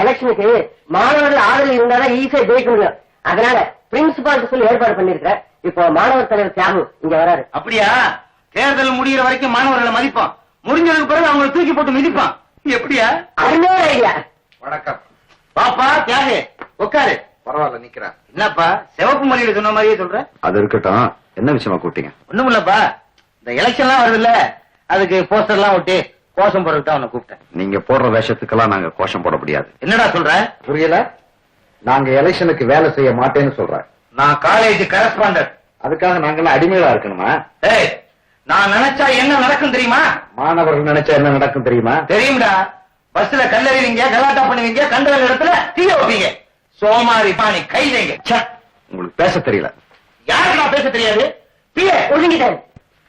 எலெக்ஷனுக்கு மாணவர்கள் ஆதரவு இருந்தாலும் ஈஸியா ஜெயிக்க முடியும். அதனால பிரின்சிபால் சொல்லி ஏற்பாடு பண்ணிருக்கேன். இப்போ மாணவர் தலைவர் தியாகு இங்க வராரு. அப்படியா? தேர்தல் முடிகிற வரைக்கும் மாணவர்களை மதிப்பான், முடிஞ்சதுக்கு பிறகு அவங்களை தூக்கி போட்டு மிதிப்பான். எப்படியா? அருமையான ஐடியா. வணக்கம். பாப்பா தியாகு, உட்காரு. பரவாயில்ல, நிக்கிறேன். என்னப்பா சிவப்பு மொழியில சொன்ன மாதிரியே சொல்ற? அது இருக்கட்டும், என்ன விஷயமா கூட்டிங்க? ஒண்ணும் இல்லப்பா, இந்த எலெக்ஷன் எல்லாம் வருது இல்ல, அதுக்கு போஸ்டர் எல்லாம் ஒட்டி கோஷம் போறதுக்கு தான் உன்னை கூப்பிட்டேன். நீங்க போடுற வேஷத்துக்கெல்லாம் நாங்க கோஷம் போட முடியாது. என்னடா சொல்ற? புரியல? நாங்க எலெக்ஷனுக்கு வேலை செய்ய மாட்டேன்னு சொல்றேன். நான் காலேஜ் கரஸ்பாண்டன்ட். அதுக்காக நாங்கெல்லாம் அடிமையா இருக்கணுமா? ஏய், நான் நினைச்சா என்ன நடக்கும் தெரியுமா? மாணவர்கள் நினைச்சா என்ன நடக்கும் தெரியுமா? தெரியும்டா. பஸ்ல கல்லறிவீங்க, கலாட்டா பண்ணுவீங்க, கண்ட இடத்துல தீய வைப்பீங்க. சோமாரி பாணி கைதைங்க. உங்களுக்கு பேச தெரியல. யாருக்கு நான் பேச தெரியாது? பிஏ ஒழுங்கிட்டாரு.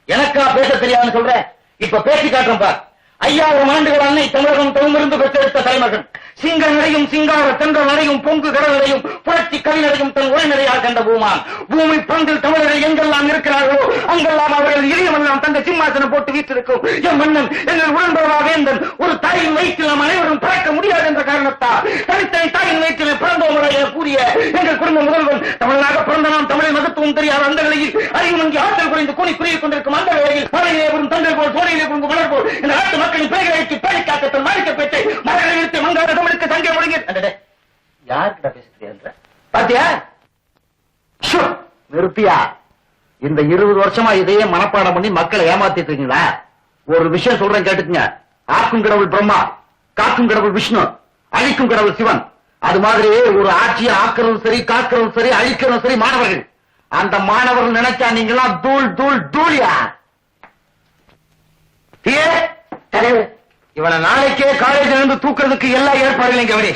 எனக்கா பேச தெரியாதுன்னு சொல்றேன். இப்ப பேசி காட்டுறேன் பார். 5000 ஆண்டுகள் அன்னை தமிழகம் தவமிருந்து பெற்றெடுத்த தலைமகன் சிங்க நடையும் சிங்கார சென்ற நடையும் பொங்கு கடலையும் புரட்சி கவிநடையும் தன் உரைநடையாக கண்ட பூமான். பூமி பங்கில் தமிழர்கள் எங்கெல்லாம் இருக்கிறார்களோ அங்கெல்லாம் அவர்கள் இளையமெல்லாம் தந்த சிம்மாசனம் போட்டு வீட்டிருக்கும் என் மன்னன் எங்கள் உடன்படவா வேந்தன் ஒரு தாயின் வயிற்றில் நாம் அனைவரும் பிறக்க முடியாது என்ற காரணத்தால் தனித்தனி தாயின் வயிற்றில் பிறந்தோம் என கூறிய எங்கள் குடும்ப முதல்வன் தமிழனாக பிறந்த நாம் தமிழை மகத்துவம் தெரியாத அந்த நிலையில் அறிவு மங்கி ஆற்றல் குறைந்து கூணி குறுகிக் கொண்டிருக்கும் அந்த வேளையில் மலையிலே வரும் தங்கள் போல் சோனையிலே பொங்கு மலர் போல் இந்த நாட்டு மக்களின் பிள்ளைகளை வைத்து பேடி காக்கத்தன் மாணிக்க பேட்டை மரங்களை நிறுத்தி மங்காத தமிழுக்கு தங்கை முழங்கி யாருக்கிட்ட பேச தெரியாது பாத்தியா? நிறுத்தியா? இந்த 20 வருஷமா இதையே மனப்பாடம் பண்ணி மக்களை ஏமாத்திட்டு இருக்கீங்களா? ஒரு விஷயம் சொல்றேன் கேட்டுக்குங்க. ஆக்கும் கடவுள் பிரம்மா, காக்கும் கடவுள் விஷ்ணு, அழிக்கும் கடவுள் சிவன். அது மாதிரி ஒரு ஆட்சியை ஆக்கிறதும் சரி, காக்கிறதும் சரி, அழிக்கிறதும் சரி மாணவர்கள். அந்த மாணவர்கள் நினைச்சா நீங்களாம் தூள் தூள் தூளியா? தலைவர், இவனை நாளைக்கே காலேஜ்ல இருந்து தூக்குறதுக்கு எல்லா ஏற்பாடுகளையும் கவனி.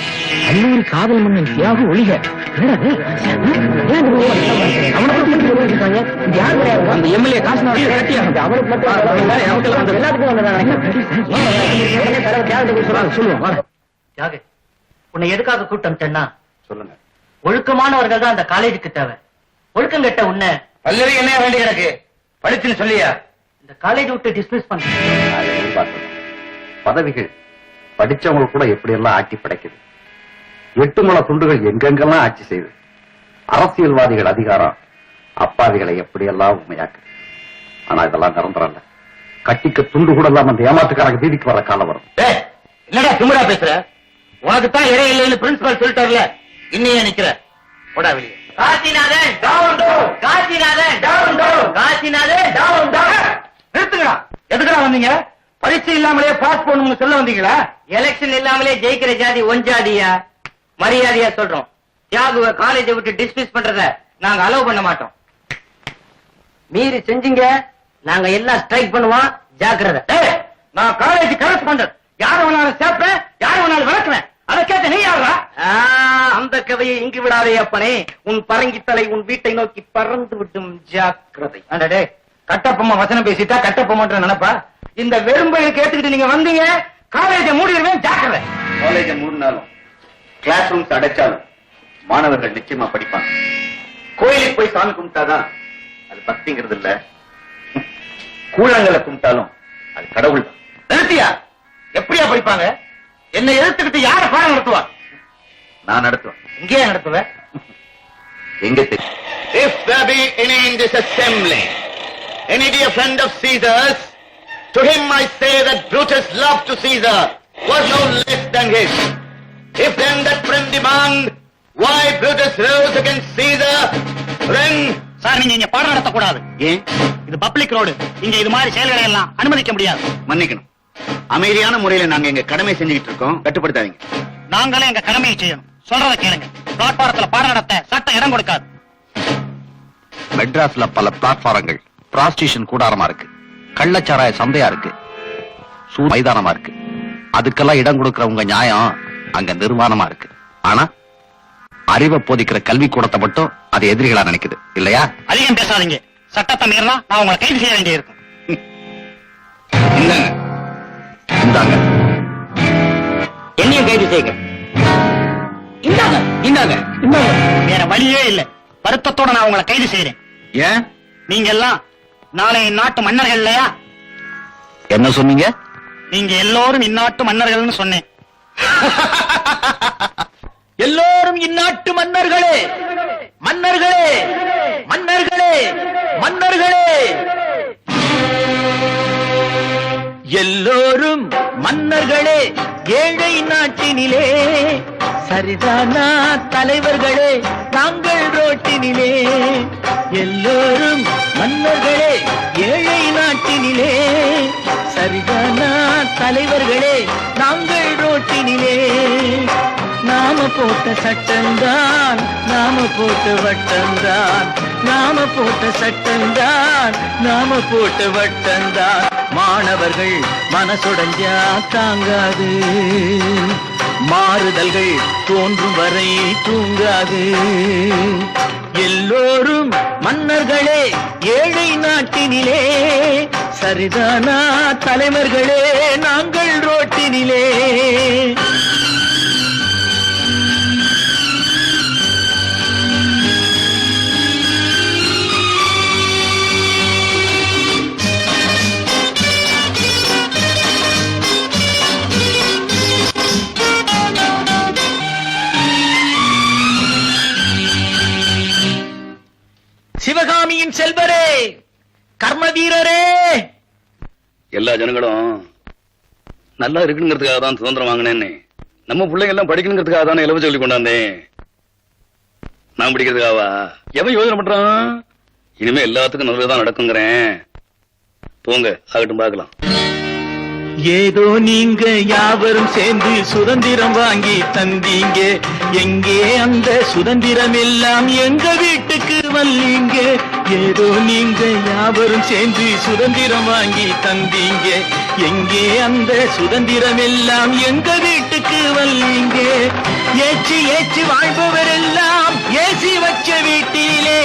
கல்லூரி காதல் மன்னன் தியாகு ஒளிக. அந்த எம்எல்ஏ காசு தியாகு, உன்னை எதுக்காக கூட்டம் சொன்னா சொல்லுங்க. ஒழுக்கமானவர்கள் தான் அந்த காலேஜுக்கு தேவை. ஒழுக்கம் கெட்ட உன்னை பல்லவி என்ன வேண்டி எனக்கு படிச்சுன்னு சொல்லியா? இந்த காலேஜ் விட்டு டிஸ்மிஸ் பண்ண அதை எதிர்பார்த்தோம். பதவிகள் படிச்சவங்க கூட எப்படி எல்லாம் ஆட்சி படைக்குது. 8 முழ துண்டுகள் எங்கெங்கெல்லாம் ஆட்சி செய்யுது. அரசியல்வாதிகள் அதிகாரம் அப்பாவிகளை எப்படியெல்லாம் உண்மையாக்கு. ஆனா இதெல்லாம் நிரந்தரம் இல்ல. கட்டிக்க துண்டு கூட இல்லாம அந்த ஏமாத்துக்காரங்க வீதிக்கு வர காலம் வரும். என்னடா திமிரா பேசுற? உனக்கு தான் இறை இல்லைன்னு பிரின்சிபல் சொல்லிட்டார்ல, இன்னையே நிக்கிற. போடா வெளியே. காசிநாதன் காசிநாதன் காசிநாதன் நிறுத்துங்களா. எதுக்குடா வந்தீங்க? பரீட்சை இல்லாமலே பாஸ் பண்ணணும்னு சொல்ல வந்தீங்களா? எலெக்ஷன் இல்லாமலே ஜெயிக்கிற ஜாதி ஒஞ்சாதியா? மரியாதையா சொல்றோம், தியாகுவை காலேஜை விட்டு டிஸ்மிஸ் பண்றத நாங்க அலோவ் பண்ண மாட்டோம். மீறி செஞ்சீங்க நாங்க எல்லாம் ஸ்ட்ரைக் பண்ணுவோம். ஜாக்கிரதை. நான் காலேஜ் கரஸ்பாண்டன்ட். யார வேணாலும் சேர்ப்பேன், யார வேணாலும் விளக்குவேன். அதை கேட்ட நீ யாரா? அந்த கதையை இங்கு விடாதே அப்பனே. உன் பரங்கி தலை உன் வீட்டை நோக்கி பறந்து விடும். ஜாக்கிரதை. அடடே, கட்டப்பம்மா வசனம் பேசிட்டா கட்டப்பம்மான்ற நினைப்பா? இந்த வெறும்பையை கேட்டுக்கிட்டு நீங்க வந்தீங்க, காலேஜை மூடிடுவேன். ஜாக்கிரதை. காலேஜை மூடினாலும் கிளாஸ் ரூம்ஸ் அடைச்சாலும் மாணவர்கள் நிச்சயமா படிப்பாங்க. கோயிலுக்கு போய் சாமி கும்பிட்டாதான் அது பக்திங்கிறது இல்ல. கூழங்களை கும்பிட்டாலும் அது கடவுள் தான். நிறுத்தியா? எப்படியா படிப்பாங்க? என்னை எதிர்த்துக்கிட்டு யார பாடம் நடத்துவா? நான் நடத்துவேன். இங்கேயே நடத்துவேன். எங்க தெரியும்? If there be any in this assembly, any dear friend of Caesar's, to him I say that Brutus' love to Caesar was no less than his. If then that friend demand why Brutus rose against Caesar, then... sir, நீங்க இங்க பாடம் நடத்தக்கூடாது. ஏன்? இது public road. இங்க இது மாதிரி செயல்களை எல்லாம் அனுமதிக்க முடியாது. மன்னிக்கணும். அமைதியான முறையில நாங்க எங்க கடமை செஞ்சுக்கிட்டு இருக்கோம். கட்டுப்படுத்தாதீங்க. நாங்களே எங்க கடமையை செய்யணும். சொல்றத கேளுங்க. பிளாட்பாரத்துல பாடம் நடத்த சட்டம் இடம் கொடுக்காது. மெட்ராஸ்ல பல பிளாட்பாரங்கள் பிராஸ்டியூஷன் கூடாரமா இருக்கு, கள்ளச்சாராய சந்தையா இருக்கு, மைதானமா இருக்கு. அதுக்கெல்லாம் இடம் கொடுக்கிற உங்க நியாயம் அங்க நிர்வாணமா இருக்கு. ஆனா அறிவை போதிக்கிற கல்வி கூடத்தை மட்டும் அது எதிரிகளா நினைக்குது இல்லையா? அதிகம் பேசாதீங்க. சட்டத்தை மீறினா நான் உங்களை கைது செய்ய வேண்டியிருக்கும். இந்தாங்க. என்னையும் கைது செய்யுங்க. இந்தாங்க இந்தாங்க இந்தாங்க. வேற வழியே இல்ல. வருத்தத்தோட நான் உங்களை கைது செய்யறேன். ஏன்? நீங்க எல்லாம் நாளை நாட்டு மன்னர்கள் இல்லையா? என்ன சொன்னீங்க? நீங்க எல்லோரும் இந்நாட்டு மன்னர்கள்னு சொன்னேன். எல்லோரும் இந்நாட்டு மன்னர்களே, மன்னர்களே, மன்னர்களே, மன்னர்களே. எல்லோரும் மன்னர்களே ஏழை நாட்டினிலே. சரிதானா தலைவர்களே நாங்கள் ரோட்டினிலே. எல்லோரும் மன்னர்களே ஏழை நாட்டினிலே. சரிதானா தலைவர்களே நாங்கள் ரோட்டினிலே நாம போட்ட சட்டம்தான் நாம போட்ட வட்டம்தான் நாம போட்ட சட்டம்தான் நாம போட்ட வட்டம்தான் மாணவர்கள் மனசுடைஞ்சா தாங்காது மாறுதல்கள் தோன்றும் வரை தூங்காது எல்லோரும் மன்னர்களே ஏழை நாட்டினிலே சரிதானா தலைவர்களே நாங்கள் ரோட்டினிலே சிவகாமியின் செல்வரே கர்ம வீரரே எல்லா ஜனங்களும் நல்லா இருக்குங்கிறதுக்காக தான் சுதந்திரம் வாங்கினேன்னு நம்ம பிள்ளைங்க எல்லாம் படிக்கணுங்கிறதுக்காக தானே இலவச சொல்லி கொண்டாந்தேன் நான் படிக்கிறதுக்காவா எவன் யோசனை பண்றான் இனிமே எல்லாத்துக்கும் நல்லதுதான் நடக்குங்கிறேன் போங்க ஆகட்டும் பார்க்கலாம் ஏதோ நீங்க யாவரும் சேர்ந்து சுதந்திரம் வாங்கி தந்தீங்க எங்கே அந்த சுதந்திரம் எல்லாம் எங்க வீட்டுக்கு வந்தீங்க ஏதோ நீங்க யாவரும் சேர்ந்து சுதந்திரம் வாங்கி தந்தீங்க எங்கே அந்த சுதந்திரம் எல்லாம் எங்க வீட்டுக்கு வந்தீங்க ஏச்சு ஏச்சு வாழ்பவர் எல்லாம் ஏசி வச்ச வீட்டிலே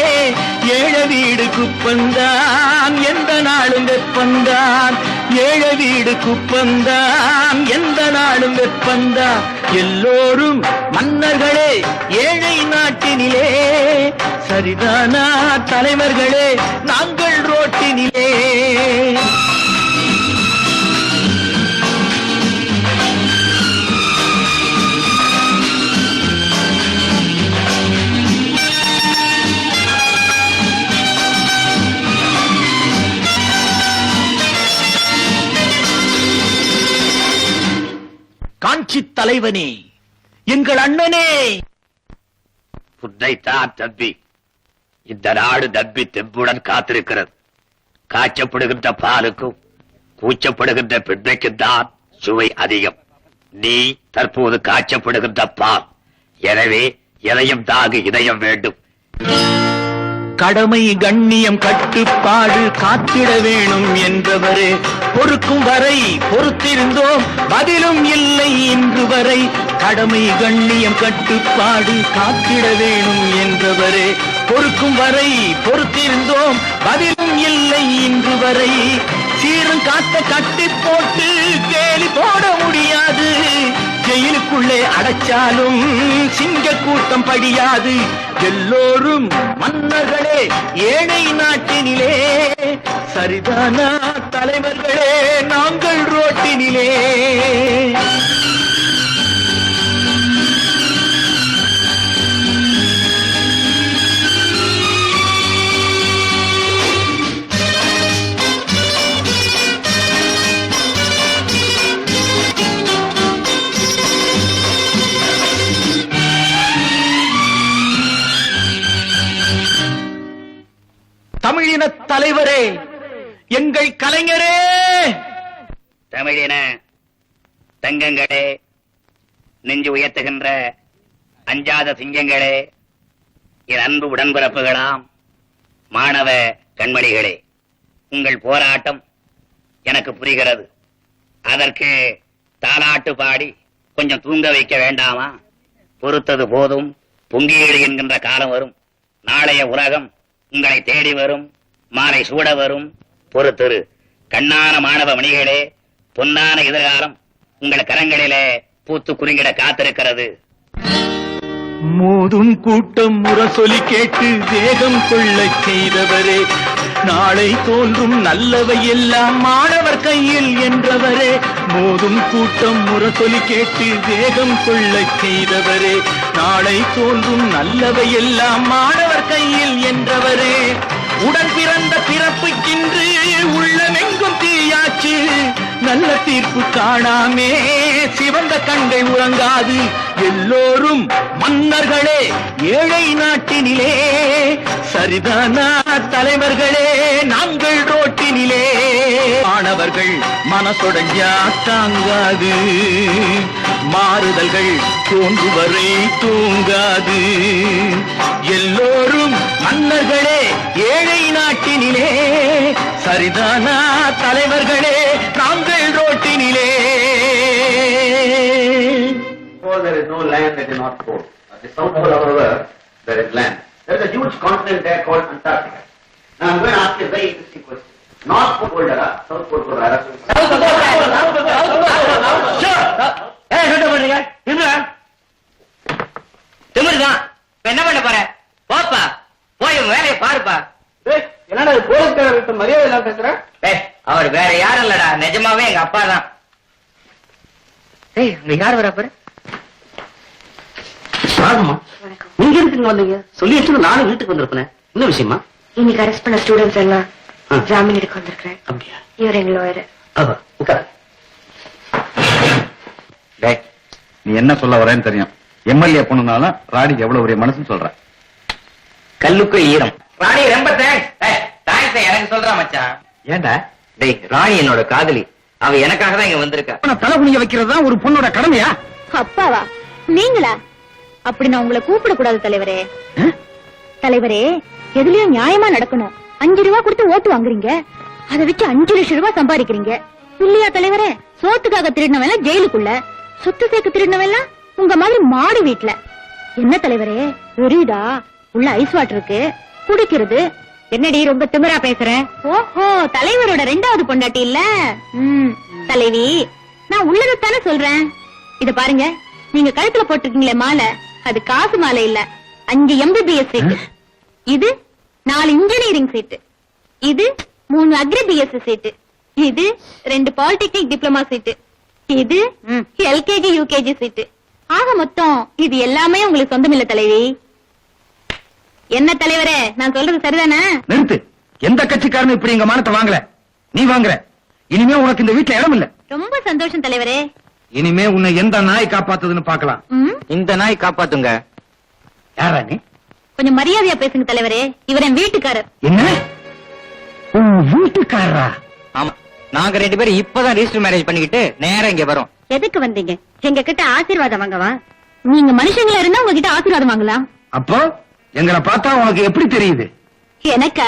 ஏழ வீடு குப்பந்தான் எந்த நாளும் வெப்பந்தான் ஏழ வீடு குப்பந்தான் எந்த நாளும் வெப்பந்தான் எல்லோரும் மன்னர்களே ஏழை நாட்டினிலே சரிதானா தலைவர்களே நாங்கள் ரோட்டினிலே காஞ்சி தலைவனே எங்கள் அண்ணனே புத்தைத்தான் தப்பி இந்த நாடு தப்பி தெம்புடன் காத்திருக்கிறது காய்ச்சப்படுகின்ற பாலுக்கும் கூச்சப்படுகின்ற பெண்மைக்கும் தான் சுவை அதிகம் நீ தற்போது காய்ச்சப்படுகின்ற பால் எனவே எதையும் தாகு இதயம் வேண்டும் கடமை கண்ணியம் கட்டுப்பாடு காத்திட வேணும் என்றவரே பொறுக்கும் வரை பொறுத்திருந்தோம் பதிலும் இல்லை இன்று வரை கடமை கண்ணியம் கட்டுப்பாடு காத்திட வேணும் என்றவரே பொறுக்கும் வரை பொறுத்திருந்தோம் பதிலும் இல்லை இன்று வரை சீரும் காத்த கட்டி போட்டு கேலி போட முடியாது ஜெயிலுக்குள்ளே அடைச்சாலும் சிங்க கூட்டம் படியாது எல்லோரும் மன்னர்களே ஏழை நாட்டினிலே சரிதானா தலைவர்களே நாங்கள் ரோட்டினிலே தமிழின தலைவரே எங்கள் கலைஞரே தமிழின தங்கங்களே நெஞ்சு உயர்த்துகின்ற அஞ்சாத சிங்கங்களே என் அன்பு உடன்பிறப்புகளாம் மாணவ கண்மணிகளே உங்கள் போராட்டம் எனக்கு புரிகிறது அதற்கு தாலாட்டு பாடி கொஞ்சம் தூங்க வைக்க வேண்டாமா பொறுத்தது போதும் பொங்கியேடு என்கின்ற காலம் வரும் நாளைய உலகம் உங்களை தேடி வரும் மாலை சூட வரும் பொறுத்திரு கண்ணான மாணவ மணிகளே பொன்னான எதிர்காலம் உங்கள் கரங்களிலே பூத்து குறுங்கிட காத்திருக்கிறது மோதும் கூட்டம் முரசொலி கேட்டு வேகம் கொள்ளச் செய்தவரே நாளை தோன்றும் நல்லவை எல்லாம் மாணவர் கையில் என்றவரே மோதும் கூட்டம் முரசொலி கேட்டு வேகம் கொள்ளச் செய்தவரே நாளை தோன்றும் நல்லவை எல்லாம் மாணவர் கையில் என்றவரே உடன் பிறந்த பிறப்புக்கின்று உள்ளமெங்கும் தீயாச்சு நல்ல தீர்ப்பு காணாமே சிவந்த கண்கள் உறங்காது எல்லோரும் மன்னர்களே ஏழை நாட்டினிலே சரிதானா தலைவர்களே நாங்கள் ரோட்டினிலே மாணவர்கள் மனசொடைஞ்சா தாங்காது மாறுதல்கள் தோன்றுவரை தூங்காது எல்லோரும் மன்னர்களே ஏழை நாட்டினிலே சரிதானா தலைவர்களே நாங்கள் ரோட்டினிலே. There is no land at the North Pole. At the South Pole, however, there is land. There is a huge continent there called Antarctica. Now I'm going to ask you a very interesting question. North Pole colder, South Pole colder. திமிருதான் என்ன பண்ண போற போப்பா போய் வேலையை பாருப்பா. என்னடா போலீஸ்காரர்கிட்ட மரியாதை எல்லாம் பேசுறேன்? அவர் வேற யாரும் இல்லடா நிஜமாவே எங்க அப்பா தான். அங்க யார் வரா பாரு. வாங்கம்மா. நீங்க எதுக்கு வந்தீங்க? சொல்லி வச்சு நானும் வீட்டுக்கு வந்திருப்பேன். என்ன விஷயமா? இன்னைக்கு அரெஸ்ட் பண்ண ஸ்டூடெண்ட்ஸ் எல்லாம் ஜாமீன் எடுக்க வந்திருக்கிறேன். அப்படியா? இவர் எங்க லாயர். உட்கார். நீ என்ன சொல்ல வரேன்னு தெரியும். எம்எல்ஏ பொண்ணுனாலும் ராணிக்கு எவ்வளவு ஒரு மனசுன்னு சொல்ற. கல்லுக்கு ஈரம். ராணி ரொம்ப தேங்க்ஸ் எனக்கு சொல்றா மச்சான். ஏண்டா? டேய் ராணி என்னோட காதலி. அவ எனக்காக தான் இங்க வந்திருக்கா. தலை குனிய வைக்கிறது தான் ஒரு பொண்ணோட கடமையா? அப்பாவா நீங்களா? அப்படி நான் உங்களை கூப்பிட கூடாது தலைவரே. தலைவரே எதுலயும் நியாயமா நடக்கணும். 5 ரூபா கொடுத்து ஓட்டு வாங்குறீங்க, அதை வச்சு 5 லட்சம் ரூபாய் சம்பாதிக்கிறீங்க இல்லையா தலைவரே? சோத்துக்காக திருடினவெல்லாம் ஜெயிலுக்குள்ள, சொத்து சேர்க்க திருடினவெல்லாம் உங்க மாதிரி மாடு வீட்டுல. என்ன தலைவரே புரியுதா? உள்ள ஐஸ் வாட்டர் இருக்கு குடிக்கிறது. என்னடி ரொம்ப திமிரா பேசுற? ஓஹோ தலைவரோட 2வது பொண்டாட்டி இல்ல. தலைவி நான் உள்ளதைத்தானே சொல்றேன். இத பாருங்க, நீங்க கழுத்துல போட்டிருக்கீங்களே மாலை, அது காசு மாலை இல்ல, 5 MBBS சீட்டு. இது 4 இன்ஜினியரிங் சீட்டு. இது 3 அக்ரி BSc சீட்டு. இது 2 பாலிடெக்னிக் டிப்ளமா சீட்டு. இது LKG UKG சீட்டு. ஆக மொத்தம் இது எல்லாமே உங்களுக்கு சொந்தம் இல்ல தலைவி. என்ன தலைவரே நான் சொல்றது சரிதானே? நிறுத்து. எந்த கட்சிக்காரனும் இப்படி எங்க மானத்தை வாங்கல. நீ வாங்குற. இனிமே உனக்கு இந்த வீட்டுல இடம் இல்ல. ரொம்ப சந்தோஷம் தலைவரே. இனிமே உன்னை எந்த நாய் காப்பாத்துதுன்னு பாக்கலாம். இந்த நாய் காப்பாத்துங்க. யாரா நீ? கொஞ்சம் மரியாதையா பேசுங்க தலைவரே. இவர் என் வீட்டுக்காரர். என்ன உன் வீட்டுக்காரரா? ஆமா, நாங்க 2 பேரும் இப்பதான் ரிஜிஸ்டர் மேரேஜ் பண்ணிக்கிட்டு நேரா இங்க வரோம். எதுக்கு வந்தீங்க? எங்க கிட்ட ஆசீர்வாதம் வாங்கவா? நீங்க மனுஷங்களா இருந்தா உங்ககிட்ட ஆசீர்வாதம் வாங்கலாம். அப்போ எங்களை பார்த்தா உனக்கு எப்படி தெரியுது? எனக்கா?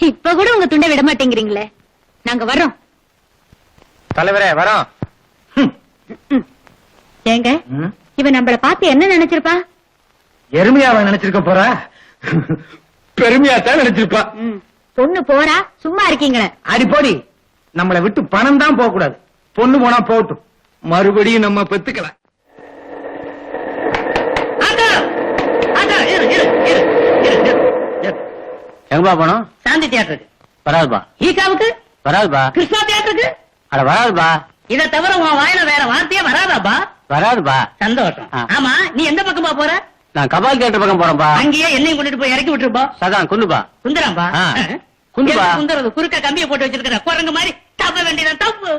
இப்ப கூட உங்க துண்டை விட மாட்டேங்கிறீங்களே. நாங்க வர்றோம் தலைவரே வரோம். ஏங்க இவன் நம்மள பார்த்து என்ன நினைச்சிருப்பா? எருமையாவ நினைச்சிருக்க போறா? பெருமையாத்தான் நினைச்சிருப்பா. பொண்ணு போறா, சும்மா இருக்கீங்களே. அடி போடி. நம்மளை விட்டு பணம் தான் போக கூடாது. பொண்ணு போனா போகட்டும், மறுபடியும் நம்ம பெத்துக்கலாம். எங்கப்பா போனோம்? சாந்தி தியேட்டருக்கு. வராதுப்பா. ஈகாவுக்கு வராதுப்பா. கிருஷ்ணா தியேட்டருக்கு. அட வராதுப்பா. இத தவிர உன் வாயில வேற வார்த்தையே வராதாப்பா? வராதுப்பா. சந்தோஷம். ஆ. ஆமா நீ எந்த பக்கமா போற? நான் கபால் தேட்டர் பக்கம் போறேன்பா. அங்கேயே என்னையும் கொண்டுட்டு போய் இறக்கி விட்டுருப்பா. சதான் குந்துப்பா. குந்துறாம்பா. ஆ. குந்துப்பா. குந்துறது குறுக்க கம்பியை போட்டு வச்சிருக்கிற குரங்கு மாதிரி தப்ப வேண்டியதான் தப்பு.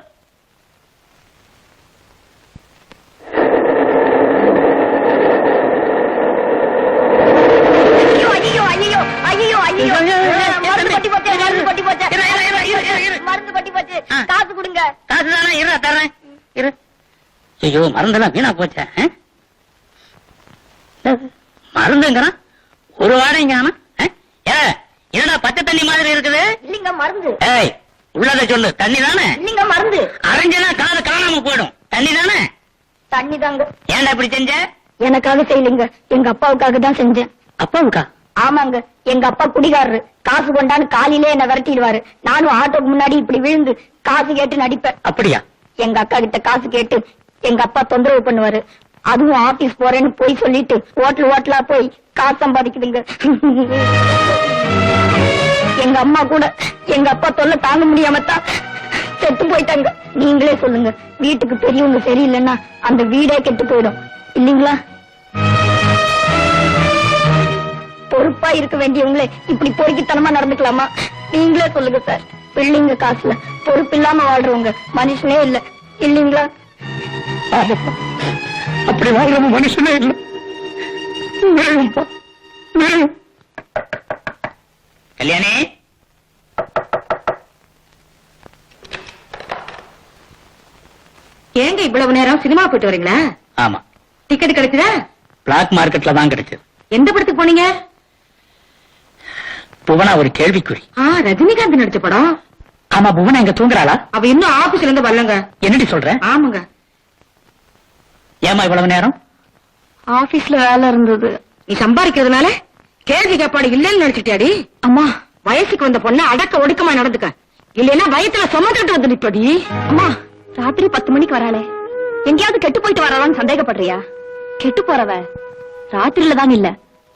ஐயோ ஐயோ ஐயோ ஐயோ ஐயோ மருந்து கொட்டி போச்சு, மருந்து கொட்டி போச்சு, மருந்து கொட்டி போச்சு. காசு கொடுங்க. காசு தானே இரு தர்றேன் இரு. ஐயோ மருந்தெல்லாம் வீணா போச்ச. மருந்துங்கிறான் ஒரு வாடைங்க. என்னடா பச்சை தண்ணி மாதிரி இருக்குது? இல்லீங்க மருந்து. ஏய் உள்ளத சொல்லு. தண்ணி தானே? இல்லீங்க மருந்து. அரைஞ்சனா காது காணாம போயிடும். தண்ணி தானே? தண்ணி தாங்க. ஏன்டா இப்படி செஞ்ச? எனக்காக செய்யலீங்க, எங்க அப்பாவுக்காக தான் செஞ்சேன். அப்பாவுக்கா? ஆமாங்க, எங்க அப்பா குடிகாரரு. காசு கொண்டான்னு காலையிலே என்ன விரட்டிடுவாரு. நானும் ஆட்டோக்கு முன்னாடி இப்படி விழுந்து காசு கேட்டு நடிப்பேன். அப்படியா? எங்க அக்கா கிட்ட காசு கேட்டு எங்க அப்பா தொந்தரவு பண்ணுவாரு. அதுவும் ஆபீஸ் போறேன்னு போய் சொல்லிட்டு ஹோட்டலா போய் காசு சம்பாதிக்குதுங்க. எங்க அம்மா கூட எங்க அப்பா தொல்லை தாங்க முடியாமத்தான் செத்து போயிட்டாங்க. நீங்களே சொல்லுங்க, வீட்டுக்கு பெரியவங்க சரியில்லைன்னா அந்த வீடே கெட்டு போயிடும் இல்லீங்களா? பொறுப்பா பொறுப்பா இருக்க வேண்டியவங்களே இப்படி பொறுக்கித்தனமா நடந்துக்கலாமா? நீங்களே சொல்லுங்க சார். பிள்ளைங்க காசுல பொறுப்பு இல்லாம வாழ்றவங்க மனுஷனே இல்ல இல்லீங்களா? ஆமாப்பா, அப்படி வாழ்றவங்க மனுஷனே இல்ல. மிருகம்பா, மிருகம். கல்யாணி, ஏங்க இவ்வளவு நேரம் சினிமா போயிட்டு வரீங்களா? ஆமா, டிக்கெட் கிடைச்சதா? பிளாக் மார்க்கெட்ல தான் கிடைச்சது. எந்த படத்துக்கு போனீங்க? புவனா ஒரு கேள்விக்குறி. ரஜினிகாந்த் நடிச்ச படம். ஆமா, புவனா எங்க தூங்குறாளா? அவ இன்னும் ஆபீஸ்ல இருந்து வரலங்க. என்னடி சொல்ற? ஆமாங்க. ஏமா இவ்வளவு நேரம்? ஆபீஸ்ல வேலை இருந்தது. நீ சம்பாதிக்கிறதுனால கேள்வி கேப்பாடு இல்லன்னு நினைச்சிட்டியாடி? அம்மா, வயசுக்கு வந்த பொண்ணு அடக்க ஒடுக்கமா நடந்துக்க, இல்லைன்னா வயத்துல சுமந்துட்டு வந்து நிப்படி. அம்மா, ராத்திரி 10 மணிக்கு வராளே, எங்கேயாவது கெட்டு போயிட்டு வராளான்னு சந்தேகப்படுறியா? கெட்டு போறவ ராத்திரில தான் இல்ல,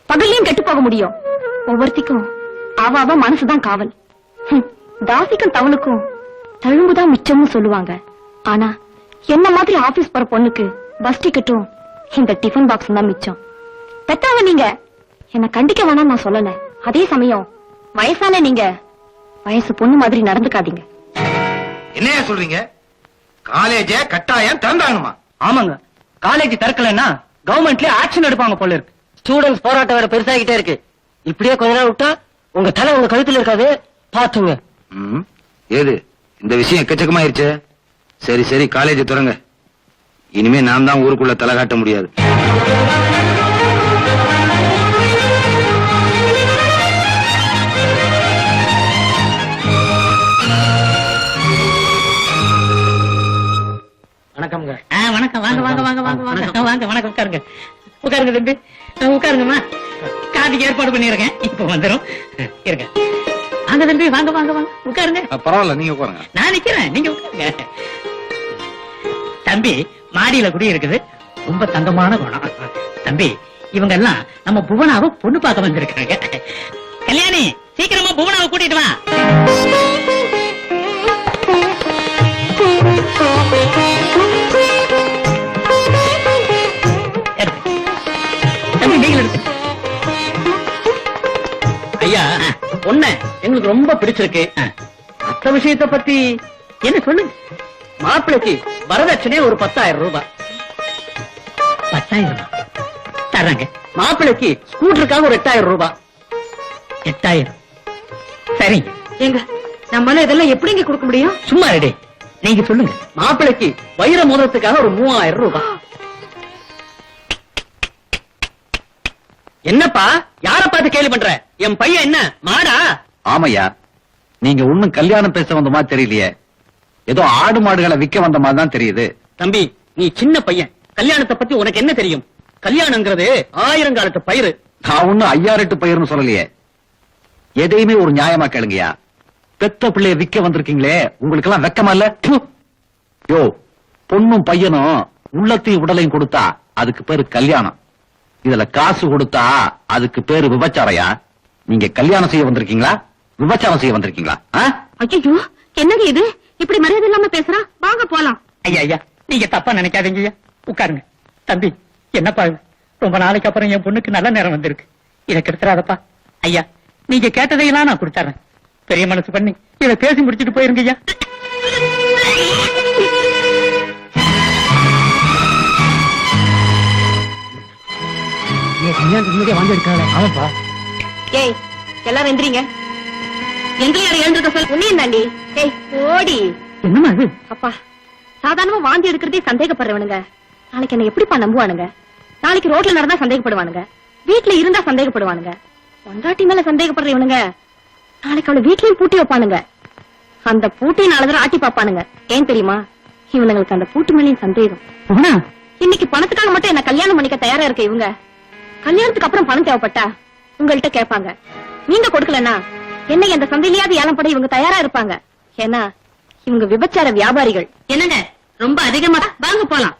பகல்லையும் கெட்டு போக முடியும். ஒவ்வொருத்திக்கும் அவ மனசுதான் காவல். தாசிக்கும் தவளுக்கும் தழும்புதான் மிச்சம்னு சொல்லுவாங்க. ஆனா என்ன மாதிரி ஆபீஸ் போற பொண்ணுக்கு பஸ் டிக்கெட்டும் இந்த டிஃபன் பாக்ஸ் தான் மிச்சம். பெத்தவங்க நீங்க என்ன கண்டிக்க வேணாம் நான் சொல்லல. அதே சமயம் வயசான நீங்க வயசு பொண்ணு மாதிரி நடந்துக்காதீங்க. என்னையா சொல்றீங்க? காலேஜ கட்டாயம் திறந்தாங்கணுமா? ஆமாங்க, காலேஜ் திறக்கலன்னா கவர்மெண்ட்ல ஆக்ஷன் எடுப்பாங்க போல இருக்கு. ஸ்டூடெண்ட்ஸ் போராட்டம் வேற பெருசாகிட்டே இருக்கு. இப்படியே கொஞ்ச நாள் விட்டா உங்க தலை உங்க கழுத்துல இருக்காது, பாத்துங்க. ஏது இந்த விஷயம் எக்கச்சக்கமாயிருச்சு. சரி சரி, காலேஜ் திறங்க. இனிமே நான் தான் ஊருக்குள்ள தலை காட்ட முடியாது. வணக்கம்ங்க. வணக்கம், வாங்க வாங்க வாங்க வாங்க வாங்க வாங்க, வணக்கம். உட்காருங்க உட்காருங்க தம்பி, உட்காருங்கம்மா. காதிக்கு ஏற்பாடு பண்ணிருக்கேன், இப்ப வந்துடும். இருங்க, வாங்க தம்பி, வாங்க வாங்க வாங்க, உட்காருங்க. பரவாயில்ல, நீங்க உட்காருங்க. நான் நிக்கிறேன், நீங்க உட்காருங்க. தம்பி மாடியில குடி இருக்குது, ரொம்ப தங்கமான குணம். தம்பி, இவங்க எல்லாம் நம்ம புவனாவை பொண்ணு பார்க்க வந்திருக்காங்க. கல்யாணி, சீக்கிரமா புவனாவை கூட்டிட்டு வா. தம்பி, நீங்க எடுத்து. ஐயா, பொண்ணு எங்களுக்கு ரொம்ப பிடிச்சிருக்கு. மற்ற விஷயத்தை பத்தி என்ன சொல்லுங்க. மாப்பிளைக்கு வரதட்சணை ஒரு 10,000 ரூபாய். 10,000 ரூபாய் தர்றாங்க. மாப்பிளைக்கு ஸ்கூட்டருக்காக ஒரு 8,000 ரூபாய். 8,000 சரி. ஏங்க நம்மளால இதெல்லாம் எப்படிங்க கொடுக்க முடியும்? சும்மா ரெடி, நீங்க சொல்லுங்க. மாப்பிளைக்கு வைர மோதிரத்துக்காக ஒரு 3,000 ரூபாய். என்னப்பா, யார பார்த்து கேள்வி பண்ற? என் பையன் என்ன மாடா? ஆமையா, நீங்க ஒண்ணும் கல்யாணம் பேச வந்த மாதிரி தெரியலையே, ஏதோ ஆடு மாடுகளை விக்க வந்த மாதிரி தான் தெரியுது. தம்பி, நீ சின்ன பையன், கல்யாணத்தை பத்தி உனக்கு என்ன தெரியும்? கல்யாணங்கிறது 1000 காலத்து பயிர். நான் ஒண்ணும் 5-8 பயிர்னு சொல்லலையே. எதையுமே ஒரு நியாயமா கேளுங்கயா. பெத்த பிள்ளைய விக்க வந்திருக்கீங்களே, உங்களுக்கு எல்லாம் வெக்கமா இல்ல? ப்பு. யோ, பொண்ணும் பையனும் உள்ளத்தையும் உடலையும் கொடுத்தா அதுக்கு பேரு கல்யாணம். இதுல காசு கொடுத்தா அதுக்கு பேரு விபச்சாரையா? நீங்க கல்யாணம் செய்ய வந்திருக்கீங்களா, விபச்சாரம் செய்ய வந்திருக்கீங்களா? ஐயோ, என்னங்க இது இப்படி மரியாதை இல்லாம பேசுறா? வாங்க போலாம். ஐயா ஐயா, நீங்க தப்பா நினைக்காதீங்க ஐயா, உட்காருங்க. தம்பி, என்னப்பா இது? ரொம்ப நாளைக்கு அப்புறம் என் பொண்ணுக்கு நல்ல நேரம் வந்திருக்கு, இதை கெடுத்துறாதப்பா. ஐயா, நீங்க கேட்டதையெல்லாம் நான் கொடுத்துறேன். பெரிய மனசு பண்ணி இதை பேசி முடிச்சிட்டு போயிருங்க ஐயா. ஆமாப்பா. ஏய், எல்லாரும் எந்திரிங்க. எந்திரியாரு எழுந்திருக்க சொல். உன்னையும் தாண்டி. ஏய், ஓடி. என்னமா இது? அப்பா, சாதாரணமா வாந்தி எடுக்கிறதே சந்தேகப்படுறவனுங்க நாளைக்கு என்ன எப்படிப்பா நம்புவானுங்க? நாளைக்கு ரோட்ல நடந்தா சந்தேகப்படுவானுங்க, வீட்டுல இருந்தா சந்தேகப்படுவானுங்க. பொண்டாட்டி மேல சந்தேகப்படுறவனுங்க நாளைக்கு அவளை வீட்லயும் பூட்டி வைப்பானுங்க. அந்த பூட்டினாலதான் ஆட்டி பாப்பானுங்க. ஏன் தெரியுமா? இவனுங்களுக்கு அந்த பூட்டு மேலையும் சந்தேகம். இன்னைக்கு பணத்துக்காக மட்டும் என்ன கல்யாணம் பண்ணிக்க தயாரா இருக்க இவங்க, கல்யாணத்துக்கு அப்புறம் பணம் தேவைப்பட்டா உங்கள்கிட்ட கேட்பாங்க. நீங்க கொடுக்கலன்னா என்ன எந்த சந்தையிலேயாவது ஏலம் பட இவங்க தயாரா இருப்பாங்க. ஏன்னா இவங்க விபச்சார வியாபாரிகள். என்னங்க ரொம்ப அதிகமா? வாங்க போலாம்.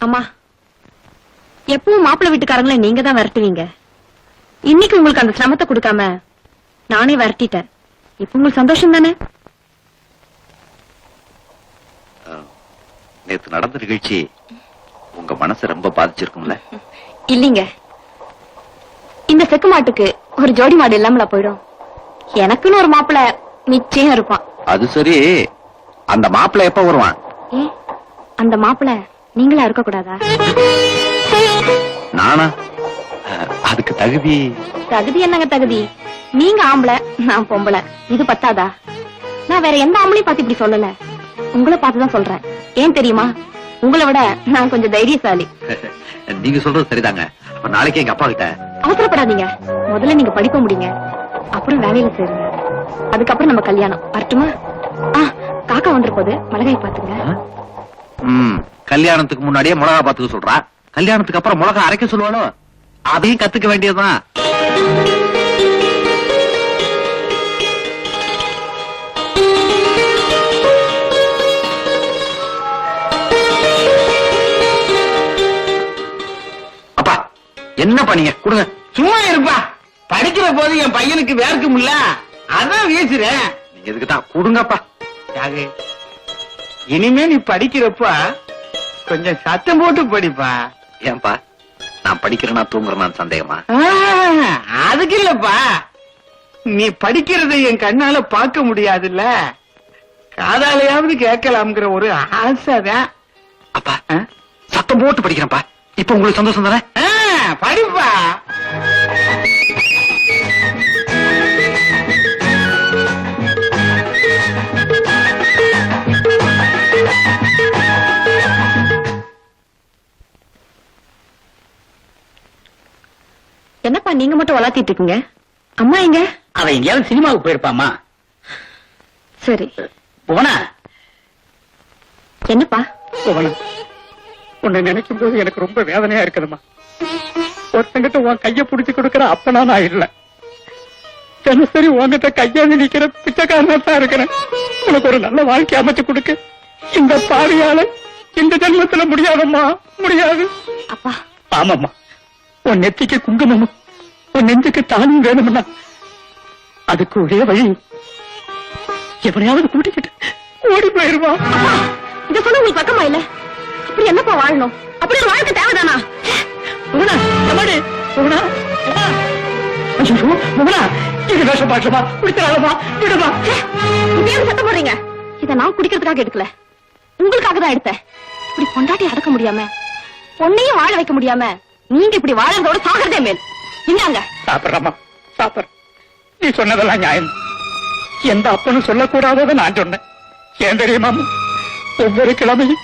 அம்மா, எப்பவும் மாப்பிள்ளை வீட்டுக்காரங்கள நீங்க தான் விரட்டுவீங்க. இன்னைக்கு உங்களுக்கு அந்த சிரமத்தை கொடுக்காம நானே விரட்டிட்டேன். இப்ப உங்களுக்கு சந்தோஷம் தானே? நேத்து நடந்த நிகழ்ச்சி உங்க மனசு ரொம்ப பாதிச்சிருக்கும்ல? இல்லீங்க, இந்த செக்கு மாட்டுக்கு ஒரு ஜோடி மாடு இல்லாமல போயிடும். எனக்குன்னு ஒரு மாப்பிள்ளை நிச்சயம் இருப்பான். அது சரி, அந்த மாப்பிள்ளை எப்ப வருவான்? ஏன் அந்த மாப்பிள்ளை நீங்களா இருக்க கூடாதா? நானா? அதுக்கு தகுதி தகுதி என்னங்க தகுதி? நீங்க ஆம்பளை, நான் பொம்பளை. இது பத்தாதா? நான் வேற எந்த ஆம்பளையும் பார்த்து இப்படி சொல்லல, உங்களை பார்த்துதான் சொல்றேன். ஏன் தெரியுமா? உங்களை விட நான் கொஞ்சம் தைரியசாலி. நீங்க சொல்றது சரிதாங்க. அப்ப நாளைக்கு எங்க அப்பா கிட்ட. அவசரப்படாதீங்க, முதல்ல நீங்க படிப்ப முடிங்க, அப்புறம் வேலையில சேருங்க. அதுக்கப்புறம் நம்ம கல்யாணம். வரட்டுமா? காக்கா வந்துரு போது மிளகாய் பாத்துங்க. கல்யாணத்துக்கு முன்னாடியே மிளகா பாத்துக்க சொல்றா, கல்யாணத்துக்கு அப்புறம் மிளகா அரைக்க சொல்லுவானோ? அதையும் கத்துக்க வேண்டியதுதான். அப்பா என்ன பண்ணீங்க? கொடுங்க. சும்மா இருப்பா, படிக்கிற போது என் பையனுக்கு வேர்க்கும்ல, அதான் வீசுறேன். நீங்க எதுக்குதான் கொடுங்கப்பா. யாரு? இனிமே நீ படிக்கிறப்ப கொஞ்சம் சத்தம் போட்டு படிப்பா. ஏன்பா, நான் படிக்கிறேன்னா தூங்குறேன்னு சந்தேகமா? அதுக்கு இல்லப்பா, நீ படிக்கிறதை என் கண்ணால பார்க்க முடியாதுல்ல, காதாலையாவது கேட்கலாம்ங்கிற ஒரு ஆசைதான். அப்பா சத்தம் போட்டு படிக்கிறேன்ப்பா. இப்ப உங்களுக்கு சந்தோஷம் தானே? படிப்பா. என்னப்பா நீங்க மட்டும் வளர்த்திட்டு இருக்கீங்க? அம்மா எங்க? அவன் எங்கேயாவது சினிமாவுக்கு போயிருப்பாமா. சரி. போனா என்னப்பா? புவனா, உன்னை நினைக்கும் போது எனக்கு ரொம்ப வேதனையா இருக்குதுமா. ஒருத்தங்கிட்ட உன் கைய புடிச்சு கொடுக்கற அப்பனா நான் இல்ல, தினசரி உன்கிட்ட கையாந்து நிக்கிற பிச்சைக்காரனா தான் இருக்கிறேன். உனக்கு ஒரு நல்ல வாழ்க்கை அமைச்சு கொடுக்க இந்த பாவியால இந்த ஜென்மத்துல முடியாதம்மா, முடியாது. அப்பா. ஆமாம்மா, உன் நெத்திக்கு குங்குமமும் உன் நெஞ்சுக்கு தானும் வேணும்னா அதுக்கு ஒரே வழி, எவனையாவது கூட்டிக்கிட்டு ஓடி போயிருவா. இத சொல்ல உங்களுக்கு பக்கமா இல்ல? அப்படி என்னப்பா வாழணும்? அப்படி ஒரு வாழ்க்கை தேவைதானா? புவனா, எம்மாடி, புவனா, அம்மா. ஐயோ, புவனா, இது வேஷம் பாட்டுமா, குடிக்கிறாளமா, விடுமா. ஏன் சத்தம் போடுறீங்க? இத நான் குடிக்கிறதுக்காக எடுக்கல, உங்களுக்காக தான் எடுத்தேன். இப்படி பொண்டாட்டி அடக்க முடியாம, பொண்ணையும் வாழ வைக்க முடியாம, நீங்க இப்படி வாழறதோட சாகிறதே மேல். இந்தாங்க. சாப்பிடுறமா, சாப்பிடுற. நீ சொன்னதெல்லாம் நியாயம். எந்த அப்பனும் சொல்லக்கூடாததை நான் சொன்னேன். ஏன் தெரியுமா, ஒவ்வொரு கிழமையும்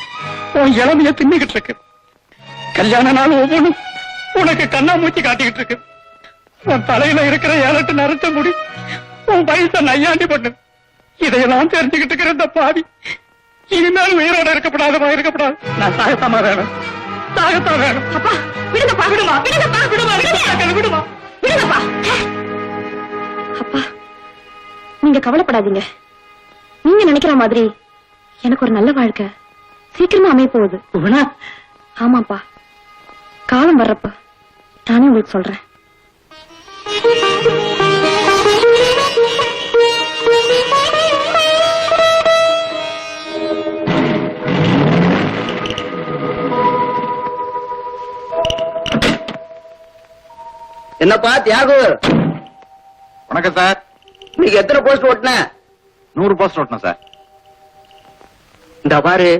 உன் இளமைய தின்னுகிட்டு இருக்கு. கல்யாண நாள் ஒவ்வொன்றும் உனக்கு கண்ணாமூச்சி காட்டிக்கிட்டு இருக்கு. உன் தலையில இருக்கிற 7-8 நரச்ச முடி உன் வயசை நையாண்டி பண்ணு. இதையெல்லாம் தெரிஞ்சுக்கிட்டு இருக்கிற இந்த பாவி இனிமேல் உயிரோட இருக்கப்படாதமா, இருக்கப்படாது. நான் சாகத்தாமா வேணும், சாகத்தான் வேணும். அப்பா விடுங்கப்பா, விடுமா, விடுங்கப்பா, விடுமா, விடுமா, விடுங்கப்பா. அப்பா நீங்க கவலைப்படாதீங்க. நீங்க நினைக்கிற மாதிரி எனக்கு ஒரு நல்ல வாழ்க்கை சீக்கிரமா அமைய போகுது. புவனா. ஆமாப்பா, காலம் வர்றப்ப நானே உங்களுக்கு சொல்றேன். என்னப்பா தியாகு? வணக்கம் சார். நீங்க எத்தனை போஸ்ட் ஓட்டின? 100 போஸ்ட் ஓட்டணும் சார். இந்த பாரு,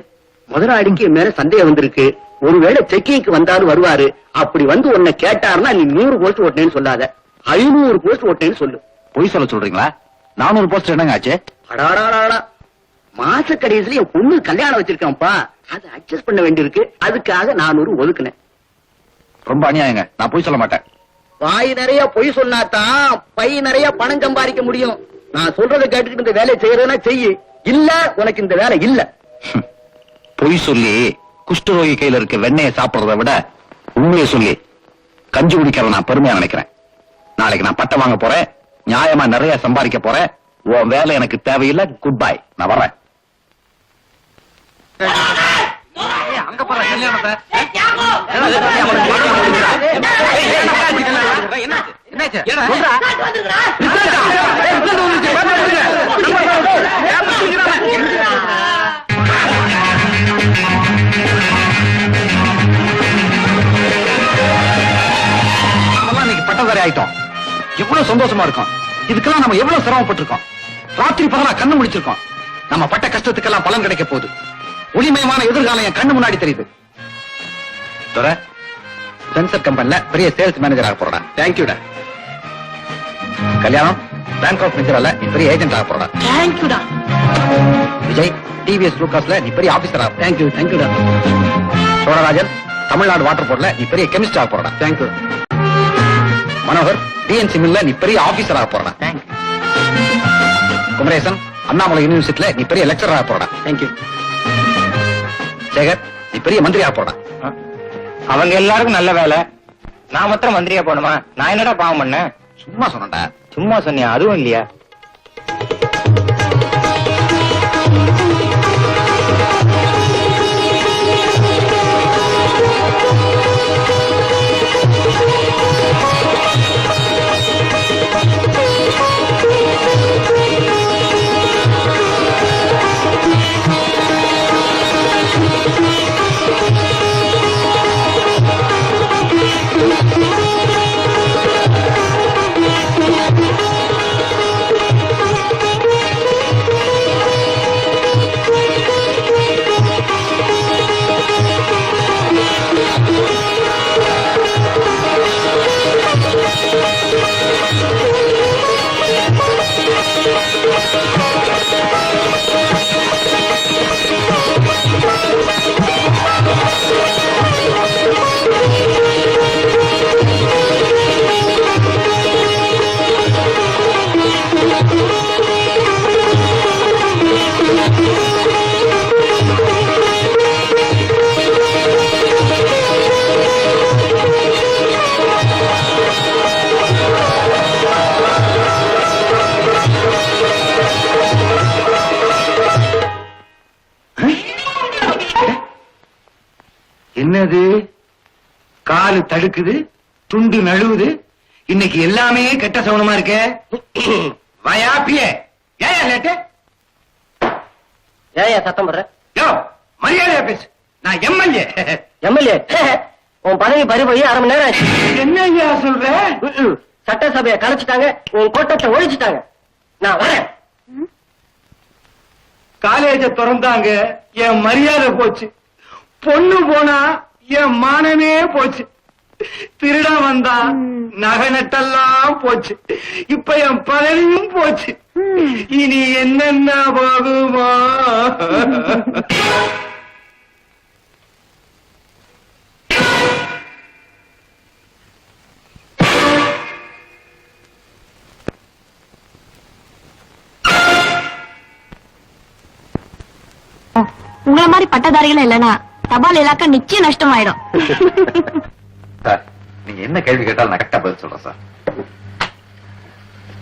முதலாளிக்கு மேல சந்தேகம் வந்திருக்கு. ஒருவேளை செக்கிங்க்கு வந்தாலும் வருவாரு. அப்படி வந்து உன்னை கேட்டாருன்னா நீ 100 போஸ்ட் ஓட்டினேன்னு சொல்லாத, 500 போஸ்ட் ஓட்டினேன்னு சொல்லு. பொய் சொல்ல சொல்றீங்களா? 400 போஸ்ட் என்னங்க ஆச்சு? அடாடாடா, மாச கடைசியில என் பொண்ணு கல்யாணம் வச்சிருக்கான்ப்பா, அதை அட்ஜஸ்ட் பண்ண வேண்டியிருக்கு. அதுக்காக 400 ஒதுக்குனேன். ரொம்ப அநியாயங்க. நான் பொய் சொல்ல மாட்டேன். வாய் நிறைய பொய் சொன்னாதான் பை நிறைய பணம் சம்பாதிக்க முடியும். நான் சொல்றதை கேட்டுக்கிட்டு இந்த வேலையை செய்யறதுன்னா செய்யு, இல்ல உனக்கு இந்த வேலை இல்ல. பொய் சொல்லி குஷ்டரோகி கையில இருக்க வெண்ணையை சாப்பிடுறத விட உண்மையை சொல்லி கஞ்சி குடிக்கிறத நான் பெருமையா நினைக்கிறேன். நாளைக்கு நான் பட்டம் வாங்க போறேன், நியாயமா நிறைய சம்பாதிக்க போறேன். உன் வேலை எனக்கு தேவையில்லை. குட் பை, நான் வர்றேன். அங்க போற கல்யாணத்தை ஆயிட்டோம். எவ்வளவு சந்தோஷமா இருக்கும். இதுக்கெல்லாம் நம்ம எவ்வளவு சிரமப்பட்டிருக்கோம். ராத்திரி பகலா கண்ணு முடிச்சிருக்கோம். நம்ம பட்ட கஷ்டத்துக்கெல்லாம் பலன் கிடைக்க போகுது. ஒளிமயமான எதிர்காலம் என் கண்ணு முன்னாடி தெரியுது. துரை, சென்சர் கம்பெனில பெரிய சேல்ஸ் மேனேஜர் ஆக போறடா. தேங்க்யூடா. கல்யாணம், பேங்க் ஆஃப் மிந்திரால நீ பெரிய ஏஜென்ட் ஆக போறடா. தேங்க்யூடா. விஜய், டிவிஎஸ் லூகாஸ்ல நீ பெரிய ஆபீசர் ஆக. தேங்க்யூடா. சோழராஜன், தமிழ்நாடு வாட்டர் போர்ட்ல நீ பெரிய கெமிஸ்ட் ஆக போறடா. தேங்க்யூ. மனோகர், டிஎன்சி மில்ல நீ பெரிய ஆபீசர் ஆக போறடா. குமரேசன், அண்ணாமலை யூனிவர்சிட்டில நீ பெரிய லெக்சரர் ஆக போறடா. தேங்க்யூ. சேகர், நீ பெரிய மந்திரி ஆக போறடா. அவங்க எல்லாருக்கும் நல்ல வேலை, நான் மாத்திரம் மந்திரியா போகணுமா? நான் என்னடா பாவம் பண்ணேன்? சும்மா சொன்னடா. சும்மா சொன்னியா? அதுவும் இல்லையா? என்னது? காலு தடுக்குது, துண்டு நழுவுது. இன்னைக்கு எல்லாமே கெட்ட சவுனமா இருக்க. வயாப்பியே, ஏன் லேட்டு? ஏன் சத்தம் போடுற? யோ, மரியாதையா பேசு. நான் எம்எல்ஏ. எம்எல்ஏ, உன் பதவி பறி போய் 1/2 மணி நேரம் ஆச்சு. என்னையா சொல்ற? சட்டசபையை கலைச்சிட்டாங்க, உன் கோட்டத்தை ஒழிச்சிட்டாங்க. நான் வரேன். காலேஜ திறந்தாங்க, என் மரியாதை போச்சு. பொண்ணு போனா என் மானமே போச்சு. திருட வந்தா நகை நட்டெல்லாம் போச்சு. இப்ப என் பதவியும் போச்சு. இனி என்னென்ன போகுமா? உங்களை மாதிரி பட்டதாரிகள் இல்லனா தபால் இலாக்கா நிச்சயம் நஷ்டமாயிடும். சார், நீங்க என்ன கேள்வி கேட்டாலும் நான் கரெக்டா பதில் சொல்றேன் சார்.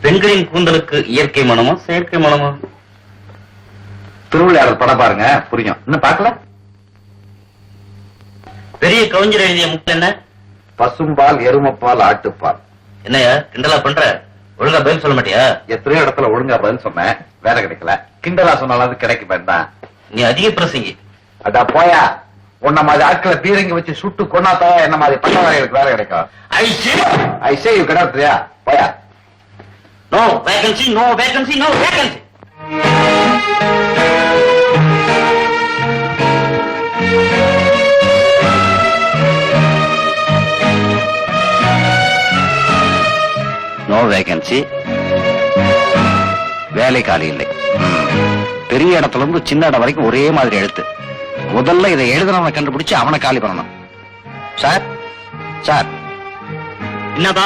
பெண்களின் கூந்தலுக்கு இயற்கை மனமோ செயற்கை மனமோ? திருவிளையாடல் படம் பாருங்க, புரியும். இன்னும் பார்க்கல? பெரிய கவிஞர் எழுதிய முக்கிய என்ன? பசும்பால், எருமப்பால், ஆட்டுப்பால். என்னையா கிண்டலா பண்ற? ஒழுங்கா பதில் சொல்ல மாட்டியா? எத்தனையோ இடத்துல ஒழுங்கா பதில் சொன்னேன், வேலை கிடைக்கல. கிண்டலா சொன்னாலும் அது கிடைக்க வேண்டாம். நீ அதிக பிரசங்கி. அடா போயா, உன்ன மாதிரி ஆட்களை பீரங்கி வச்சு சுட்டு கொண்டாத்தா என்ன மாதிரி பட்டவாரிகளுக்கு வேலை கிடைக்கும். ஐ சே யூ கிடையாதுயா, போயா. No vacancy, no vacancy, no vacancy. No vacancy, வேலை காலி இல்லை. பெரிய இடத்துல இருந்து சின்ன இடம் வரைக்கும் ஒரே மாதிரி எழுத்து. முதல்ல இதை எழுதுனவனை கண்டுபிடிச்சு அவனை காலி பண்ணணும். சார், சார், என்னப்பா?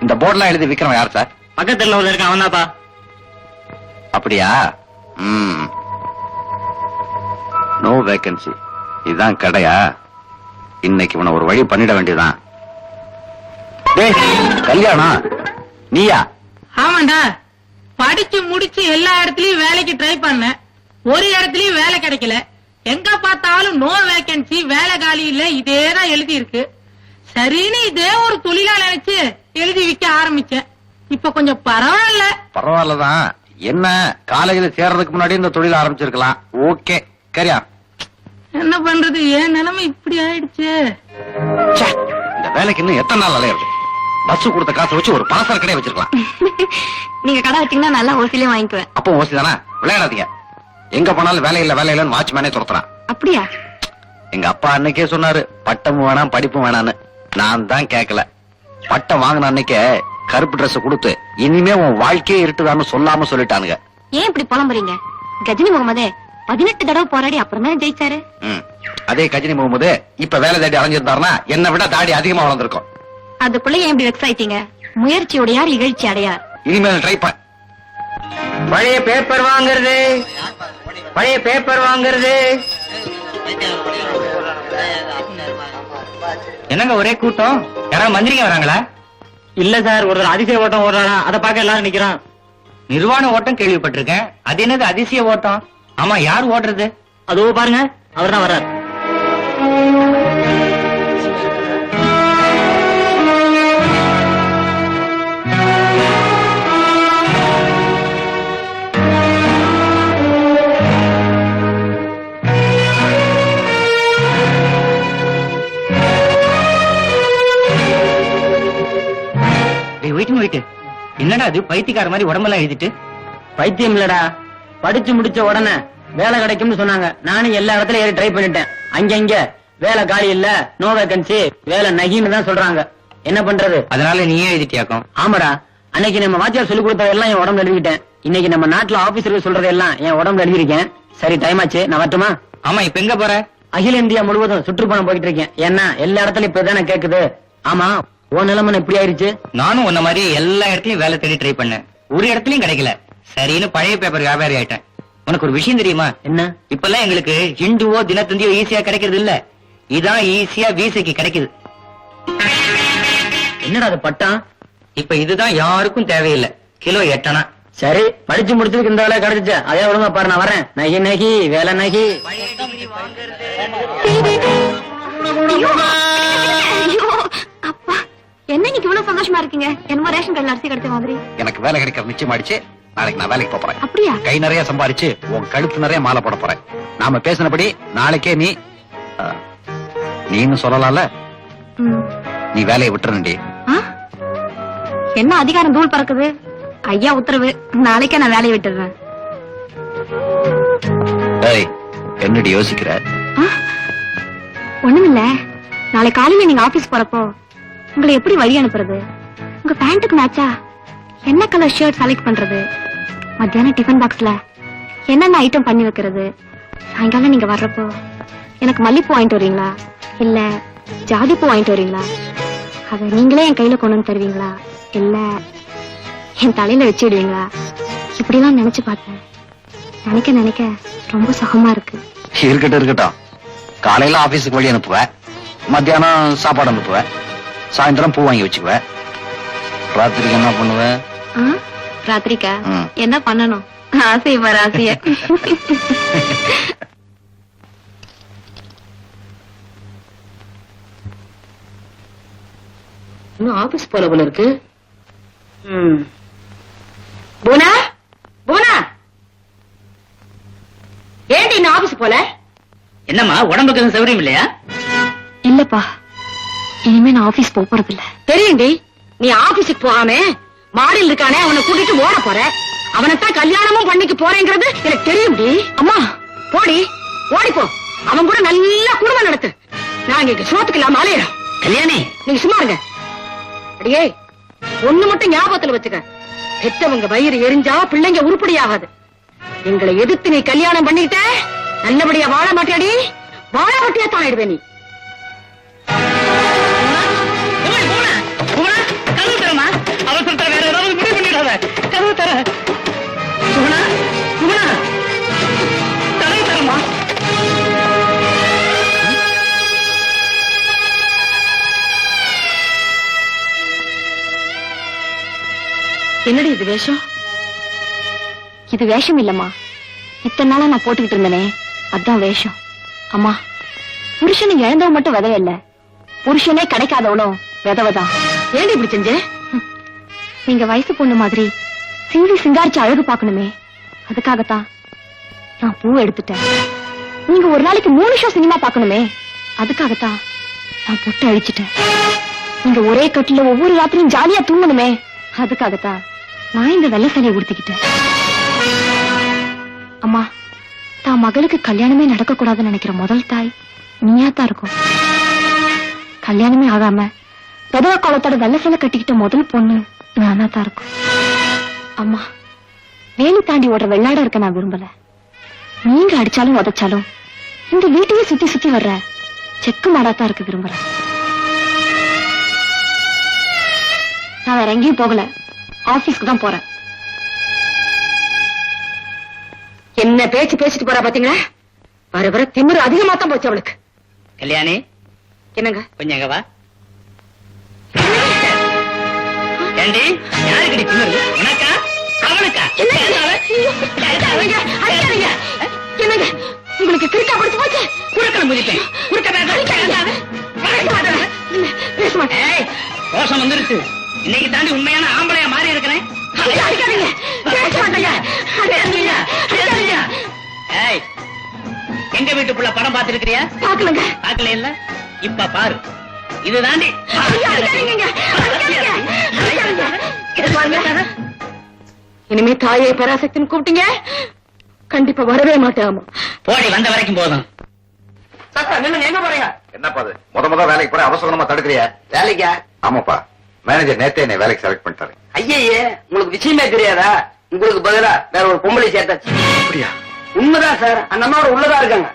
இந்த போர்ட்லாம் எழுதி விக்கிறவன் யார் சார்? பக்கத்துல இருக்க அவனாப்பா. அப்படியா? நோ வேகன்சி, இதுதான் கடையா? இன்னைக்கு இவனை ஒரு வழி பண்ணிட வேண்டியதான். கல்யாணம் நீயா? ஆமாண்டா, படிச்சு முடிச்சு எல்லா இடத்துலயும் வேலைக்கு ட்ரை பண்ண, ஒரு இடத்துலயும் வேலை கிடைக்கல. எங்க பார்த்தாலும் நோ வேகன்சி, வேலை காலி இல்ல, இதேதான் எழுதி இருக்கு. சரின்னு இதே ஒரு தொழிலா நினைச்சு எழுதி விக்க ஆரம்பிச்சேன். இப்ப கொஞ்சம் பரவாயில்ல. பரவாயில்லதான். என்ன, காலேஜில் சேர்றதுக்கு முன்னாடி இந்த தொழில் ஆரம்பிச்சிருக்கலாம். ஓகே, சரியா? என்ன பண்றது, என் நிலைமை இப்படி ஆயிடுச்சு. இந்த வேலைக்கு இன்னும் எத்தனை நாள் அலையிறது? பஸ் கொடுத்த காசை வச்சு ஒரு பலசர கடையை வச்சிருக்கலாம். நீங்க கடை வச்சீங்கன்னா நல்லா ஹோல்சேலே வாங்கிக்குவேன். அப்போ ஓசி தானே, விளையாடாதீங்க. எங்க போனாலும் வேலை இல்லன்னு வாட்ச்மேனே துரத்துறான். அப்படியா? எங்க அப்பா அன்னைக்கே சொன்னாரு, பட்டமும் வேணாம் படிப்பும் வேணான்னு. நான் தான் கேட்கல. பட்டம் வாங்கின அன்னைக்கே கருப்பு டிரெஸ் கொடுத்து இனிமே உன் வாழ்க்கையே இருட்டுதான்னு சொல்லாம சொல்லிட்டானுங்க. ஏன் இப்படி புலம்புறீங்க? கஜினி முகமதே 18 தடவை போராடி அப்புறம் தான் ஜெயிச்சாரு. அதே கஜினி முகமது இப்ப வேலை தேடி அலைஞ்சிருந்தாருன்னா என்னை விட தாடி அதிகமா வளர்ந்துருக்கும். அதுக்குள்ள ஏன் இப்படி வெக்ஸ் ஆயிட்டீங்க? முயற்சியுடையார் இகழ்ச்சி அடையார். இனிமேல் ட்ரை பண்ண. பழைய பேப்பர் வாங்குறது, பழைய பேப்பர் வாங்குறது. என்னங்க ஒரே கூட்டம்? யாராவது மந்திரிங்க வராங்களா? இல்ல சார், ஒரு அதிசய ஓட்டம் ஓடுறாரா, அதை பார்க்க எல்லாரும் நிக்கிறோம். நிர்வாண ஓட்டம் கேள்விப்பட்டிருக்கேன். அது என்னது அதிசய ஓட்டம்? ஆமா, யார் ஓடுறது? அதோ பாருங்க, அவர் தான் வர்றார். என்னடா அது பைத்தியக்கார மாதிரி உடம்பெல்லாம் எழுதிட்டு? பைத்தியம் இல்லடா, படிச்சு முடிச்ச உடனே வேலை கிடைக்கும்னு சொன்னாங்க. நானும் எல்லா இடத்துல ஏறி ட்ரை பண்ணிட்டேன். அங்க வேலை காலி இல்ல, நோ வேகன்சி, வேலை நகின்னு தான் சொல்றாங்க. என்ன பண்றது? அதனால நீயே எழுதிட்டியாக்கும்? ஆமாடா, அன்னைக்கு நம்ம வாத்தியார் சொல்லி கொடுத்ததெல்லாம் என் உடம்புல எழுதிட்டேன். இன்னைக்கு நம்ம நாட்டுல ஆபீசருக்கு சொல்றதெல்லாம் என் உடம்புல எழுதிருக்கேன். சரி, டைம் ஆச்சு, நான் வரட்டுமா? ஆமா, இப்ப எங்க போற? அகில இந்தியா முழுவதும் சுற்றுப்பயணம் போயிட்டு இருக்கேன். ஏன்னா எல்லா இடத்துலயும் இப்பதானே கேக்குது. ஆமா, உன் நிலைமை இப்படி ஆயிருச்சு. நானும் உன்ன மாதிரி எல்லா இடத்துலயும் வேலை தேடி ட்ரை பண்ணேன். ஒரு இடத்துலயும் கிடைக்கல. சரின்னு பழைய பேப்பர் வியாபாரி ஆயிட்டேன். உனக்கு ஒரு விஷயம் தெரியுமா? என்ன? இப்பெல்லாம் எங்களுக்கு ஹிந்துவோ தினத்தந்தியோ ஈஸியா கிடைக்கிறது இல்ல. இதான் ஈஸியா வீசைக்கு கிடைக்குது. என்னடா அது பட்டம்? இப்ப இதுதான் யாருக்கும் தேவையில்லை. கிலோ 8 அணா. சரி, படிச்சு முடிச்சதுக்கு இந்த வேலை கிடைச்சிச்சு. அதே ஒழுங்கா பாரு, நான் வரேன். நகி நகி வேலை நகி. அப்பா, என்ன இன்னைக்கு இவ்வளவு சந்தோஷமா இருக்கீங்க? என்னமோ ரேஷன் கடையில் அரிசி கிடைச்ச மாதிரி. எனக்கு வேலை கிடைக்கிறது நிச்சயமாயிடுச்சு. நாளைக்கு நான் வேலைக்கு போறேன். அப்படியா? கை நிறைய சம்பாரிச்சு உன் கழுத்து நிறைய மாலை போட போறேன். நாம பேசினபடி நாளைக்கே நீன்னு சொல்லலாம்ல. நீ வேலையை விட்டுறண்டி. என்ன அதிகாரம் தூள் பறக்குது? ஐயா உத்தரவு, நாளைக்கே நான் வேலையை விட்டுறேன். என்னடி யோசிக்கிற? ஒண்ணுமில்ல, நாளை காலையில நீங்க ஆபீஸ் போறப்போ உங்களை எப்படி வழி அனுப்புறது? உங்க பேண்ட்டுக்கு மேட்சா என்ன கலர் ஷர்ட் செலக்ட் பண்றது? மத்தியானம் டிஃபன் பாக்ஸ்ல என்னென்ன ஐட்டம் பண்ணி வைக்கிறது? சாயங்காலம் நீங்க வர்றப்போ எனக்கு மல்லிப்பூ வாங்கிட்டு வரீங்களா, இல்ல ஜாதி பூ வாங்கிட்டு வரீங்களா? அத நீங்களே என் கையில கொண்டு வந்து தருவீங்களா, இல்ல என் தலையில வச்சுடுவீங்களா? இப்படிலாம் நினைச்சு பார்த்தேன். நினைக்க நினைக்க ரொம்ப சுகமா இருக்கு. இருக்கட்டும். காலையில ஆபீஸுக்கு வழி அனுப்புவேன், மத்தியானம் சாப்பாடு அனுப்புவேன், சாயந்தரம் பூ வாங்கி வச்சுக்குவேன். ராத்திரிக்கு என்ன பண்ணுவேன்? ராத்திரிக்கா என்ன பண்ணணும்? ஆசைய பாரு, ஆசைய. இன்னும் ஆபீஸ் போல போல இருக்கு. பூனா, பூனா, ஏண்டி இன்னும் ஆபீஸ் போல? என்னம்மா, உடம்புக்கு எதுவும் சௌகரியம் இல்லையா? இல்லப்பா, இனிமே நான் ஆபீஸ் போறது இல்ல. தெரியுண்டி, நீ ஆபீஸுக்கு போகாம மாடியில் இருக்கானே அவனை கூட்டிட்டு ஓட போற. அவனைத்தான் கல்யாணமும் பண்ணிக்க போறேங்கிறது எனக்கு தெரியும்டி. அம்மா போடி, ஓடிப்போ. அவன் கூட நல்லா குடும்பம் நடத்து. நாங்க இங்க சோத்துக்கு இல்லாம அலையிறோம். கல்யாணி, நீங்க சும்மா இருங்க. அடியே, ஒண்ணு மட்டும் ஞாபகத்துல வச்சுக்க. பெத்தவங்க வயிறு எரிஞ்சா பிள்ளைங்க உருப்படி ஆகாது. எங்களை எதிர்த்து நீ கல்யாணம் பண்ணிக்கிட்ட நல்லபடியா வாழ மாட்டியாடி. வாழ மாட்டியா தான் ஆயிடுவே நீ. அவசரத்துல வேற ஏதாவது முடிவு பண்ணிடாத. கதவு தர சுகுணா, சுகுணா, கதவு தரமா. என்னடி இது வேஷம்? இது வேஷம் இல்லம்மா, இத்தனை நாளா நான் போட்டுக்கிட்டு இருந்தனே அதான் வேஷம். அம்மா, புருஷனுக்கு இழந்தவ மட்டும் விதவை இல்ல, புருஷனே கிடைக்காதவளும் விதவைதான். ஏண்டி இப்படி செஞ்ச? நீங்க வயசு பொண்ணு மாதிரி சிங்கி சிங்காரிச்சு அழகு பாக்கணுமே, அதுக்காகத்தான் நான் பூ எடுத்துட்டேன். நீங்க ஒரு நாளைக்கு 3 ஷோ சினிமா பாக்கணுமே, அதுக்காகத்தான் நான் பொட்டு அழிச்சிட்டேன். இங்க ஒரே கட்டில ஒவ்வொரு ராத்திரியும் ஜாலியா தூங்கணுமே, அதுக்காகத்தான் நான் இந்த வெள்ளை சேலையை உடுத்திக்கிட்டேன். அம்மா, தான் மகளுக்கு கல்யாணமே நடக்க கூடாதுன்னு நினைக்கிற முதல் தாய் நீயாத்தான் இருக்கும். கல்யாணமே ஆகாம விதவ காலத்தோட வெள்ளை சேலை கட்டிக்கிட்ட முதல் பொண்ணு நானா தான் இருக்கும். அம்மா, வேலி தாண்டி ஓடுற வெள்ளாட இருக்க நான் விரும்பல. நீங்க அடிச்சாலும் உதைச்சாலும் இந்த வீட்டையே சுத்தி சுத்தி வர்ற செக்கு மாடாத்தான் இருக்க விரும்புறேன். நான் வேற எங்கேயும் போகல, ஆபீஸ்க்கு தான் போறேன். என்ன பேச்சு பேசிட்டு போறா பாத்தீங்களா? வர வர திமிரு அதிகமா தான் போச்சு அவளுக்கு. கல்யாணி, என்னங்க கொஞ்சம் எங்க வா. ஏண்டி, யாருக்குடி திமிரு? உனக்கா அவனுக்கா? என்னங்க உங்களுக்கு கிரிக்கா படிச்சு போச்சு? குறுக்கல முடிப்பேன். பேச மாட்டேன். ரோஷம் வந்துருச்சு. இன்னைக்கு தாண்டி உண்மையான ஆம்பளையா மாறி இருக்கிறேன். அடிக்காதீங்க, பேச மாட்டேங்க. அடிக்காதீங்க, அடிக்காதீங்க. ஏய், எங்க வீட்டுக்குள்ள படம் பார்த்திருக்கிறியா? பாக்கலங்க. பார்க்கல இல்ல, இப்ப பாரு. இது தாண்டி அடிக்காதீங்க, அடிக்காதீங்க, அடிக்காதீங்க. இது பாருங்க. இனிமே தாயை பராசக்தின்னு கூப்பிட்டீங்க, கண்டிப்பா வரவே மாட்டேன். போடி, வந்த வரைக்கும் போதும். எங்க போறீங்க? என்னப்பா அது? முத வேலைக்கு போற அவசரமா தடுக்கிறியா? வேலைக்கா? ஆமாப்பா, மேனேஜர் நேத்தே என்னை வேலைக்கு செலக்ட் பண்ணிட்டாரு. ஐயே, உங்களுக்கு விஷயமே தெரியாதா? உங்களுக்கு பதிலா வேற ஒரு பொம்பளை சேர்த்தாச்சு. அப்படியா? உண்மைதான் சார், அந்த அம்மாவோட உள்ளதா இருக்காங்க.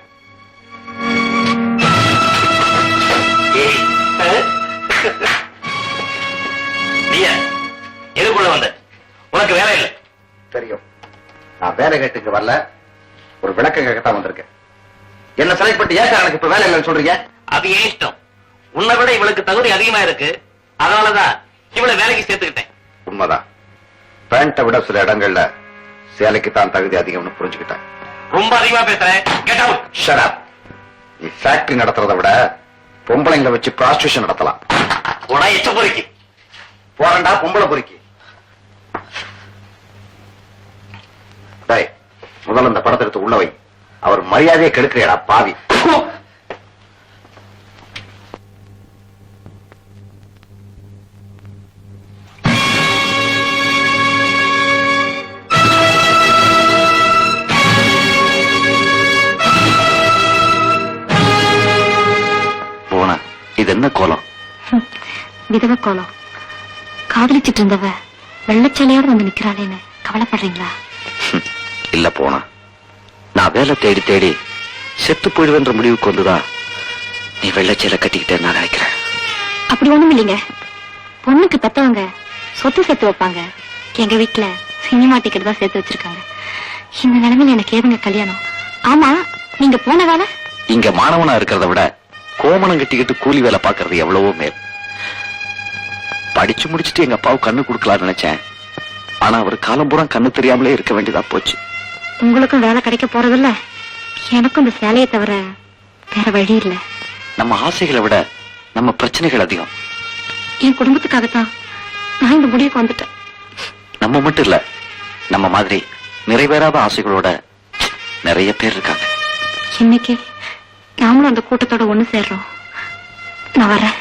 நீயா எதுக்குள்ள வந்த? உனக்கு வேலை இல்லை. தெரியும், நான் வேலை கேட்டுக்கு வரல, ஒரு விளக்கம் கேட்கத்தான் வந்திருக்கேன். என்ன செலக்ட் பண்ணிட்டு ஏன் சார் எனக்கு இப்ப வேலை இல்லைன்னு சொல்றீங்க? அது ஏன் இஷ்டம். உன்னை விட இவளுக்கு தகுதி அதிகமா இருக்கு, அதனாலதான் இவளை வேலைக்கு சேர்த்துக்கிட்டேன். உண்மைதான், பேண்ட்டை விட சில இடங்கள்ல சேலைக்கு தான் தகுதி அதிகம்னு புரிஞ்சுக்கிட்டேன். ரொம்ப அதிகமா பேசுறேன். Get out. Shut up. நீ ஃபேக்டரி நடத்துறதை விட பொம்பளைங்களை வச்சு ப்ராஸ்டியூஷன் நடத்தலாம். உடா எச்ச பொறுக்கி போறண்டா பொம்பளை பொறுக்கி. டேய், முதல்ல இந்த படத்தை எடுத்து உள்ள வை. அவர் மரியாதையை கெடுக்கிறியடா பாவி. போன இது என்ன கோலம்? விதவ கோலம். காதலிச்சிட்டு இருந்தவ வெள்ளச்சலையோட வந்து நிக்கிறாளேன்னு கவலைப்படுறீங்களா? இல்ல போனா, நான் வேலை தேடி தேடி செத்து போயிடுவேன்ற முடிவுக்கு வந்துதான் நீ வெள்ளச்சேலை கட்டிக்கிட்டே நான் நினைக்கிறேன். அப்படி ஒண்ணும் இல்லைங்க. பொண்ணுக்கு பெத்தவங்க சொத்து சேர்த்து வைப்பாங்க. எங்க வீட்டுல சினிமா டிக்கெட் தான் சேர்த்து வச்சிருக்காங்க. இந்த நிலைமையில எனக்கு ஏதுங்க கல்யாணம்? ஆமா, நீங்க போன வேலை? இங்க மாணவனா இருக்கிறத விட கோமணம் கட்டிக்கிட்டு கூலி வேலை பாக்குறது எவ்வளவோ மேல். படிச்சு முடிச்சுட்டு எங்க அப்பாவுக்கு கண்ணு கொடுக்கலாம்னு நினைச்சேன். ஆனா அவர் காலம்பூரா கண்ணு தெரியாமலே இருக்க வேண்டியதா போச்சு. உங்களுக்கும் வேலை கிடைக்க போறதில்ல, எனக்கும் இந்த சேலையை தவிர வேற வழி இல்ல. நம்ம ஆசைகளை விட நம்ம பிரச்சனைகள் அதிகம். என் குடும்பத்துக்காகத்தான் நான் இந்த முடிவுக்கு வந்துட்டேன். நம்ம மட்டும் இல்ல, நம்ம மாதிரி நிறைவேறாத ஆசைகளோட நிறைய பேர் இருக்காங்க. இன்னைக்கு நாமளும் அந்த கூட்டத்தோட ஒண்ணு சேர்றோம். நான் வரேன்.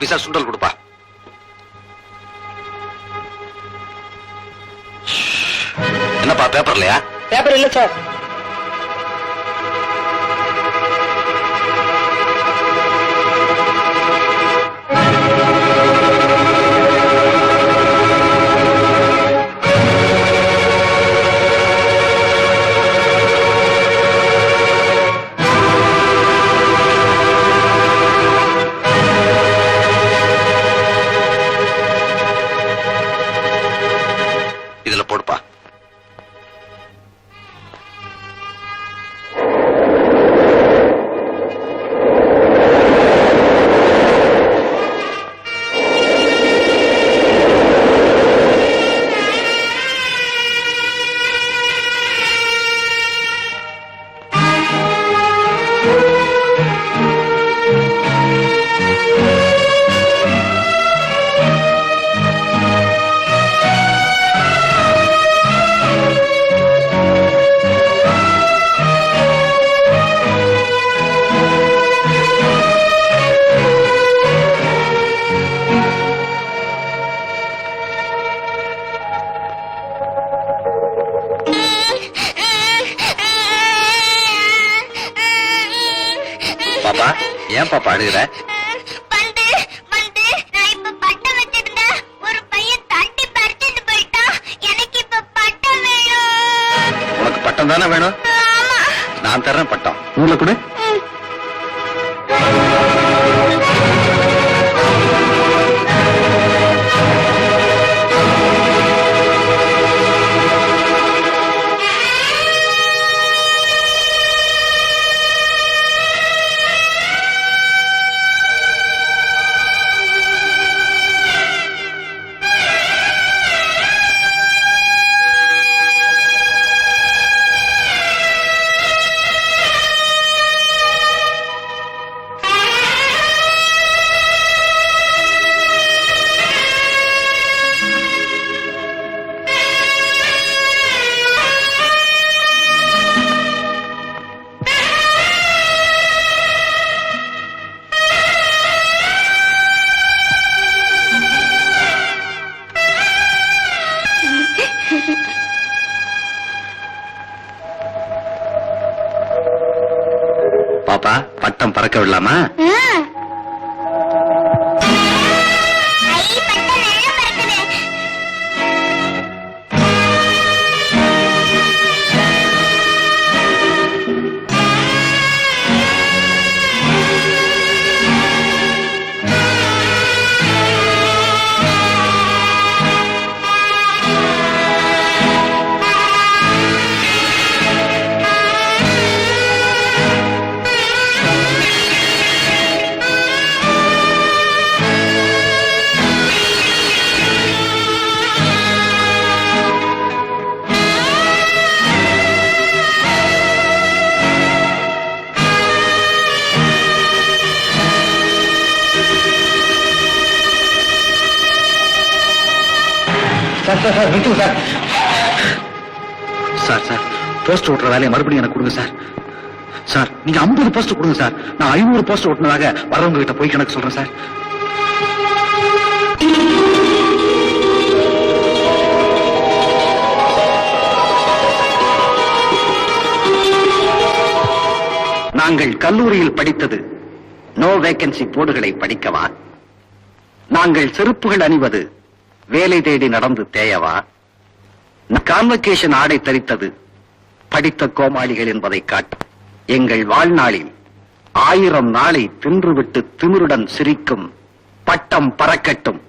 பைசா சுண்டல் கொடுப்பா. என்னப்பா பேப்பர் இல்லையா? பேப்பர் இல்ல சார். பாப்பா ஏன் பாப்பா அழுகிற? நான் இப்ப பட்டம் வச்சிருந்தா ஒரு பையன் தட்டி பறிச்சுட்டு போயிட்டான். எனக்கு இப்ப பட்டம் வேணும். உனக்கு பட்டம் தானே வேணும்? நான் தர்றேன் பட்டம். ஊர்ல கூட பாப்பா பட்டம் பறக்க விடலாமா? சார் சார் போஸ்ட் ஓட்டுற வேலையை மறுபடியும் எனக்கு கொடுங்க சார். சார் நீங்க 50 போஸ்ட் கொடுங்க சார். நான் 500 போஸ்ட் ஓட்டுனதாக வரவங்க கிட்ட போய் கணக்கு சொல்றேன் சார். நாங்கள் கல்லூரியில் படித்தது நோ வேகன்சி போர்டுகளை படிக்கவா? நாங்கள் செருப்புகள் அணிவது வேலை தேடி நடந்து தேயவா? கான்வகேஷன் ஆடை தரித்தது படித்த கோமாளிகள் என்பதை காட்டு. எங்கள் வாழ்நாளில் 1000 நாளை தின்றுவிட்டு திமிருடன் சிரிக்கும் பட்டம் பறக்கட்டும்.